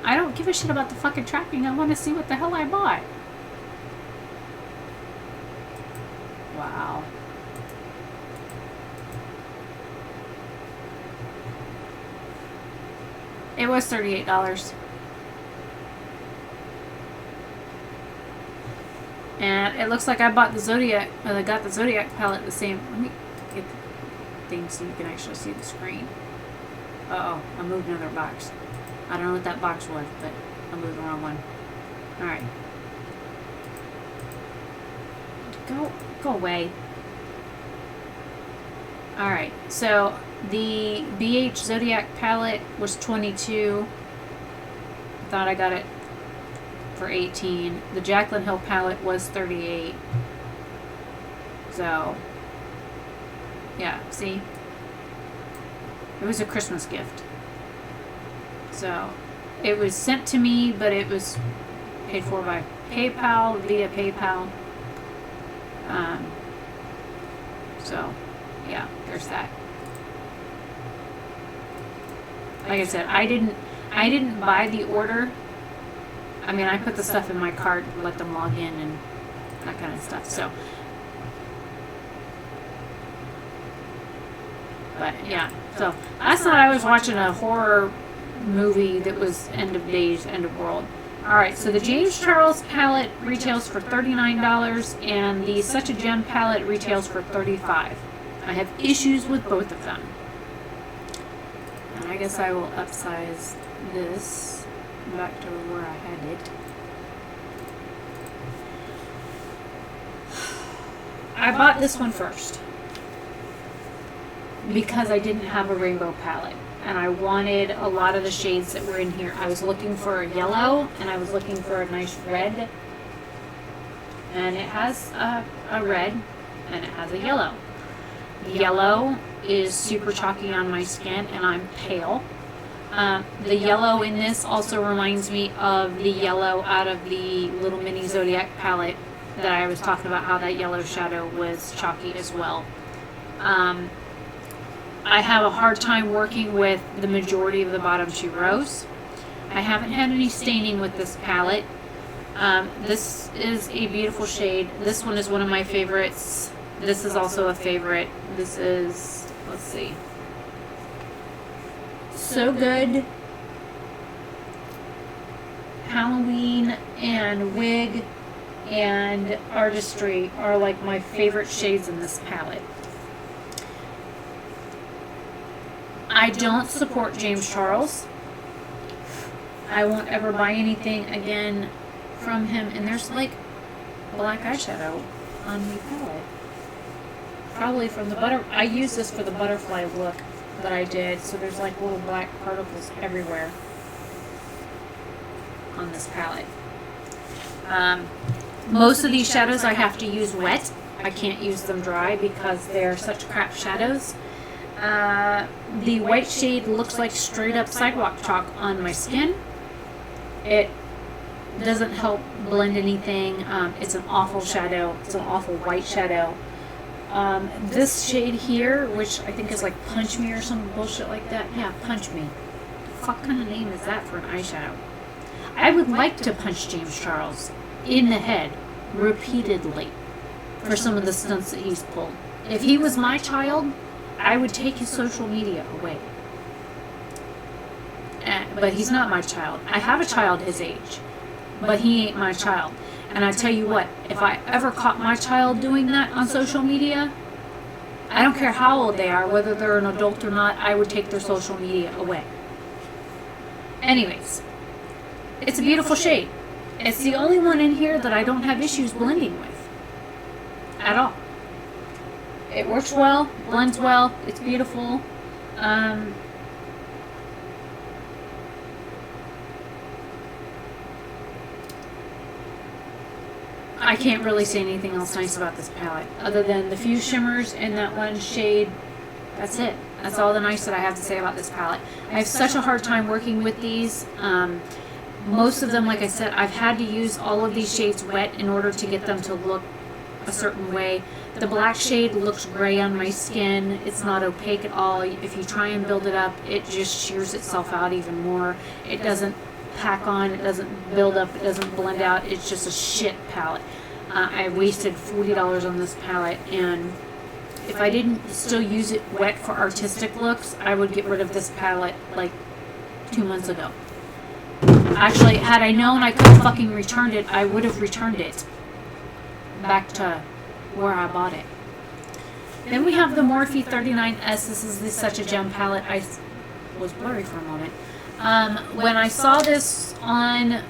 I don't give a shit about the fucking tracking. I want to see what the hell I bought. Wow. It was $38. And it looks like I bought the Zodiac, I got the Zodiac palette the same. Let me get the thing so you can actually see the screen. Uh-oh, I moved another box. I don't know what that box was, but I moved the wrong one. Alright. Go away. Alright, so the BH Zodiac palette was $22. I thought I got it for $18. The Jaclyn Hill palette was $38. So, yeah, see? It was a Christmas gift. So, it was sent to me, but it was paid for by PayPal, via PayPal. So, yeah, there's that. Like I said, I didn't buy the order. I mean, I put the stuff in my cart, let them log in and that kind of stuff. So, but yeah. So last night I was watching a horror movie that was end of days, end of world. Alright, so the James Charles palette retails for $39, and the Such a Gem palette retails for $35. I have issues with both of them. And I guess I will upsize this back to where I had it. I bought this one first because I didn't have a rainbow palette, and I wanted a lot of the shades that were in here. I was looking for a yellow, and I was looking for a nice red, and it has a red, and it has a yellow. Yellow is super chalky on my skin, and I'm pale. The yellow in this also reminds me of the yellow out of the little mini Zodiac palette that I was talking about, how that yellow shadow was chalky as well. I have a hard time working with the majority of the bottom 2 rows. I haven't had any staining with this palette. This is a beautiful shade. This one is one of my favorites. This is also a favorite. This is, let's see, So Good, Halloween, and Wig, and Artistry are like my favorite shades in this palette. I don't support James Charles. I won't ever buy anything again from him. And there's like black eyeshadow on the palette. Probably from the I used this for the butterfly look that I did. So there's like little black particles everywhere on this palette. Most of these shadows I have to use wet. I can't use them dry because they're such crap shadows. The white shade looks like straight up sidewalk chalk on my skin. It Doesn't help blend anything. It's an awful shadow. It's an awful white shadow. This shade here, which I think is like Punch Me or some bullshit like that. Yeah, Punch Me. The fuck kind of name is that for an eyeshadow? I would like to punch James Charles in the head repeatedly for some of the stunts that he's pulled. If he was my child, I would take his social media away. But he's not my child. I have a child his age, but he ain't my child. And I tell you what, if I ever caught my child doing that on social media, I don't care how old they are, whether they're an adult or not, I would take their social media away. Anyways, it's a beautiful shade. It's the only one in here that I don't have issues blending with. At all. It works well, blends well, it's beautiful. I can't really say anything else nice about this palette other than the few shimmers in that one shade. That's it. That's all the nice that I have to say about this palette. I have such a hard time working with these. Most of them, like I said, I've had to use all of these shades wet in order to get them to look a certain way. The black shade looks gray on my skin. It's not opaque at all. If you try and build it up, it just shears itself out even more. It doesn't pack on, it doesn't build up, it doesn't blend out. It's just a shit palette. I wasted $40 on this palette, and if I didn't still use it wet for artistic looks, I would get rid of this palette like 2 months ago. Actually, had I known I could have fucking returned it, I would have returned it back to where I bought it. Then we have the Morphe 39S. This is such a gem palette. I was blurry for a moment. When I saw this on,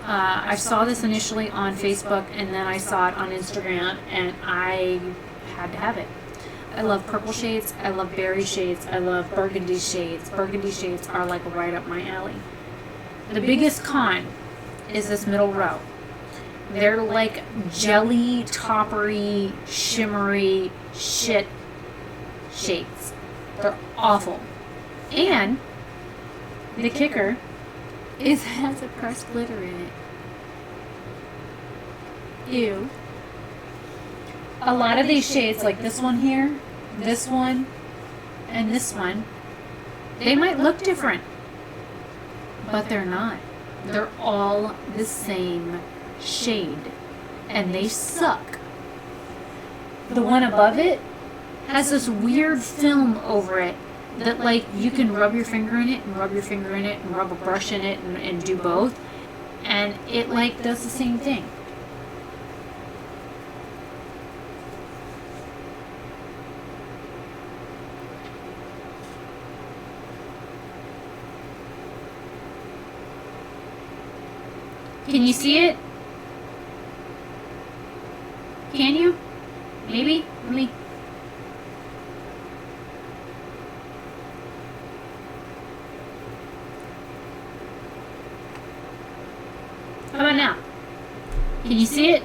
I saw this initially on Facebook, and then I saw it on Instagram, and I had to have it. I love purple shades. I love berry shades. I love burgundy shades. Burgundy shades are like right up my alley. The biggest con is this middle row. They're like jelly, toppery, shimmery shit shades. They're awful. And the kicker is it has a pressed glitter in it. Ew. A lot of these shades, like this one here, this one, and this one, they might look different, but they're not. They're all the same shade, and they suck. The one above it has this weird film over it that, like, you can rub your finger in it and rub your finger in it and rub a brush in it and do both, and it like does the same thing. Can you see it? Can you? Maybe? Let me... How about now? Can you see it?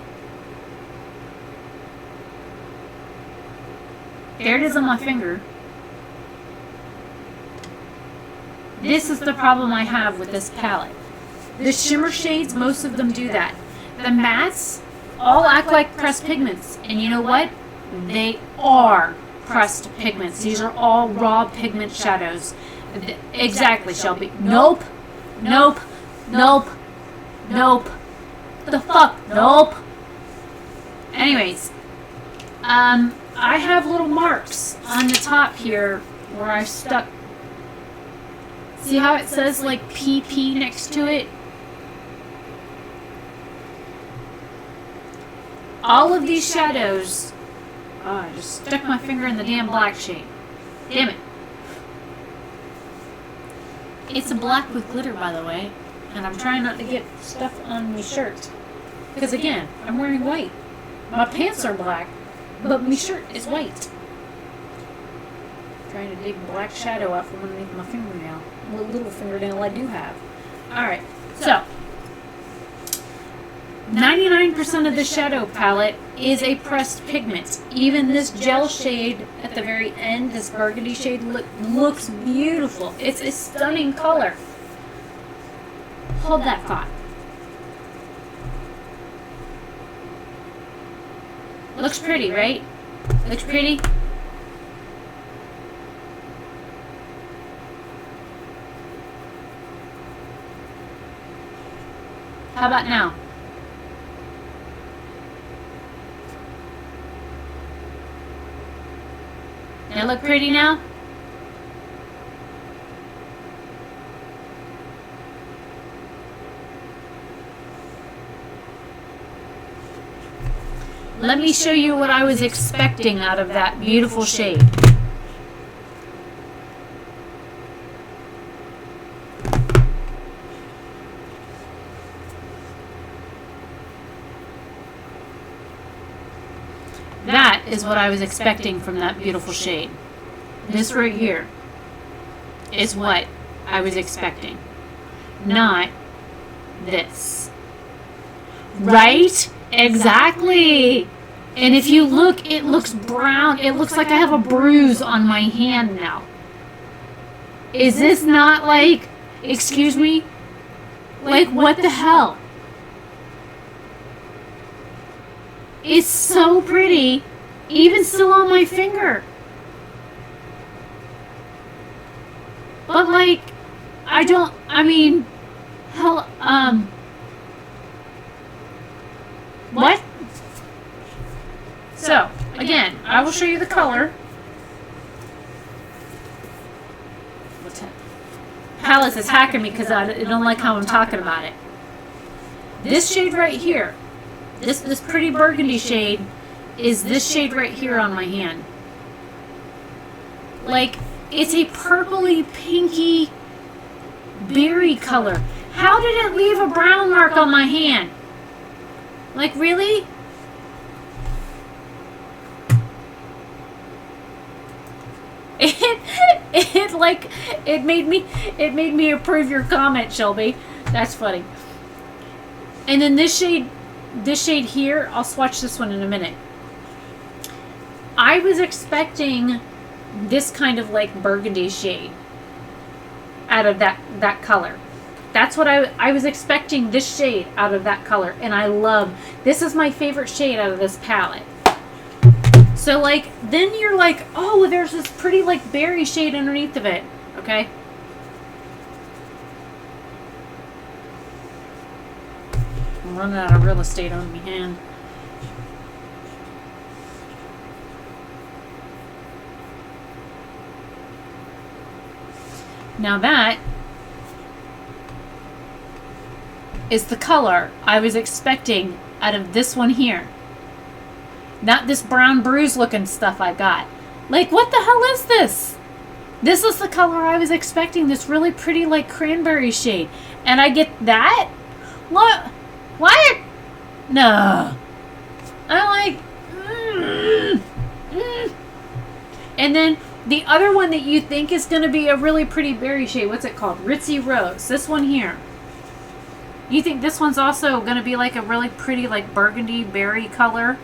There it is on my finger. This is the problem I have with this palette. The shimmer shades, most of them do that. The mattes all act like pressed pigments. And you know what? They are pressed pigments. These are all raw pigment shadows. Exactly, Shelby. Nope. Nope. Nope. Nope. The fuck? Nope. Anyways. I have little marks on the top here where I stuck. See how it says like PP next to it? All of these shadows... Oh, I just stuck my finger in the damn black shade. Damn it. It's a black with glitter, by the way. And I'm trying not to get stuff on my shirt. Because again, I'm wearing white. My pants are black, but my shirt is white. Trying to dig black shadow out from underneath my fingernail. Little fingernail I do have. Alright, so 99% of the shadow palette is a pressed pigment. Even this gel shade at the very end, this burgundy shade, looks beautiful. It's a stunning color. Hold that thought. Looks pretty, right? Looks pretty? How about now? Does it look pretty now? Let me show you what I was expecting out of that beautiful shade. That is what I was expecting from that beautiful shade. This right here is what I was expecting. Not this. Right? Exactly. And if you look, it looks brown. It looks like I have a bruise on my hand now. Is this not like, excuse me? Like, what the hell? It's so pretty, even still on my finger. But like, hell, what? So, again, I will show you the color. What's that? Palace is hacking me because I don't like how I'm talking about it. This shade right here, this pretty burgundy shade, is this shade right here on my hand. Like, it's a purpley, pinky, berry color. How did it leave a brown mark on my hand? Like, really? It made me approve your comment, Shelby. That's funny. And then this shade here, I'll swatch this one in a minute. I was expecting this kind of like burgundy shade out of that color. That's what I was expecting, this shade out of that color. And I love, this is my favorite shade out of this palette. So like, then you're like, oh, there's this pretty like berry shade underneath of it. Okay. I'm running out of real estate on my hand. Now that is the color I was expecting out of this one here. Not this brown bruise looking stuff I got. Like, what the hell is this? This is the color I was expecting, this really pretty like cranberry shade. And I get that? What? What? No. I'm like, And then the other one that you think is going to be a really pretty berry shade, what's it called? Ritzy Rose. This one here. You think this one's also going to be like a really pretty like burgundy berry color?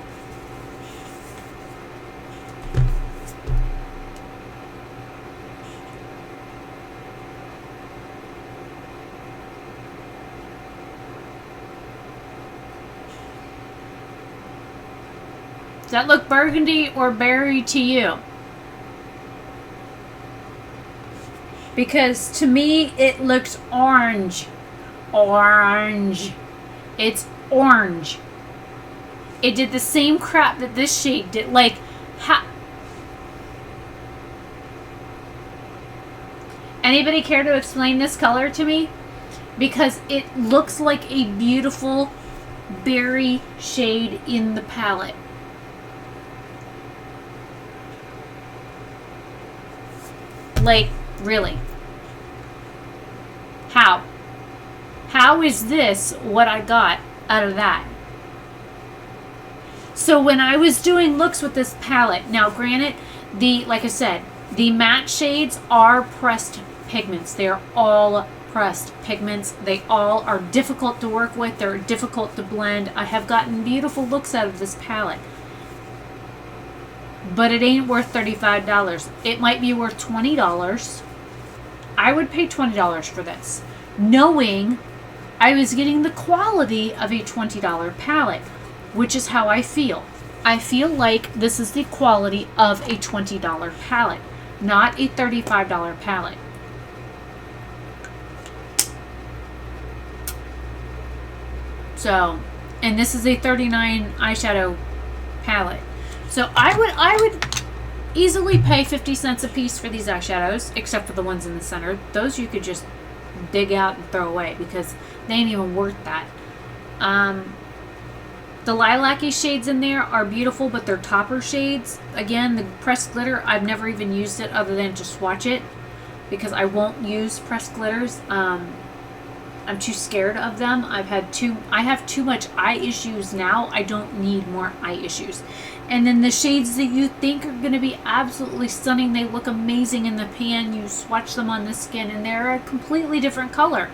Does that look burgundy or berry to you? Because to me, it looks orange. Orange. It's orange. It did the same crap that this shade did. Like, anybody care to explain this color to me? Because it looks like a beautiful berry shade in the palette. Like, really? How? How is this what I got out of that? So when I was doing looks with this palette, now granted, like I said, the matte shades are pressed pigments. They're all pressed pigments. They all are difficult to work with. They're difficult to blend. I have gotten beautiful looks out of this palette. But it ain't worth $35. It might be worth $20. I would pay $20 for this, knowing I was getting the quality of a $20 palette, which is how I feel. I feel like this is the quality of a $20 palette, not a $35 palette. So, and this is a $39 eyeshadow palette. So I would easily pay 50 cents a piece for these eyeshadows, except for the ones in the center. Those you could just dig out and throw away because they ain't even worth that. The lilac-y shades in there are beautiful, but they're topper shades. Again, the pressed glitter, I've never even used it other than to swatch it because I won't use pressed glitters. I'm too scared of them. I have too much eye issues now. I don't need more eye issues. And then the shades that you think are going to be absolutely stunning, they look amazing in the pan. You swatch them on the skin and they're a completely different color.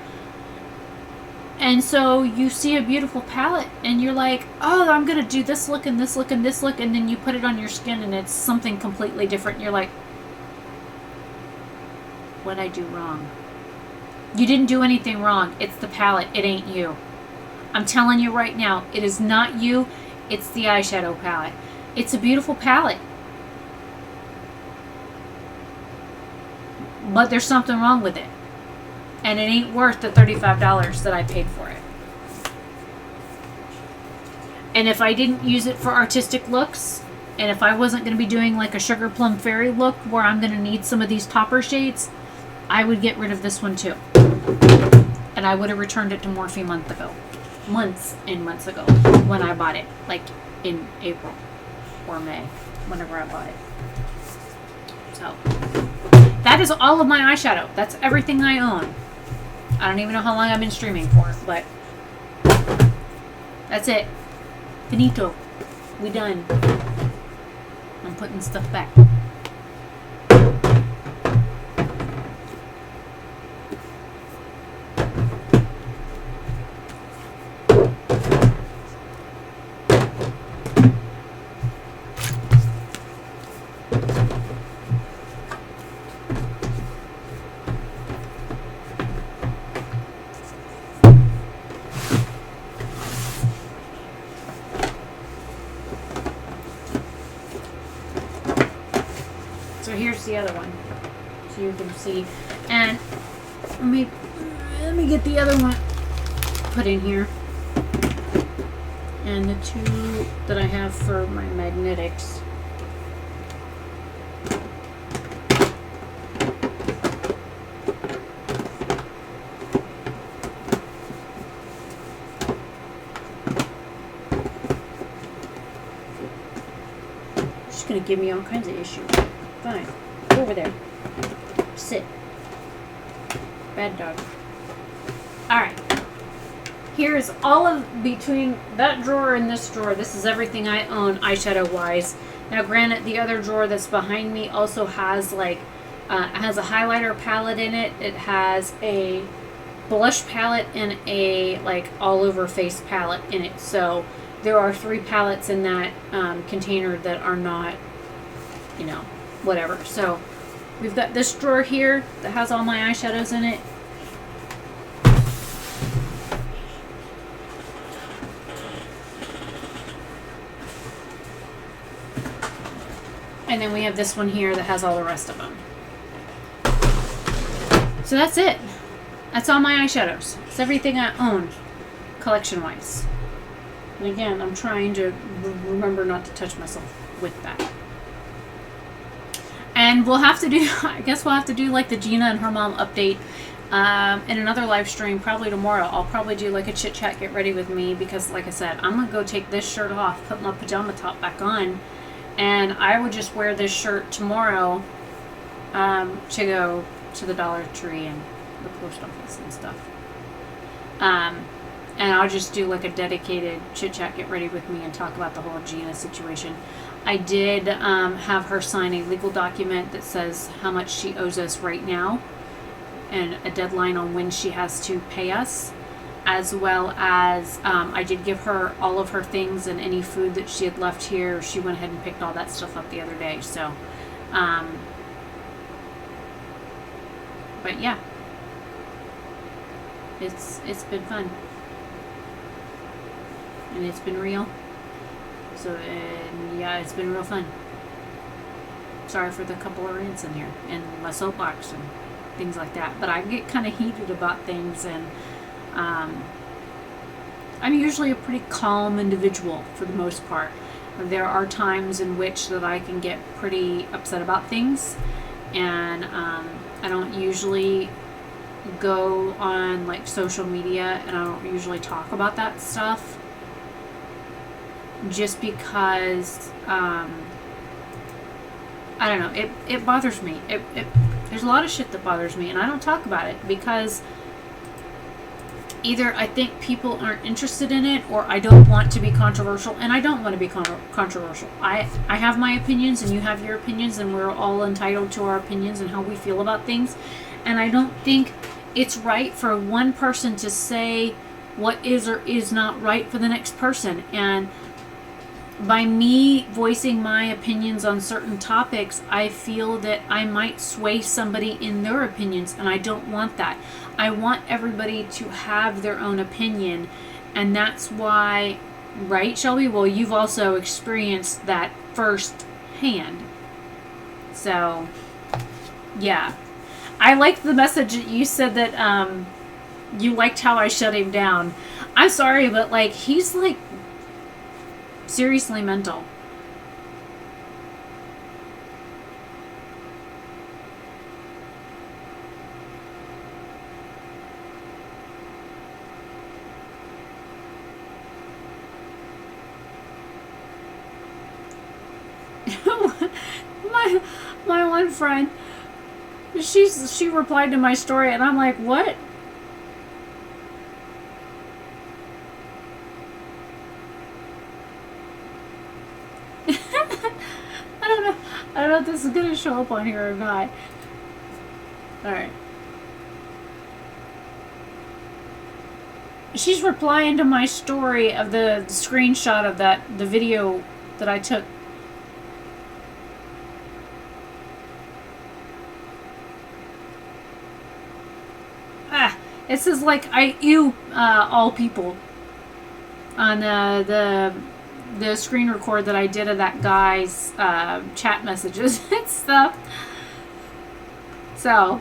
And so you see a beautiful palette and you're like, oh, I'm going to do this look and this look and this look. And then you put it on your skin and it's something completely different. And you're like, what'd I do wrong? You didn't do anything wrong. It's the palette. It ain't you. I'm telling you right now, it is not you. It's the eyeshadow palette. It's a beautiful palette. But there's something wrong with it. And it ain't worth the $35 that I paid for it. And if I didn't use it for artistic looks, and if I wasn't going to be doing like a Sugar Plum Fairy look where I'm going to need some of these topper shades, I would get rid of this one too. And I would have returned it to Morphe months and months ago when I bought it, like in April or May, whenever I bought it. So that is all of my eyeshadow. That's everything I own. I don't even know how long I've been streaming for, but that's it. Finito. We done. I'm putting stuff back. So here's the other one, so you can see. And let me get the other one put in here. And the two that I have for my magnetics. She's gonna give me all kinds of issues. Fine. Go over there. Sit. Bad dog. Alright. Here's all of between that drawer and this drawer. This is everything I own eyeshadow wise. Now granted, the other drawer that's behind me also has like has a highlighter palette in it. It has a blush palette and a like all over face palette in it. So there are 3 palettes in that container that are not, you know, whatever. So we've got this drawer here that has all my eyeshadows in it. And then we have this one here that has all the rest of them. So that's it. That's all my eyeshadows. It's everything I own, collection-wise. And again, I'm trying to remember not to touch myself with that. And we'll have to do, I guess we'll have to do like the Gina and her mom update in another live stream, probably tomorrow. I'll probably do like a chit chat, get ready with me, because like I said, I'm going to go take this shirt off, put my pajama top back on, and I would just wear this shirt tomorrow to go to the Dollar Tree and the post office and stuff. And I'll just do like a dedicated chit chat, get ready with me, and talk about the whole Gina situation. I did have her sign a legal document that says how much she owes us right now and a deadline on when she has to pay us, as well as I did give her all of her things and any food that she had left here. She went ahead and picked all that stuff up the other day. So, but yeah, it's been fun. And it's been real. So, and yeah, it's been real fun. Sorry for the couple of rants in here and my soapbox and things like that. But I get kind of heated about things, and I'm usually a pretty calm individual for the most part. There are times in which that I can get pretty upset about things, and I don't usually go on like social media, and I don't usually talk about that stuff just because I don't know, it bothers me. There's a lot of shit that bothers me, and I don't talk about it because either I think people aren't interested in it, or I don't want to be controversial, and I don't want to be controversial. I have my opinions, and you have your opinions, and we're all entitled to our opinions and how we feel about things. And I don't think it's right for one person to say what is or is not right for the next person. And by me voicing my opinions on certain topics, I feel that I might sway somebody in their opinions, and I don't want that. I want everybody to have their own opinion, and that's why, right, Shelby? Well, you've also experienced that firsthand. So, yeah. I liked the message that you said that you liked how I shut him down. I'm sorry, but like, he's like seriously mental. my one friend, she replied to my story, and I'm like, what? I don't know if this is gonna show up on here or not. Alright. She's replying to my story of the screenshot of the video that I took. It says like all people on the screen record that I did of that guy's chat messages and stuff. So,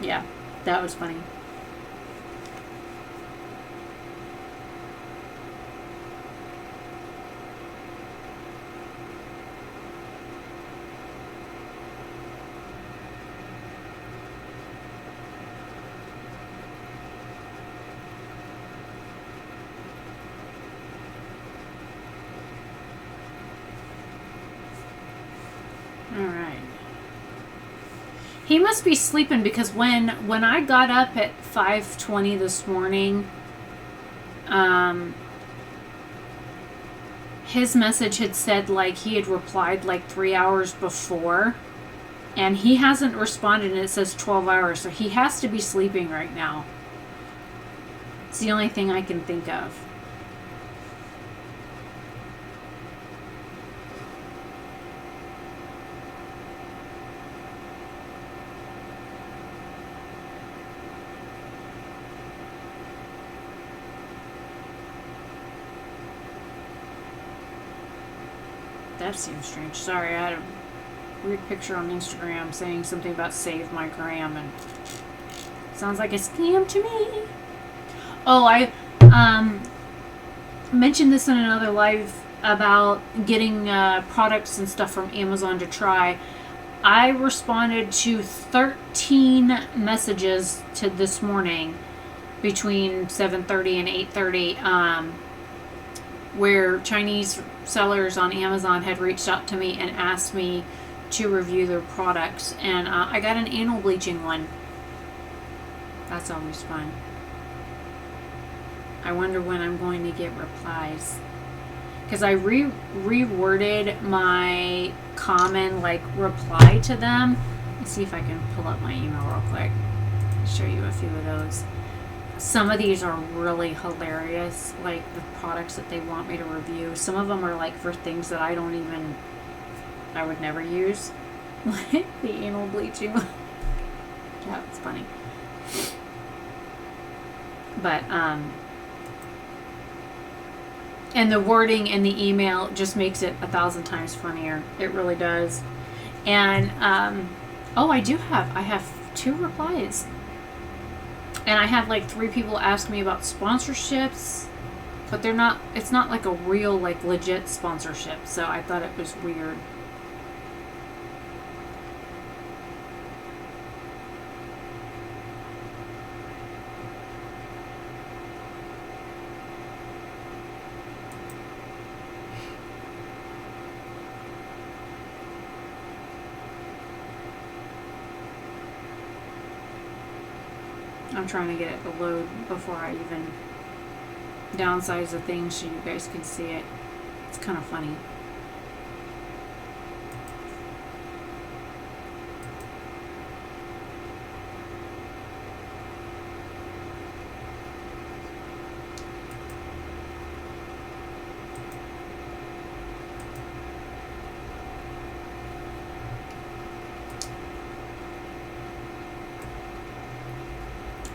yeah, that was funny. Alright. He must be sleeping, because when I got up at 5:20 this morning, his message had said like he had replied like 3 hours before, and he hasn't responded, and it says 12 hours, so he has to be sleeping right now. It's the only thing I can think of. That seems strange. Sorry, I had a weird picture on Instagram saying something about save my gram, and sounds like a scam to me. Oh, I mentioned this in another live about getting products and stuff from Amazon to try. I responded to 13 messages to this morning between 7:30 and 8:30, where Chinese sellers on Amazon had reached out to me and asked me to review their products, and I got an anal bleaching one. That's always fun. I wonder when I'm going to get replies, because I reworded my common like reply to them. Let's see if I can pull up my email real quick, show you a few of those. Some of these are really hilarious, like the products that they want me to review. Some of them are like for things that I would never use. Like the anal bleaching one. Yeah, it's funny. But, And the wording in the email just makes it 1,000 times funnier. It really does. And, oh, I have 2 replies. And I have like 3 people ask me about sponsorships, but it's not like a real, like, legit sponsorship. So I thought it was weird. I'm trying to get it to load before I even downsize the thing so you guys can see it. It's kind of funny.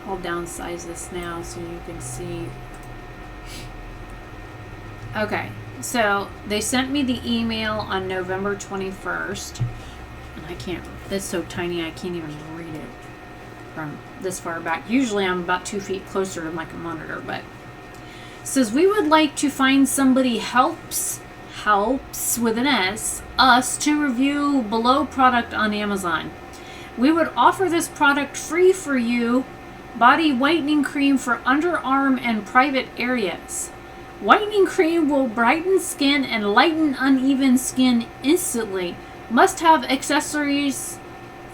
I'll downsize this now so you can see. Okay, so they sent me the email on November 21st. And I can't, it's so tiny I can't even read it from this far back. Usually I'm about 2 feet closer to my monitor, but it says, we would like to find somebody helps with an S, us to review below product on Amazon. We would offer this product free for you. Body whitening cream for underarm and private areas. Whitening cream will brighten skin and lighten uneven skin instantly. Must have accessories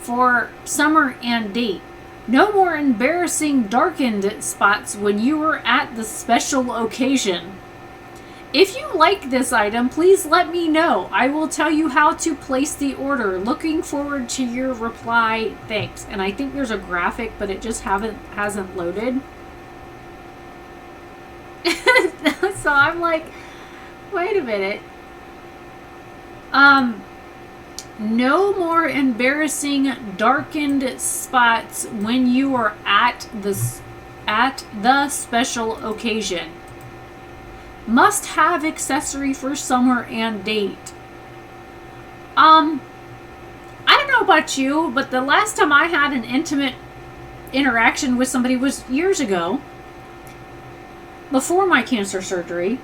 for summer and date. No more embarrassing darkened spots when you are at the special occasion. If you like this item, please let me know. I will tell you how to place the order. Looking forward to your reply. Thanks. And I think there's a graphic, but it just hasn't loaded. So I'm like, wait a minute. No more embarrassing darkened spots when you are at the special occasion. Must have accessory for summer and date. I don't know about you, but the last time I had an intimate interaction with somebody was years ago. Before my cancer surgery.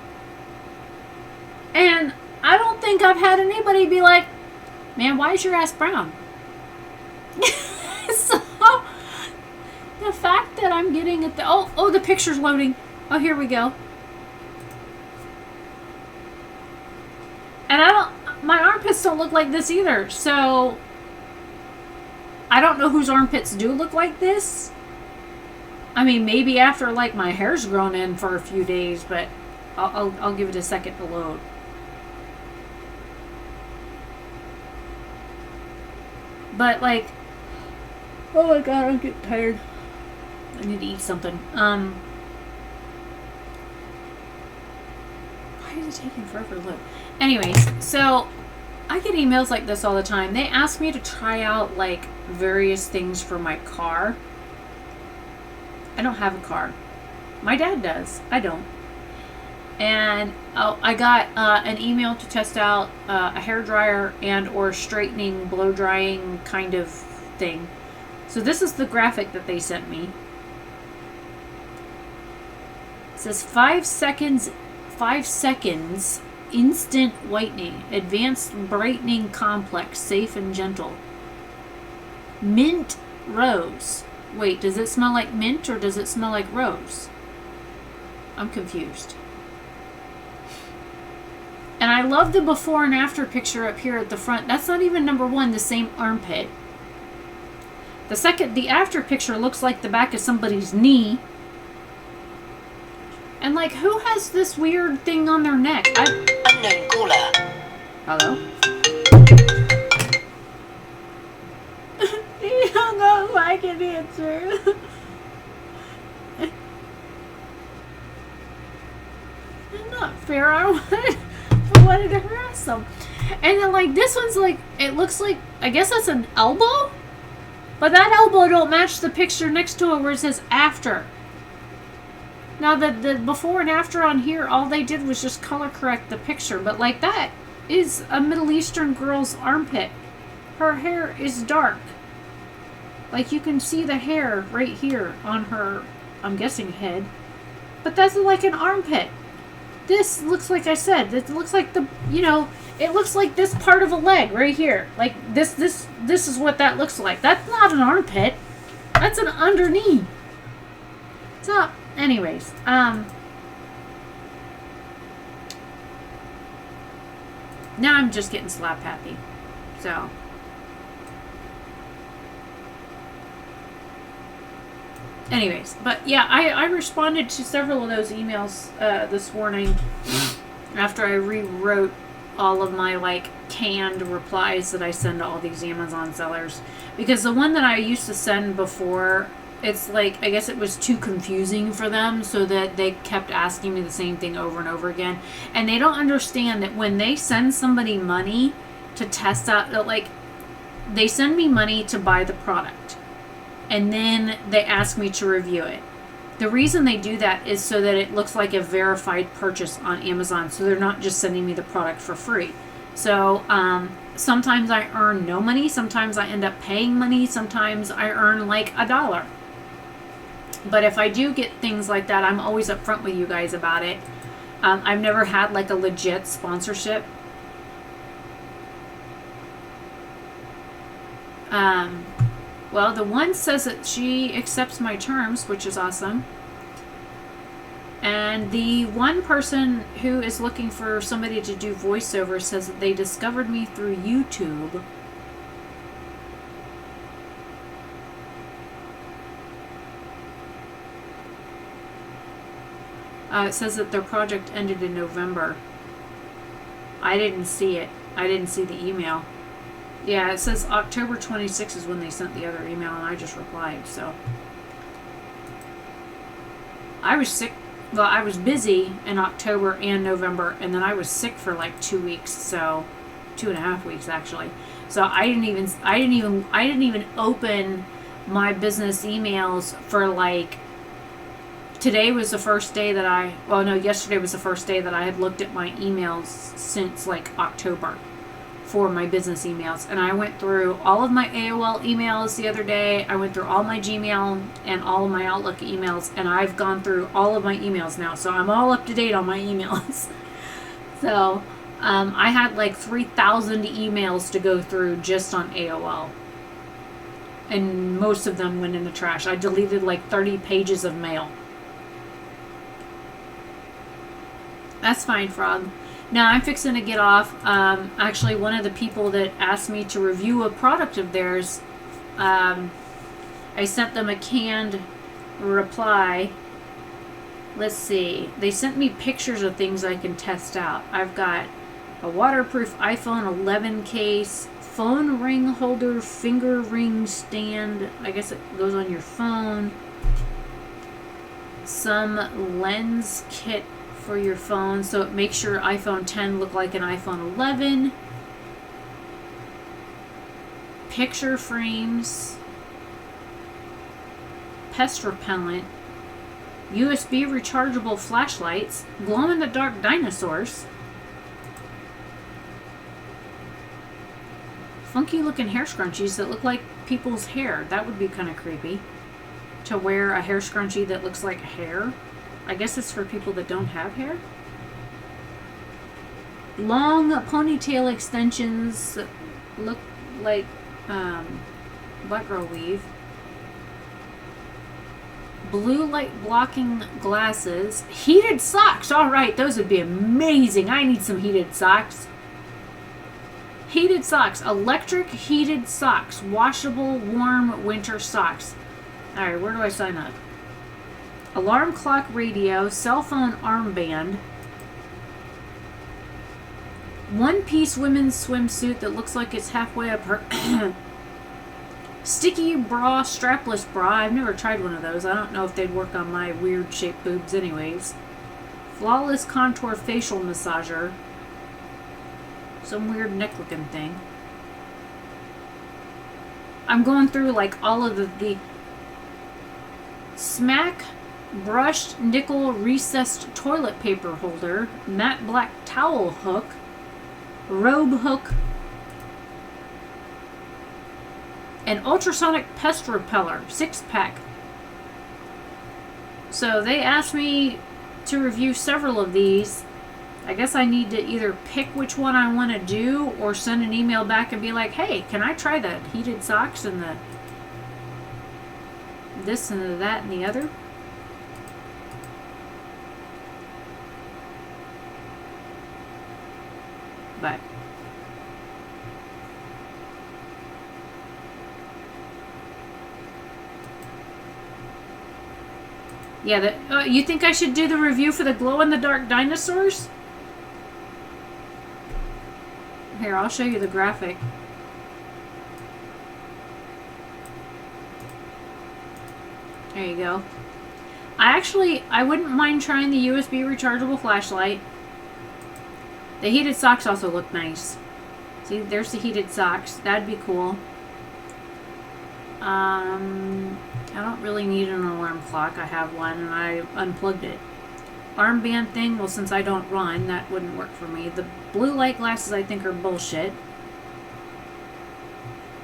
And I don't think I've had anybody be like, man, why is your ass brown? So, the fact that I'm getting at the... Oh, the picture's loading. Oh, here we go. And my armpits don't look like this either, so I don't know whose armpits do look like this. I mean, maybe after, like, my hair's grown in for a few days, but I'll give it a second to load. But, like, oh my god, I'm getting tired. I need to eat something. Why is it taking forever to load? Anyways, so I get emails like this all the time. They ask me to try out, like, various things for my car. I don't have a car. My dad does. I don't. And I got an email to test out a hairdryer and or straightening, blow drying kind of thing. So this is the graphic that they sent me. It says 5 seconds instant whitening, advanced brightening complex, safe and gentle. Mint rose. Wait, does it smell like mint or does it smell like rose? I'm confused. And I love the before and after picture up here at the front. That's not even number one, the same armpit. The after picture looks like the back of somebody's knee. And, like, who has this weird thing on their neck? Unknown caller. Hello? He hung up. I can answer. It's not fair. I wanted to harass them. And then, like, this one's like, it looks like, I guess that's an elbow? But that elbow don't match the picture next to it where it says after. Now, the before and after on here, all they did was just color correct the picture. But, like, that is a Middle Eastern girl's armpit. Her hair is dark. Like, you can see the hair right here on her, I'm guessing, head. But that's like an armpit. This looks like I said, it looks like the, you know, it looks like this part of a leg right here. Like, this is what that looks like. That's not an armpit. That's an underknee. So, anyways, now I'm just getting slap happy. So, anyways, but yeah, I responded to several of those emails this morning after I rewrote all of my, like, canned replies that I send to all these Amazon sellers. Because the one that I used to send before, it's like, I guess it was too confusing for them, so that they kept asking me the same thing over and over again. And they don't understand that when they send somebody money to test out, like, they send me money to buy the product, and then they ask me to review it. The reason they do that is so that it looks like a verified purchase on Amazon, so they're not just sending me the product for free. So sometimes I earn no money, sometimes I end up paying money, sometimes I earn like $1. But if I do get things like that, I'm always upfront with you guys about it. I've never had like a legit sponsorship. Well, the one says that she accepts my terms, which is awesome. And the one person who is looking for somebody to do voiceover says that they discovered me through YouTube. It says that their project ended in November. I didn't see it. I didn't see the email. Yeah, it says October 26th is when they sent the other email, and I just replied, so. I was sick. Well, I was busy in October and November, and then I was sick for like 2 weeks, so 2.5 weeks actually. So I didn't even open my business emails for like, today was the first day that yesterday was the first day that I had looked at my emails since like October for my business emails. And I went through all of my AOL emails the other day. I went through all my Gmail and all of my Outlook emails, and I've gone through all of my emails now. So I'm all up to date on my emails. So I had like 3,000 emails to go through just on AOL. And most of them went in the trash. I deleted like 30 pages of mail. That's fine, Frog. Now I'm fixing to get off. Actually, one of the people that asked me to review a product of theirs, I sent them a canned reply. Let's see. They sent me pictures of things I can test out. I've got a waterproof iPhone 11 case, phone ring holder, finger ring stand. I guess it goes on your phone. Some lens kit for your phone, so it makes your iPhone 10 look like an iPhone 11. Picture frames, pest repellent, USB rechargeable flashlights, glow-in-the-dark dinosaurs, funky looking hair scrunchies that look like people's hair. That would be kind of creepy, to wear a hair scrunchie that looks like hair. I guess it's for people that don't have hair. Long ponytail extensions that look like black girl weave. Blue light blocking glasses. Heated socks. Alright, those would be amazing. I need some heated socks. Heated socks. Electric heated socks. Washable warm winter socks. Alright, where do I sign up? Alarm clock radio, cell phone armband, one-piece women's swimsuit that looks like it's halfway up her sticky bra, strapless bra. I've never tried one of those. I don't know if they'd work on my weird shaped boobs anyways. Flawless contour facial massager. Some weird neck looking thing. I'm going through like all of the Smack brushed nickel recessed toilet paper holder, matte black towel hook, robe hook, and ultrasonic pest repeller 6-pack. So they asked me to review several of these. I guess I need to either pick which one I want to do or send an email back and be like, hey, can I try the heated socks and the this and the that and the other? But yeah, you think I should do the review for the glow-in-the-dark dinosaurs? Here, I'll show you the graphic. There you go. I wouldn't mind trying the USB rechargeable flashlight. The heated socks also look nice. See, there's the heated socks. That'd be cool. I don't really need an alarm clock. I have one and I unplugged it. Armband thing, well, since I don't run, that wouldn't work for me. The blue light glasses I think are bullshit.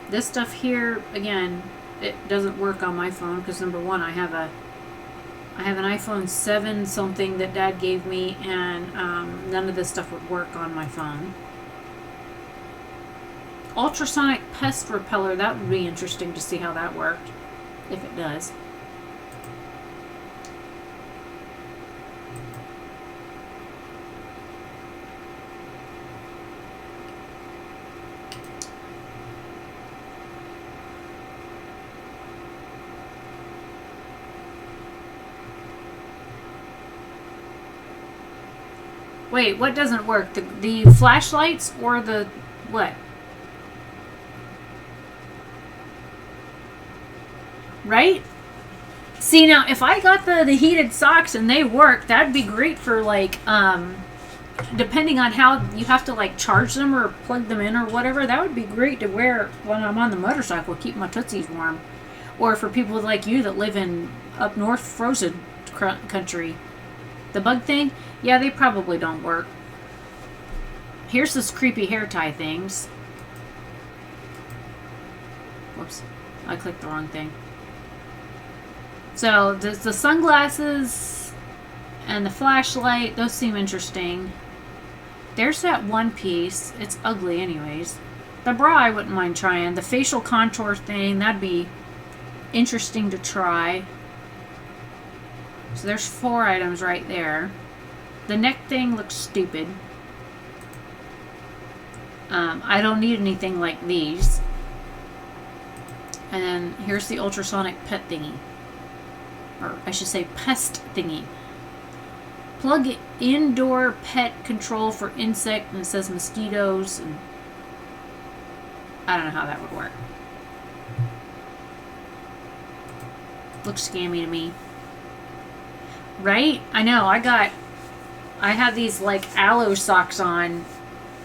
This stuff here, again, it doesn't work on my phone because number one, I have an iPhone 7 something that Dad gave me, and none of this stuff would work on my phone. Ultrasonic pest repeller, that would be interesting to see how that worked, if it does. Wait, what doesn't work? The flashlights or the what? Right? See, now, if I got the heated socks and they work, that'd be great for, like, depending on how you have to, like, charge them or plug them in or whatever, that would be great to wear when I'm on the motorcycle, keep my tootsies warm. Or for people like you that live in up north frozen country. The bug thing, yeah, they probably don't work. Here's this creepy hair tie things. Whoops, I clicked the wrong thing. So the sunglasses and the flashlight, those seem interesting. There's that one piece. It's ugly anyways. The bra I wouldn't mind trying. The facial contour thing, that'd be interesting to try. So there's 4 items right there. The neck thing looks stupid. I don't need anything like these. And then here's the ultrasonic pet thingy. Or I should say pest thingy. Plug indoor pet control for insect, and it says mosquitoes. And I don't know how that would work. Looks scammy to me. Right? I know. I had these like aloe socks on,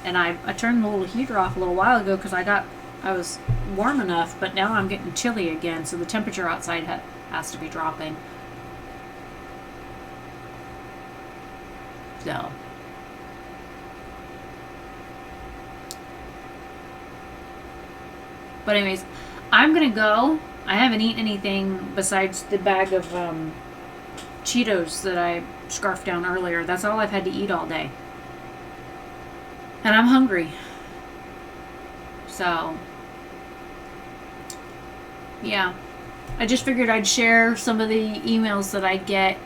and I turned the little heater off a little while ago because I was warm enough, but now I'm getting chilly again, so the temperature outside has to be dropping. So. But anyways, I'm gonna go. I haven't eaten anything besides the bag of Cheetos that I scarfed down earlier. That's all I've had to eat all day. And I'm hungry. So, yeah. I just figured I'd share some of the emails that I get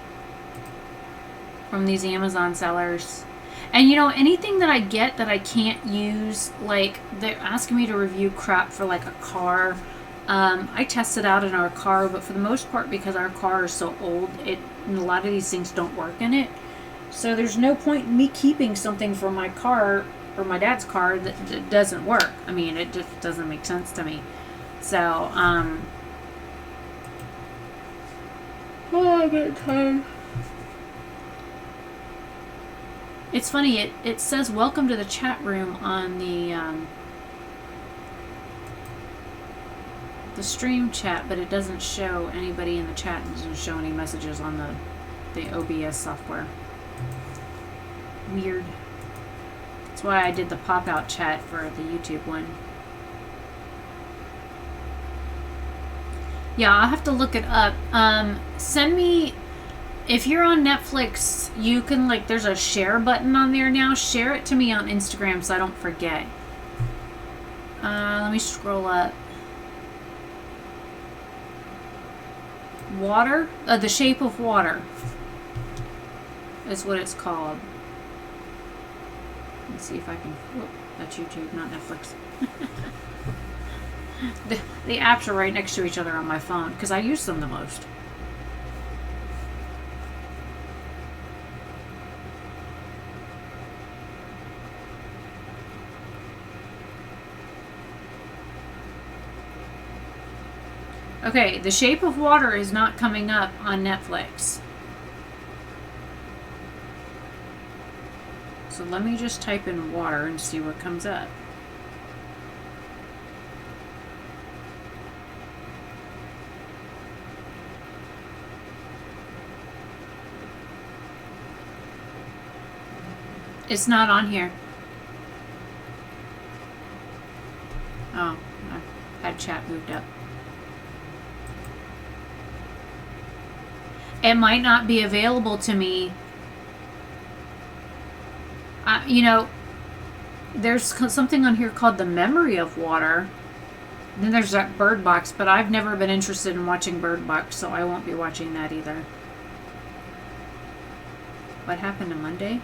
from these Amazon sellers. And you know, anything that I get that I can't use, like they're asking me to review crap for like a car. I tested out in our car, but for the most part, because our car is so old, a lot of these things don't work in it. So there's no point in me keeping something for my car or my dad's car that doesn't work. I mean, it just doesn't make sense to me. So, oh, I'm getting tired. It's funny, it says welcome to the chat room on the the stream chat, but it doesn't show anybody in the chat. It doesn't show any messages on the OBS software. Weird. That's why I did the pop-out chat for the YouTube one. Yeah, I'll have to look it up. Send me, if you're on Netflix, you can, like, there's a share button on there now. Share it to me on Instagram so I don't forget. Let me scroll up. Water? The Shape of Water is what it's called. Let's see if I can... Whoop, that's YouTube, not Netflix. The apps are right next to each other on my phone because I use them the most. Okay, The Shape of Water is not coming up on Netflix. So let me just type in water and see what comes up. It's not on here. Oh, I had chat moved up. It might not be available to me. You know, there's something on here called The Memory of Water. Then there's that Bird Box, but I've never been interested in watching Bird Box, so I won't be watching that either. What Happened to Monday?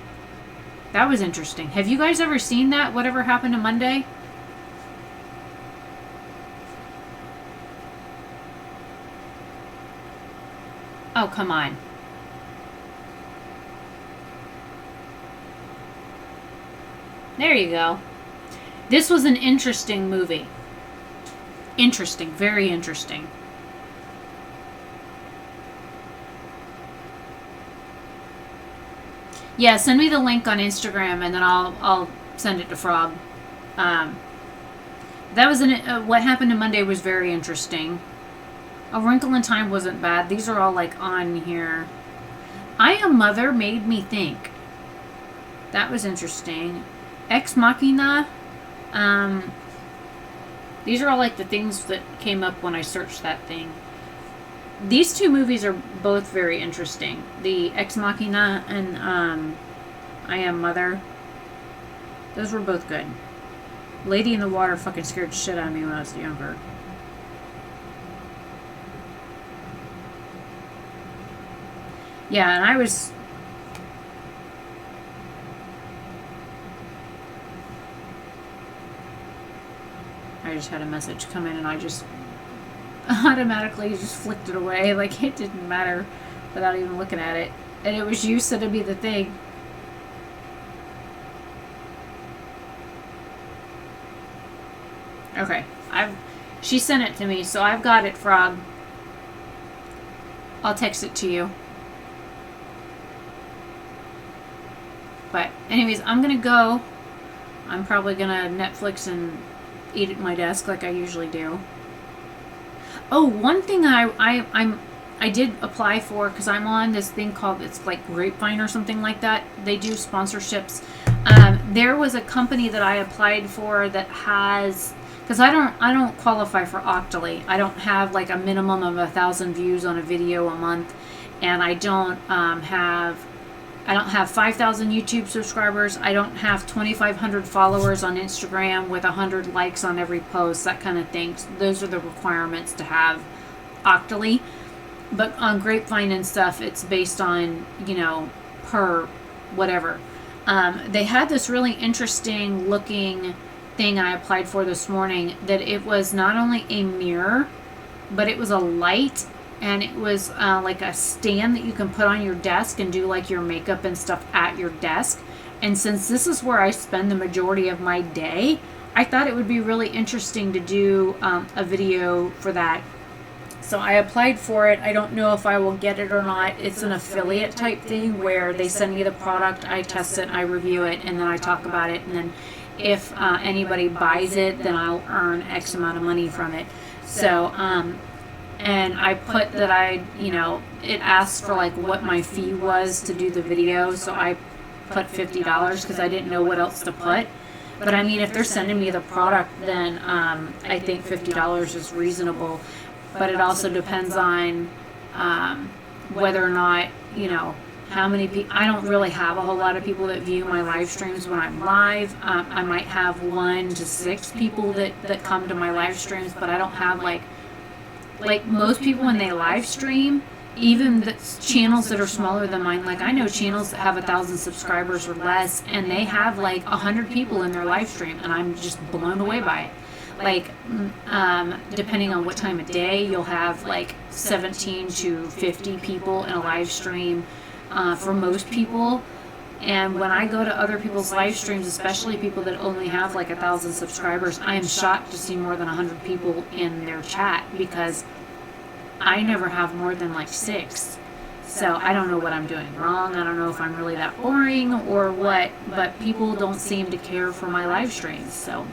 That was interesting. Have you guys ever seen that? Whatever Happened to Monday? Oh, come on. There you go. This was an interesting movie. Interesting. Very interesting. Yeah, send me the link on Instagram and then I'll send it to Frog. That was What Happened to Monday was very interesting. A Wrinkle in Time wasn't bad. These are all like on here. I Am Mother made me think. That was interesting. Ex Machina. These are all like the things that came up when I searched that thing. These two movies are both very interesting. The Ex Machina and I Am Mother. Those were both good. Lady in the Water fucking scared the shit out of me when I was younger. Yeah, and I just had a message come in and I just automatically just flicked it away. Like, it didn't matter without even looking at it. And it was you sending me the thing. Okay. She sent it to me, so I've got it, Frog. I'll text it to you. But anyways, I'm gonna go. I'm probably gonna Netflix and eat at my desk like I usually do. Oh, one thing I did apply for, because I'm on this thing called, it's like Grapevine or something like that. They do sponsorships. There was a company that I applied for that has, because I don't qualify for Octoly. I don't have like a minimum of 1,000 views on a video a month, and I don't have 5,000 YouTube subscribers. I don't have 2,500 followers on Instagram with 100 likes on every post, that kind of thing. So those are the requirements to have Octoly. But on Grapevine and stuff, it's based on, you know, per whatever. They had this really interesting looking thing I applied for this morning, that it was not only a mirror, but it was a light. And it was like a stand that you can put on your desk and do like your makeup and stuff at your desk. And since this is where I spend the majority of my day, I thought it would be really interesting to do a video for that. So I applied for it. I don't know if I will get it or not. It's an affiliate type thing where they send me the product, I test it, I review it, and then I talk about it. And then if anybody buys it, then I'll earn X amount of money from it. So, and I put that it asked for like what my fee was to do the video, so I put $50 because I didn't know what else to put. But I mean, if they're sending me the product, then I think $50 is reasonable. But it also depends on whether or not, how many people. I don't really have a whole lot of people that view my live streams when I'm live. I might have 1 to 6 people that come to my live streams, but I don't have like most people when they live stream, even the channels that are smaller than mine. Like I know channels that have 1,000 subscribers or less, and they have like 100 people in their live stream, and I'm just blown away by it. Like, depending on what time of day, you'll have like 17 to 50 people in a live stream for most people. And when I go to other people's live streams, especially people that only have like 1,000 subscribers, I am shocked to see more than 100 people in their chat, because I never have more than like 6. So I don't know what I'm doing wrong. I don't know if I'm really that boring or what, but people don't seem to care for my live streams. So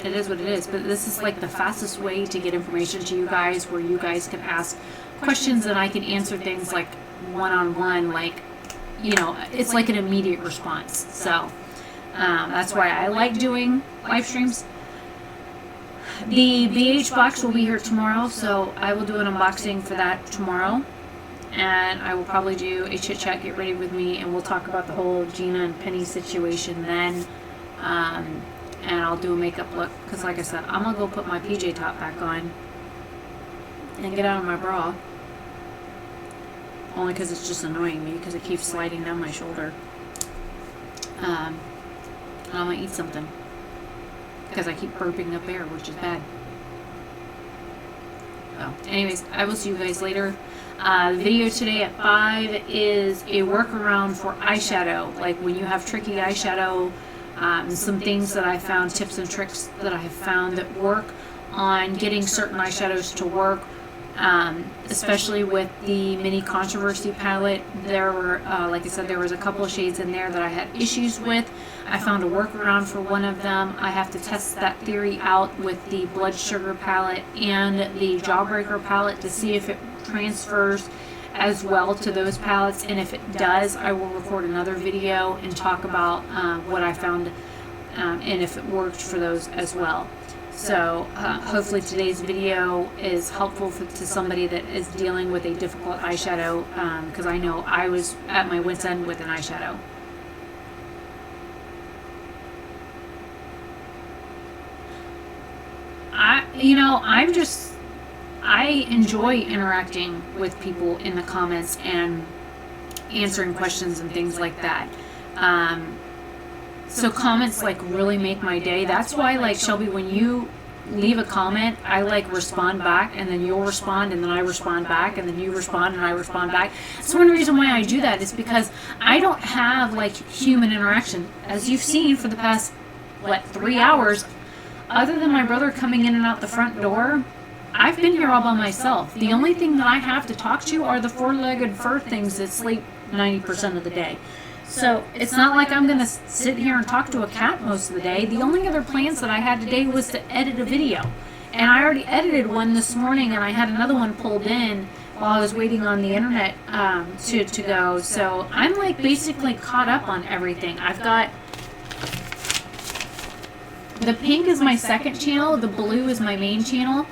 it is what it is. But this is like the fastest way to get information to you guys, where you guys can ask questions and I can answer things like one-on-one, like, it's like an immediate response. So that's why I like doing live streams. The BH box will be here tomorrow, so I will do an unboxing for that tomorrow. And I will probably do a chit chat, get ready with me, and we'll talk about the whole Gina and Penny situation then. And I'll do a makeup look, because like I said, I'm going to go put my PJ top back on and get out of my bra. Only because it's just annoying me, because it keeps sliding down my shoulder. And I'm going to eat something, because I keep burping up air, which is bad. So, anyways, I will see you guys later. The video today at 5 is a workaround for eyeshadow. Like when you have tricky eyeshadow, some things that I found, tips and tricks that I have found that work on getting certain eyeshadows to work. Especially with the Mini Controversy palette. There were, like I said, there was a couple of shades in there that I had issues with. I found a workaround for one of them. I have to test that theory out with the Blood Sugar palette and the Jawbreaker palette to see if it transfers as well to those palettes, and if it does, I will record another video and talk about what I found and if it worked for those as well. So hopefully today's video is helpful to somebody that is dealing with a difficult eyeshadow, because I know I was at my wit's end with an eyeshadow. I enjoy interacting with people in the comments and answering questions and things like that. So comments like really make my day. That's why, like, Shelby, when you leave a comment, I like respond back, and then you'll respond, and then I respond back, and then you respond and I respond back. So one reason why I do that is because I don't have like human interaction. As you've seen for the past 3 hours, other than my brother coming in and out the front door, I've been here all by myself. The only thing that I have to talk to are the 4-legged fur things that sleep 90% of the day. So it's not like I'm going to sit here and talk to a cat most of the day. The only other plans that I had today was to edit a video. And I already edited one this morning, and I had another one pulled in while I was waiting on the internet to go. So I'm like basically caught up on everything. I've got... The pink is my second channel. The blue is my main channel.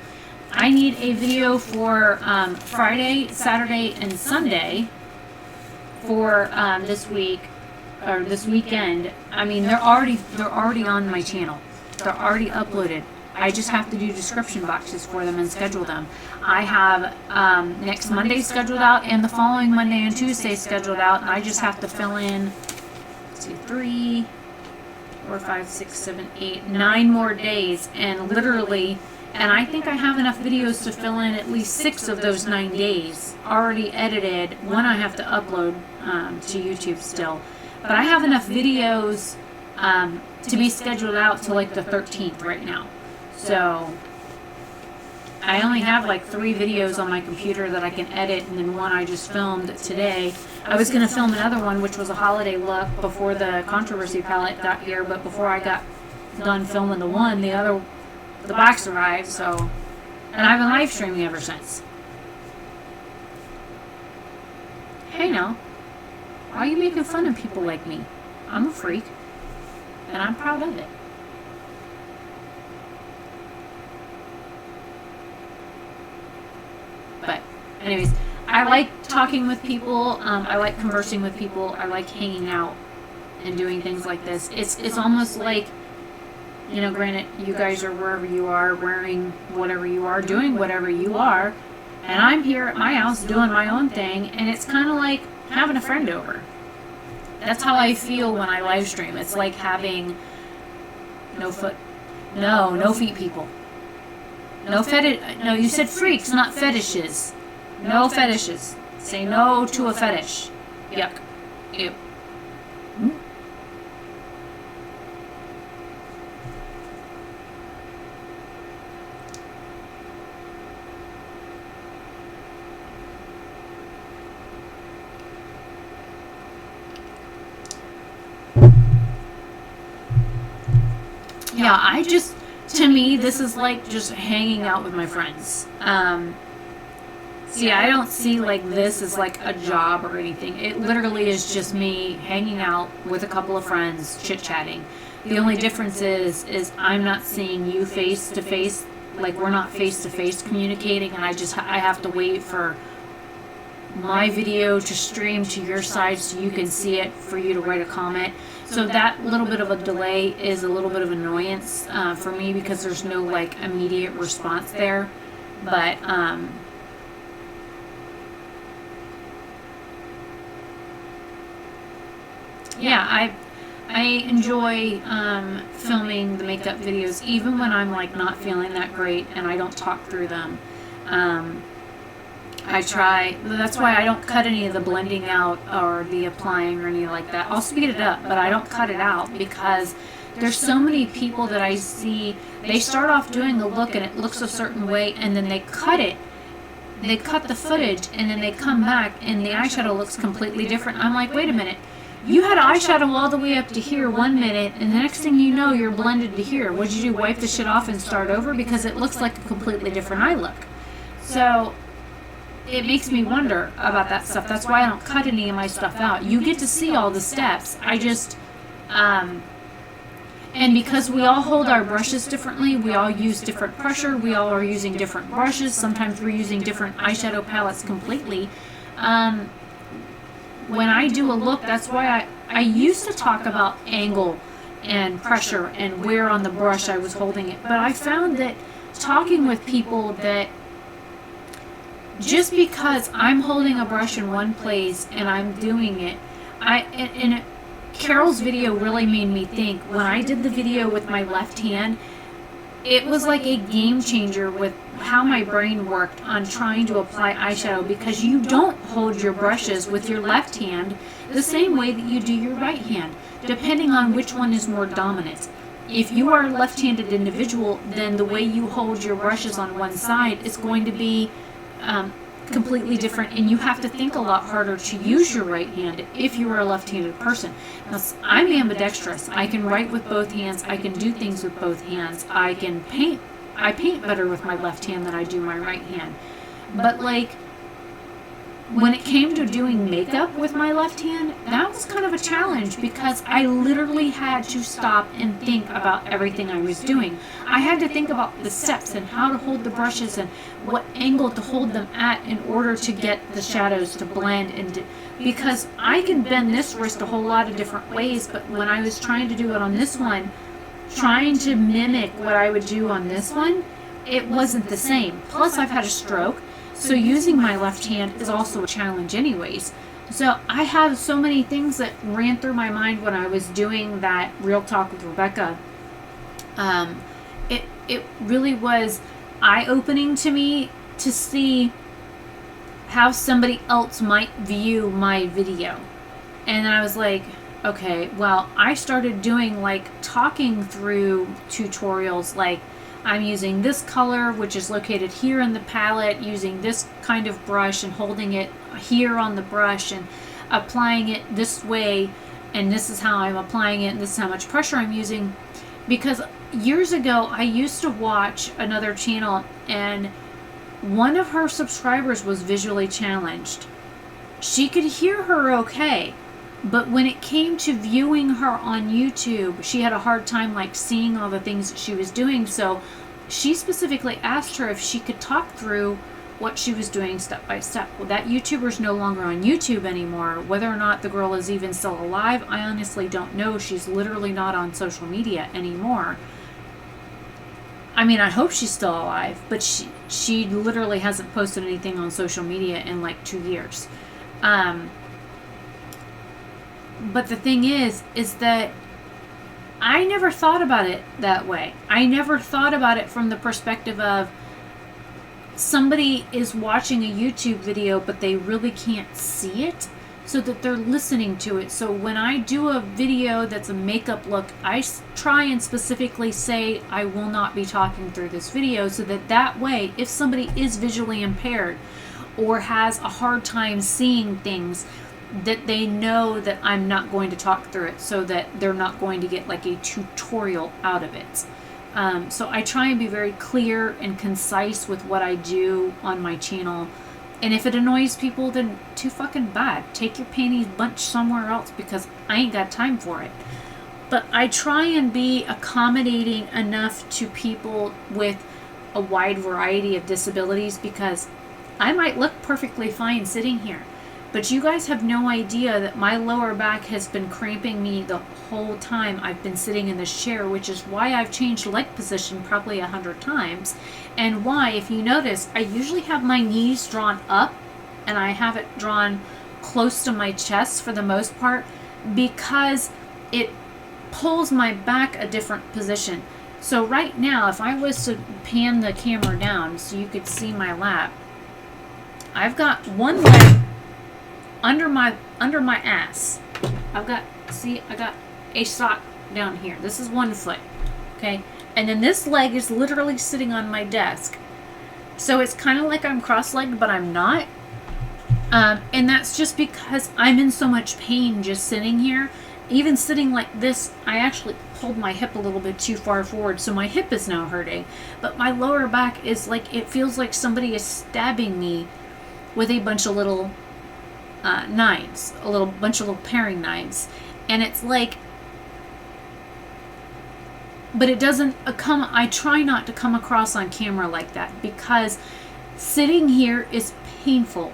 I need a video for Friday, Saturday, and Sunday for this week or this weekend. I mean, they're already on my channel. They're already uploaded. I just have to do description boxes for them and schedule them. I have next Monday scheduled out, and the following Monday and Tuesday scheduled out. And I just have to fill in 3, 4, 5, 6, 7, 8, 9 more days, and literally. And I think I have enough videos to fill in at least 6 of those 9 days already edited. One I have to upload to YouTube still. But I have enough videos to be scheduled out to like the 13th right now. So I only have like 3 videos on my computer that I can edit, and then one I just filmed today. I was going to film another one, which was a holiday look before the Controversy palette got here, but before I got done filming the other the box arrived, so, and I've been live streaming ever since. Hey now, why are you making fun of people like me? I'm a freak, and I'm proud of it. But anyways, I like talking with people. I like conversing with people. I like hanging out and doing things like this. It's almost like, you know, granted, you guys are wherever you are, wearing whatever you are, doing whatever you are, and I'm here at my house doing my own thing, and it's kind of like having a friend over. That's how I feel when I live stream. It's like having no feet people. No fetish. No, you said freaks, not fetishes. No fetishes. Say no to a fetish. Yuck. Ew. Yeah, to me, this is like just hanging out with my friends. See, I don't see like this as like a job or anything. It literally is just me hanging out with a couple of friends, chit-chatting. The only difference is I'm not seeing you face to face, like we're not face to face communicating, and I have to wait for my video to stream to your side so you can see it, for you to write a comment. So that little bit of a delay is a little bit of annoyance for me, because there's no like immediate response there. But yeah, I enjoy filming the makeup videos, even when I'm like not feeling that great and I don't talk through them. I try. That's why I don't cut any of the blending out or the applying or anything like that. I'll speed it up, but I don't cut it out, because there's so many people that I see, they start off doing the look and it looks a certain way, and then they cut it. They cut the footage and then they come back and the eyeshadow looks completely different. I'm like, wait a minute. You had eyeshadow all the way up to here 1 minute, and the next thing you know, you're blended to here. What'd you do, wipe the shit off and start over? Because it looks like a completely different eye look. So it makes me wonder about that stuff. That's why I don't cut any of my stuff out. You get to see all the steps. I just, and because we all hold our brushes differently, we all use different pressure, we all are using different brushes, sometimes we're using different eyeshadow palettes completely. When I do a look, that's why I used to talk about angle and pressure and where on the brush I was holding it. But I found that talking with people, that just because I'm holding a brush in one place and I'm doing it, Carol's video really made me think. When I did the video with my left hand, it was like a game changer with how my brain worked on trying to apply eyeshadow, because you don't hold your brushes with your left hand the same way that you do your right hand, depending on which one is more dominant. If you are a left-handed individual, then the way you hold your brushes on one side is going to be completely different, and you have to think a lot harder to use your right hand if you are a left-handed person. Now, I'm ambidextrous. I can write with both hands. I can do things with both hands. I can paint. I paint better with my left hand than I do my right hand. But like, when it came to doing makeup with my left hand, that was kind of a challenge, because I literally had to stop and think about everything I was doing. I had to think about the steps and how to hold the brushes and what angle to hold them at in order to get the shadows to blend. And because I can bend this wrist a whole lot of different ways, but when I was trying to do it on this one, trying to mimic what I would do on this one, it wasn't the same. Plus, I've had a stroke. So using my left hand is also a challenge anyways. So I have so many things that ran through my mind when I was doing that Real Talk with Rebecca. It really was eye-opening to me to see how somebody else might view my video. And I was like, okay, well, I started doing like talking through tutorials, like I'm using this color, which is located here in the palette, using this kind of brush and holding it here on the brush and applying it this way, and this is how I'm applying it, and this is how much pressure I'm using. Because years ago, I used to watch another channel, and one of her subscribers was visually challenged. She could hear her okay, but when it came to viewing her on YouTube, she had a hard time like seeing all the things that she was doing. So she specifically asked her if she could talk through what she was doing step by step. Well, that YouTuber's no longer on YouTube anymore. Whether or not the girl is even still alive, I honestly don't know. She's literally not on social media anymore. I mean, I hope she's still alive, but she literally hasn't posted anything on social media in like 2 years. But the thing is that I never thought about it that way. I never thought about it from the perspective of somebody is watching a YouTube video, but they really can't see it, so that they're listening to it. So when I do a video that's a makeup look, I try and specifically say I will not be talking through this video, so that way, if somebody is visually impaired or has a hard time seeing things, that they know that I'm not going to talk through it, so that they're not going to get like a tutorial out of it. So I try and be very clear and concise with what I do on my channel. And if it annoys people, then too fucking bad. Take your panties bunch somewhere else, because I ain't got time for it. But I try and be accommodating enough to people with a wide variety of disabilities, because I might look perfectly fine sitting here, but you guys have no idea that my lower back has been cramping me the whole time I've been sitting in this chair, which is why I've changed leg position probably 100 times. And why, if you notice, I usually have my knees drawn up and I have it drawn close to my chest for the most part, because it pulls my back a different position. So right now, if I was to pan the camera down so you could see my lap, I've got one leg under my ass. I got a sock down here. This is one foot, okay? And then this leg is literally sitting on my desk. So it's kind of like I'm cross-legged, but I'm not. And that's just because I'm in so much pain just sitting here. Even sitting like this, I actually pulled my hip a little bit too far forward, so my hip is now hurting. But my lower back is like, it feels like somebody is stabbing me with a bunch of little knives, bunch of little paring knives. And it's like, but it doesn't come, I try not to come across on camera like that, because sitting here is painful.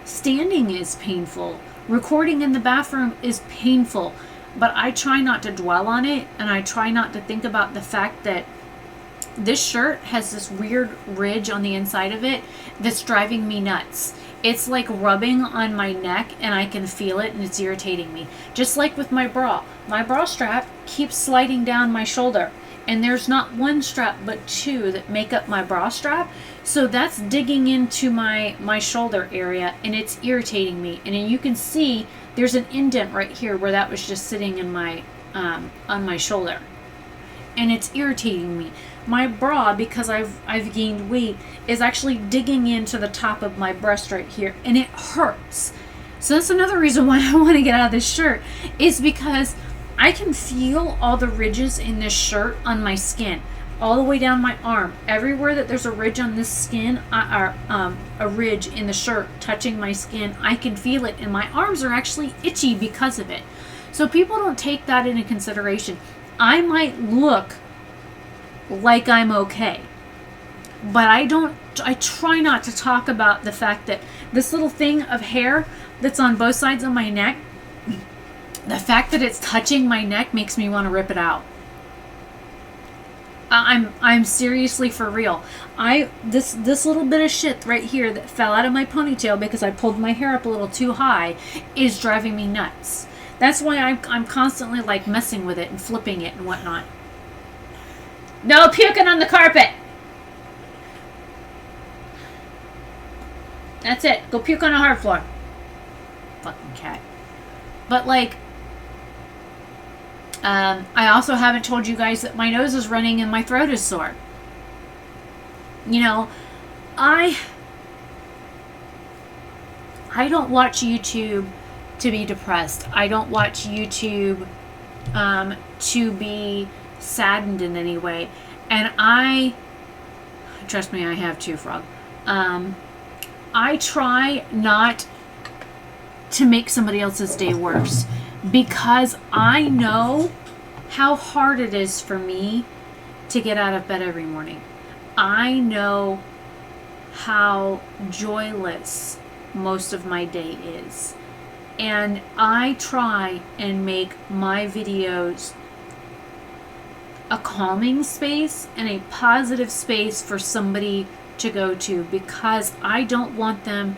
Standing is painful. Recording in the bathroom is painful. But I try not to dwell on it, and I try not to think about the fact that this shirt has this weird ridge on the inside of it that's driving me nuts. It's like rubbing on my neck, and I can feel it, and it's irritating me. Just like with my bra. My bra strap keeps sliding down my shoulder, and there's not one strap but two that make up my bra strap. So that's digging into my shoulder area, and it's irritating me. And then you can see there's an indent right here where that was just sitting in my on my shoulder, and it's irritating me. My bra, because I've gained weight, is actually digging into the top of my breast right here, and it hurts. So that's another reason why I want to get out of this shirt, is because I can feel all the ridges in this shirt on my skin, all the way down my arm. Everywhere that there's a ridge on this skin, a ridge in the shirt touching my skin, I can feel it, and my arms are actually itchy because of it. So people don't take that into consideration. I might look like I'm okay, but I try not to talk about the fact that this little thing of hair that's on both sides of my neck, the fact that it's touching my neck makes me want to rip it out. I'm seriously for real. This little bit of shit right here that fell out of my ponytail because I pulled my hair up a little too high is driving me nuts. That's why I'm constantly like messing with it and flipping it and whatnot. No puking on the carpet. That's it. Go puke on the hard floor. Fucking cat. But like, I also haven't told you guys that my nose is running and my throat is sore. You know, I don't watch YouTube to be depressed. I don't watch YouTube to be saddened in any way. And trust me, I have too, Frog. I try not to make somebody else's day worse, because I know how hard it is for me to get out of bed every morning. I know how joyless most of my day is. And I try and make my videos a calming space and a positive space for somebody to go to, because I don't want them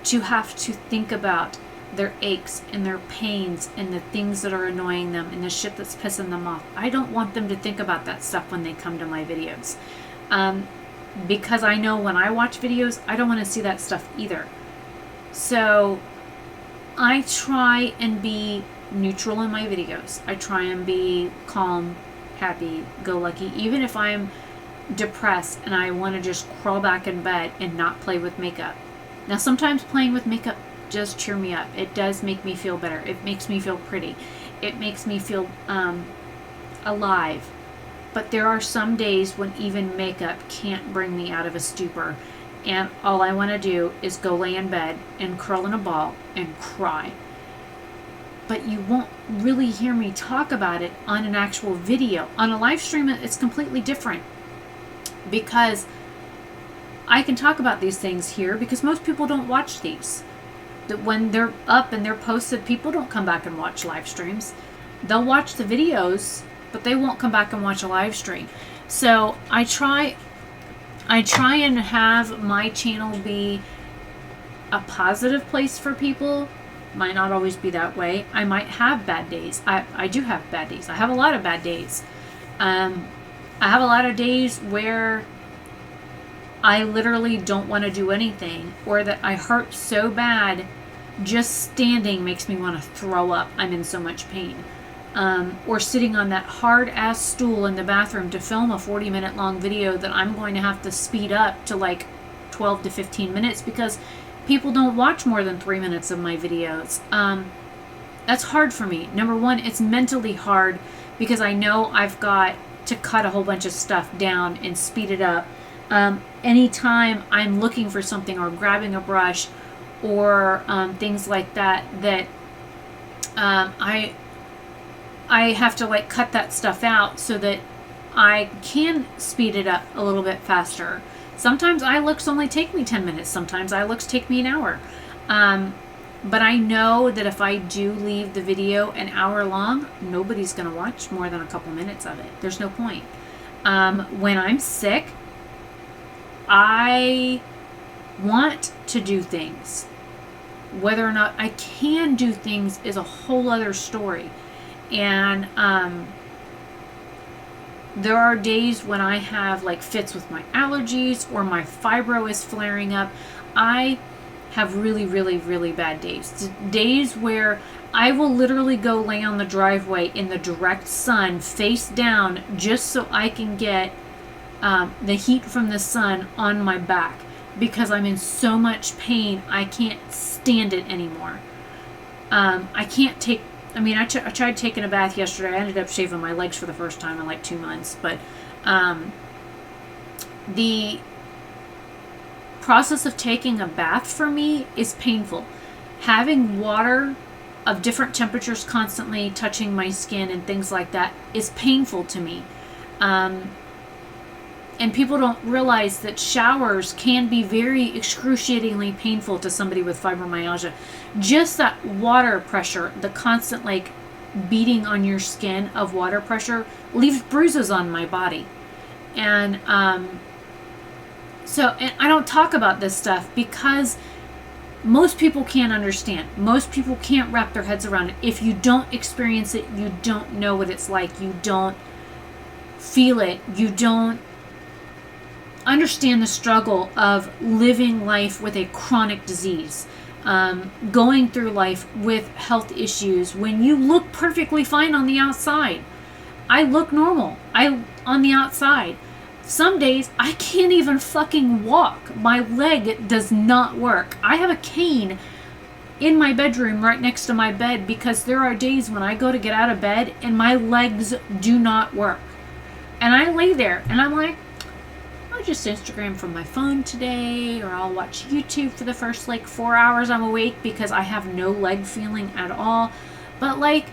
to have to think about their aches and their pains and the things that are annoying them and the shit that's pissing them off. I don't want them to think about that stuff when they come to my videos. Because I know when I watch videos, I don't want to see that stuff either. So I try and be neutral in my videos. I try and be calm, happy, go lucky, even if I'm depressed and I want to just crawl back in bed and not play with makeup. Now, sometimes playing with makeup does cheer me up. It does make me feel better. It makes me feel pretty. It makes me feel alive. But there are some days when even makeup can't bring me out of a stupor, and all I want to do is go lay in bed and curl in a ball and cry. But you won't really hear me talk about it on an actual video. On a live stream, it's completely different, because I can talk about these things here because most people don't watch these. That when they're up and they're posted, people don't come back and watch live streams. They'll watch the videos, but they won't come back and watch a live stream. So I try and have my channel be a positive place for people. Might not always be that way. I might have bad days. I do have bad days. I have a lot of bad days. I have a lot of days where I literally don't want to do anything, or that I hurt so bad just standing makes me want to throw up. I'm in so much pain. Or sitting on that hard ass stool in the bathroom to film a 40-minute long video that I'm going to have to speed up to like 12 to 15 minutes because people don't watch more than 3 minutes of my videos. That's hard for me. Number one, it's mentally hard because I know I've got to cut a whole bunch of stuff down and speed it up. Anytime I'm looking for something or grabbing a brush or things like that, I have to like cut that stuff out so that I can speed it up a little bit faster. Sometimes iLooks only take me 10 minutes. Sometimes iLooks take me an hour. But I know that if I do leave the video an hour long, nobody's going to watch more than a couple minutes of it. There's no point. When I'm sick, I want to do things. Whether or not I can do things is a whole other story. And there are days when I have like fits with my allergies or my fibro is flaring up. I have really, really, really bad days. Days where I will literally go lay on the driveway in the direct sun, face down, just so I can get the heat from the sun on my back because I'm in so much pain. I can't stand it anymore. I tried taking a bath yesterday. I ended up shaving my legs for the first time in like 2 months. But the process of taking a bath for me is painful. Having water of different temperatures constantly touching my skin and things like that is painful to me. And people don't realize that showers can be very excruciatingly painful to somebody with fibromyalgia. Just that water pressure, the constant like beating on your skin of water pressure leaves bruises on my body. And and I don't talk about this stuff because most people can't understand. Most people can't wrap their heads around it. If you don't experience it, you don't know what it's like. You don't feel it. You don't understand the struggle of living life with a chronic disease, going through life with health issues when you look perfectly fine on the outside. I look normal. On the outside. Some days I can't even fucking walk. My leg does not work. I have a cane in my bedroom right next to my bed because there are days when I go to get out of bed and my legs do not work. And I lay there and I'm like, I'll just Instagram from my phone today, or I'll watch YouTube for the first like 4 hours I'm awake because I have no leg feeling at all. But like,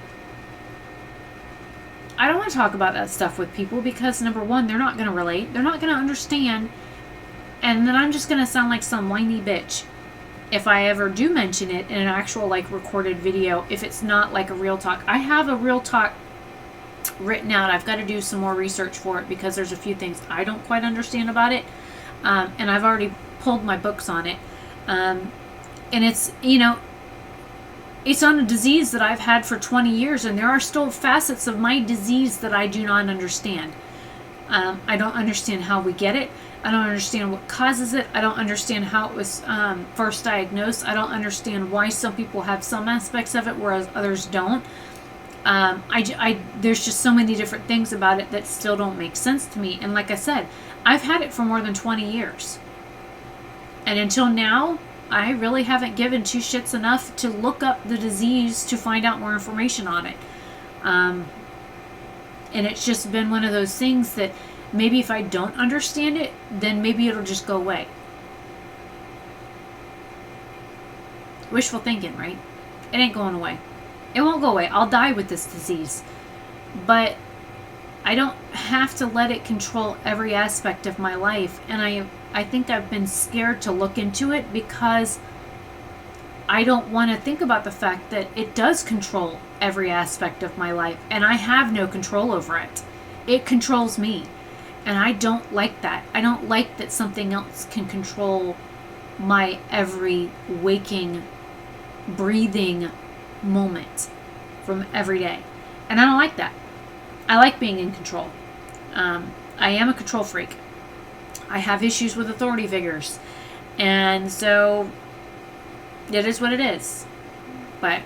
I don't want to talk about that stuff with people because number one, they're not going to relate. They're not going to understand. And then I'm just going to sound like some whiny bitch if I ever do mention it in an actual like recorded video, if it's not like a real talk. I have a real talk written out. I've got to do some more research for it because there's a few things I don't quite understand about it. And I've already pulled my books on it. And it's, you know, it's on a disease that I've had for 20 years, and there are still facets of my disease that I do not understand. I don't understand how we get it. I don't understand what causes it. I don't understand how it was first diagnosed. I don't understand why some people have some aspects of it whereas others don't. There's just so many different things about it that still don't make sense to me. And like I said, I've had it for more than 20 years. And until now, I really haven't given two shits enough to look up the disease to find out more information on it. And it's just been one of those things that maybe if I don't understand it, then maybe it'll just go away. Wishful thinking, right? It ain't going away. It won't go away. I'll die with this disease. But I don't have to let it control every aspect of my life. And I think I've been scared to look into it because I don't want to think about the fact that it does control every aspect of my life. And I have no control over it. It controls me. And I don't like that. I don't like that something else can control my every waking, breathing moment from every day. And I don't like that. I like being in control. I am a control freak. I have issues with authority figures. And so it is what it is. But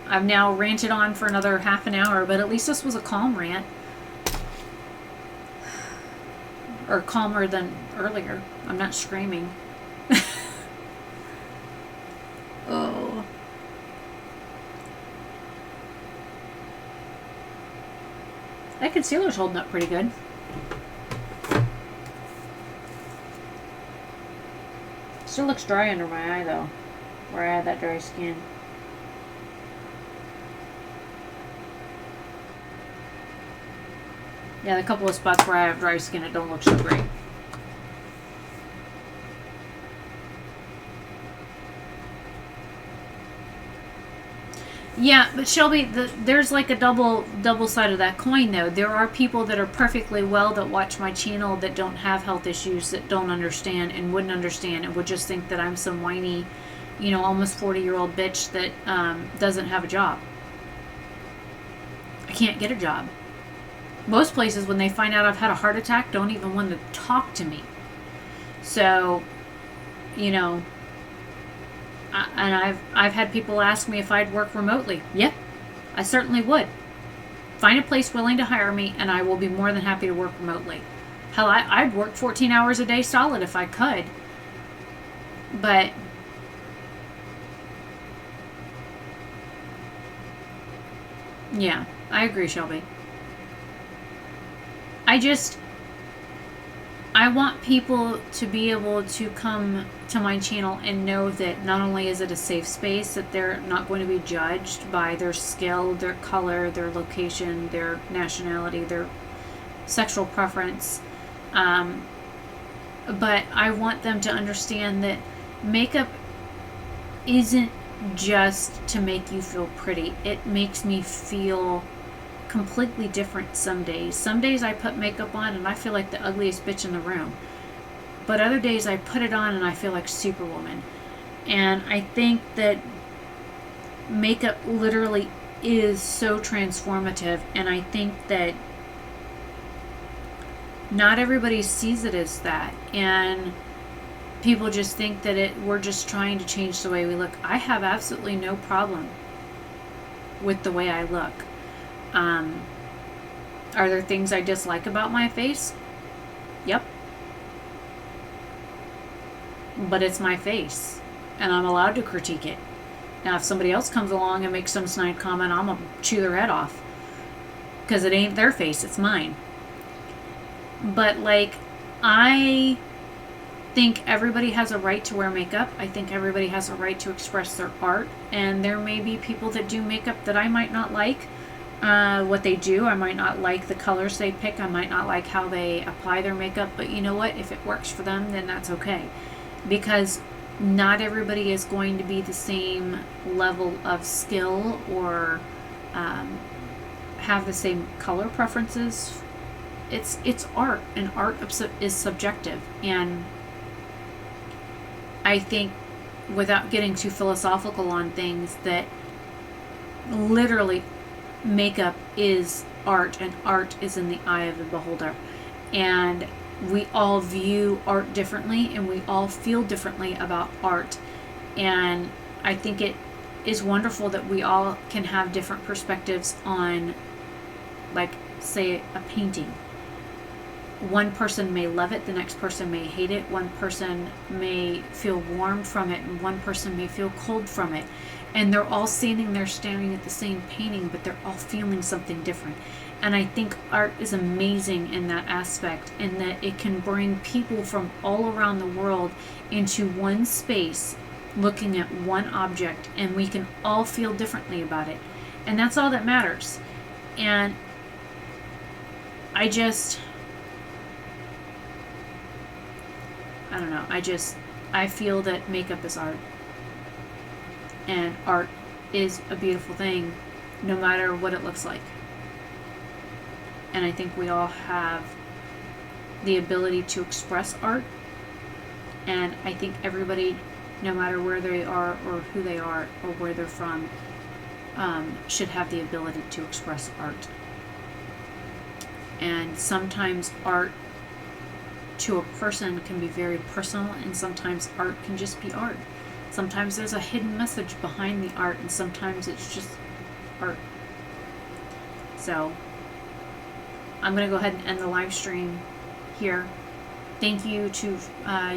I've now ranted on for another half an hour, but at least this was a calm rant. Or calmer than earlier. I'm not screaming. Oh. That concealer's holding up pretty good. Still looks dry under my eye though, where I had that dry skin. Yeah, the couple of spots where I have dry skin, it don't look so great. Yeah, but Shelby, there's like a double side of that coin though. There are people that are perfectly well that watch my channel that don't have health issues, that don't understand and wouldn't understand and would just think that I'm some whiny, you know, almost 40-year-old bitch that doesn't have a job. I can't get a job. Most places, when they find out I've had a heart attack, don't even want to talk to me. So, you know, and I've had people ask me if I'd work remotely. Yep, I certainly would. Find a place willing to hire me, and I will be more than happy to work remotely. Hell, I'd work 14 hours a day solid if I could. But yeah, I agree, Shelby. I want people to be able to come to my channel and know that not only is it a safe space, that they're not going to be judged by their skill, their color, their location, their nationality, their sexual preference. But I want them to understand that makeup isn't just to make you feel pretty. It makes me feel completely different some days. Some days I put makeup on and I feel like the ugliest bitch in the room. But other days I put it on and I feel like Superwoman. And I think that makeup literally is so transformative, and I think that not everybody sees it as that. And people just think that we're just trying to change the way we look. I have absolutely no problem with the way I look. Are there things I dislike about my face? Yep. But it's my face, and I'm allowed to critique it. Now, if somebody else comes along and makes some snide comment, I'm going to chew their head off. Because it ain't their face, it's mine. But like, I think everybody has a right to wear makeup. I think everybody has a right to express their art. And there may be people that do makeup that I might not like what they do. I might not like the colors they pick. I might not like how they apply their makeup. But you know what? If it works for them, then that's okay. Because not everybody is going to be the same level of skill or have the same color preferences. It's art, and art is subjective. And I think, without getting too philosophical on things, that literally makeup is art, and art is in the eye of the beholder. And we all view art differently, and we all feel differently about art. And I think it is wonderful that we all can have different perspectives on, like, say, a painting. One person may love it, the next person may hate it, one person may feel warm from it, and one person may feel cold from it. And they're all standing there staring at the same painting, but they're all feeling something different. And I think art is amazing in that aspect, in that it can bring people from all around the world into one space, looking at one object, and we can all feel differently about it. And that's all that matters. And I don't know, I feel that makeup is art. And art is a beautiful thing, no matter what it looks like. And I think we all have the ability to express art. And I think everybody, no matter where they are or who they are or where they're from, should have the ability to express art. And sometimes art to a person can be very personal, and sometimes art can just be art. Sometimes there's a hidden message behind the art, and sometimes it's just art. So I'm going to go ahead and end the live stream here. Thank you to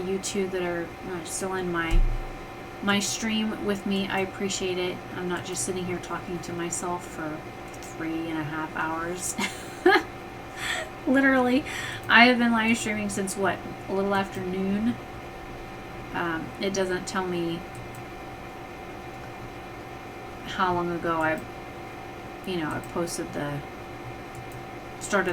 you two that are still in my stream with me. I appreciate it. I'm not just sitting here talking to myself for 3.5 hours. Literally, I have been live streaming since what, a little after noon. It doesn't tell me how long ago I posted started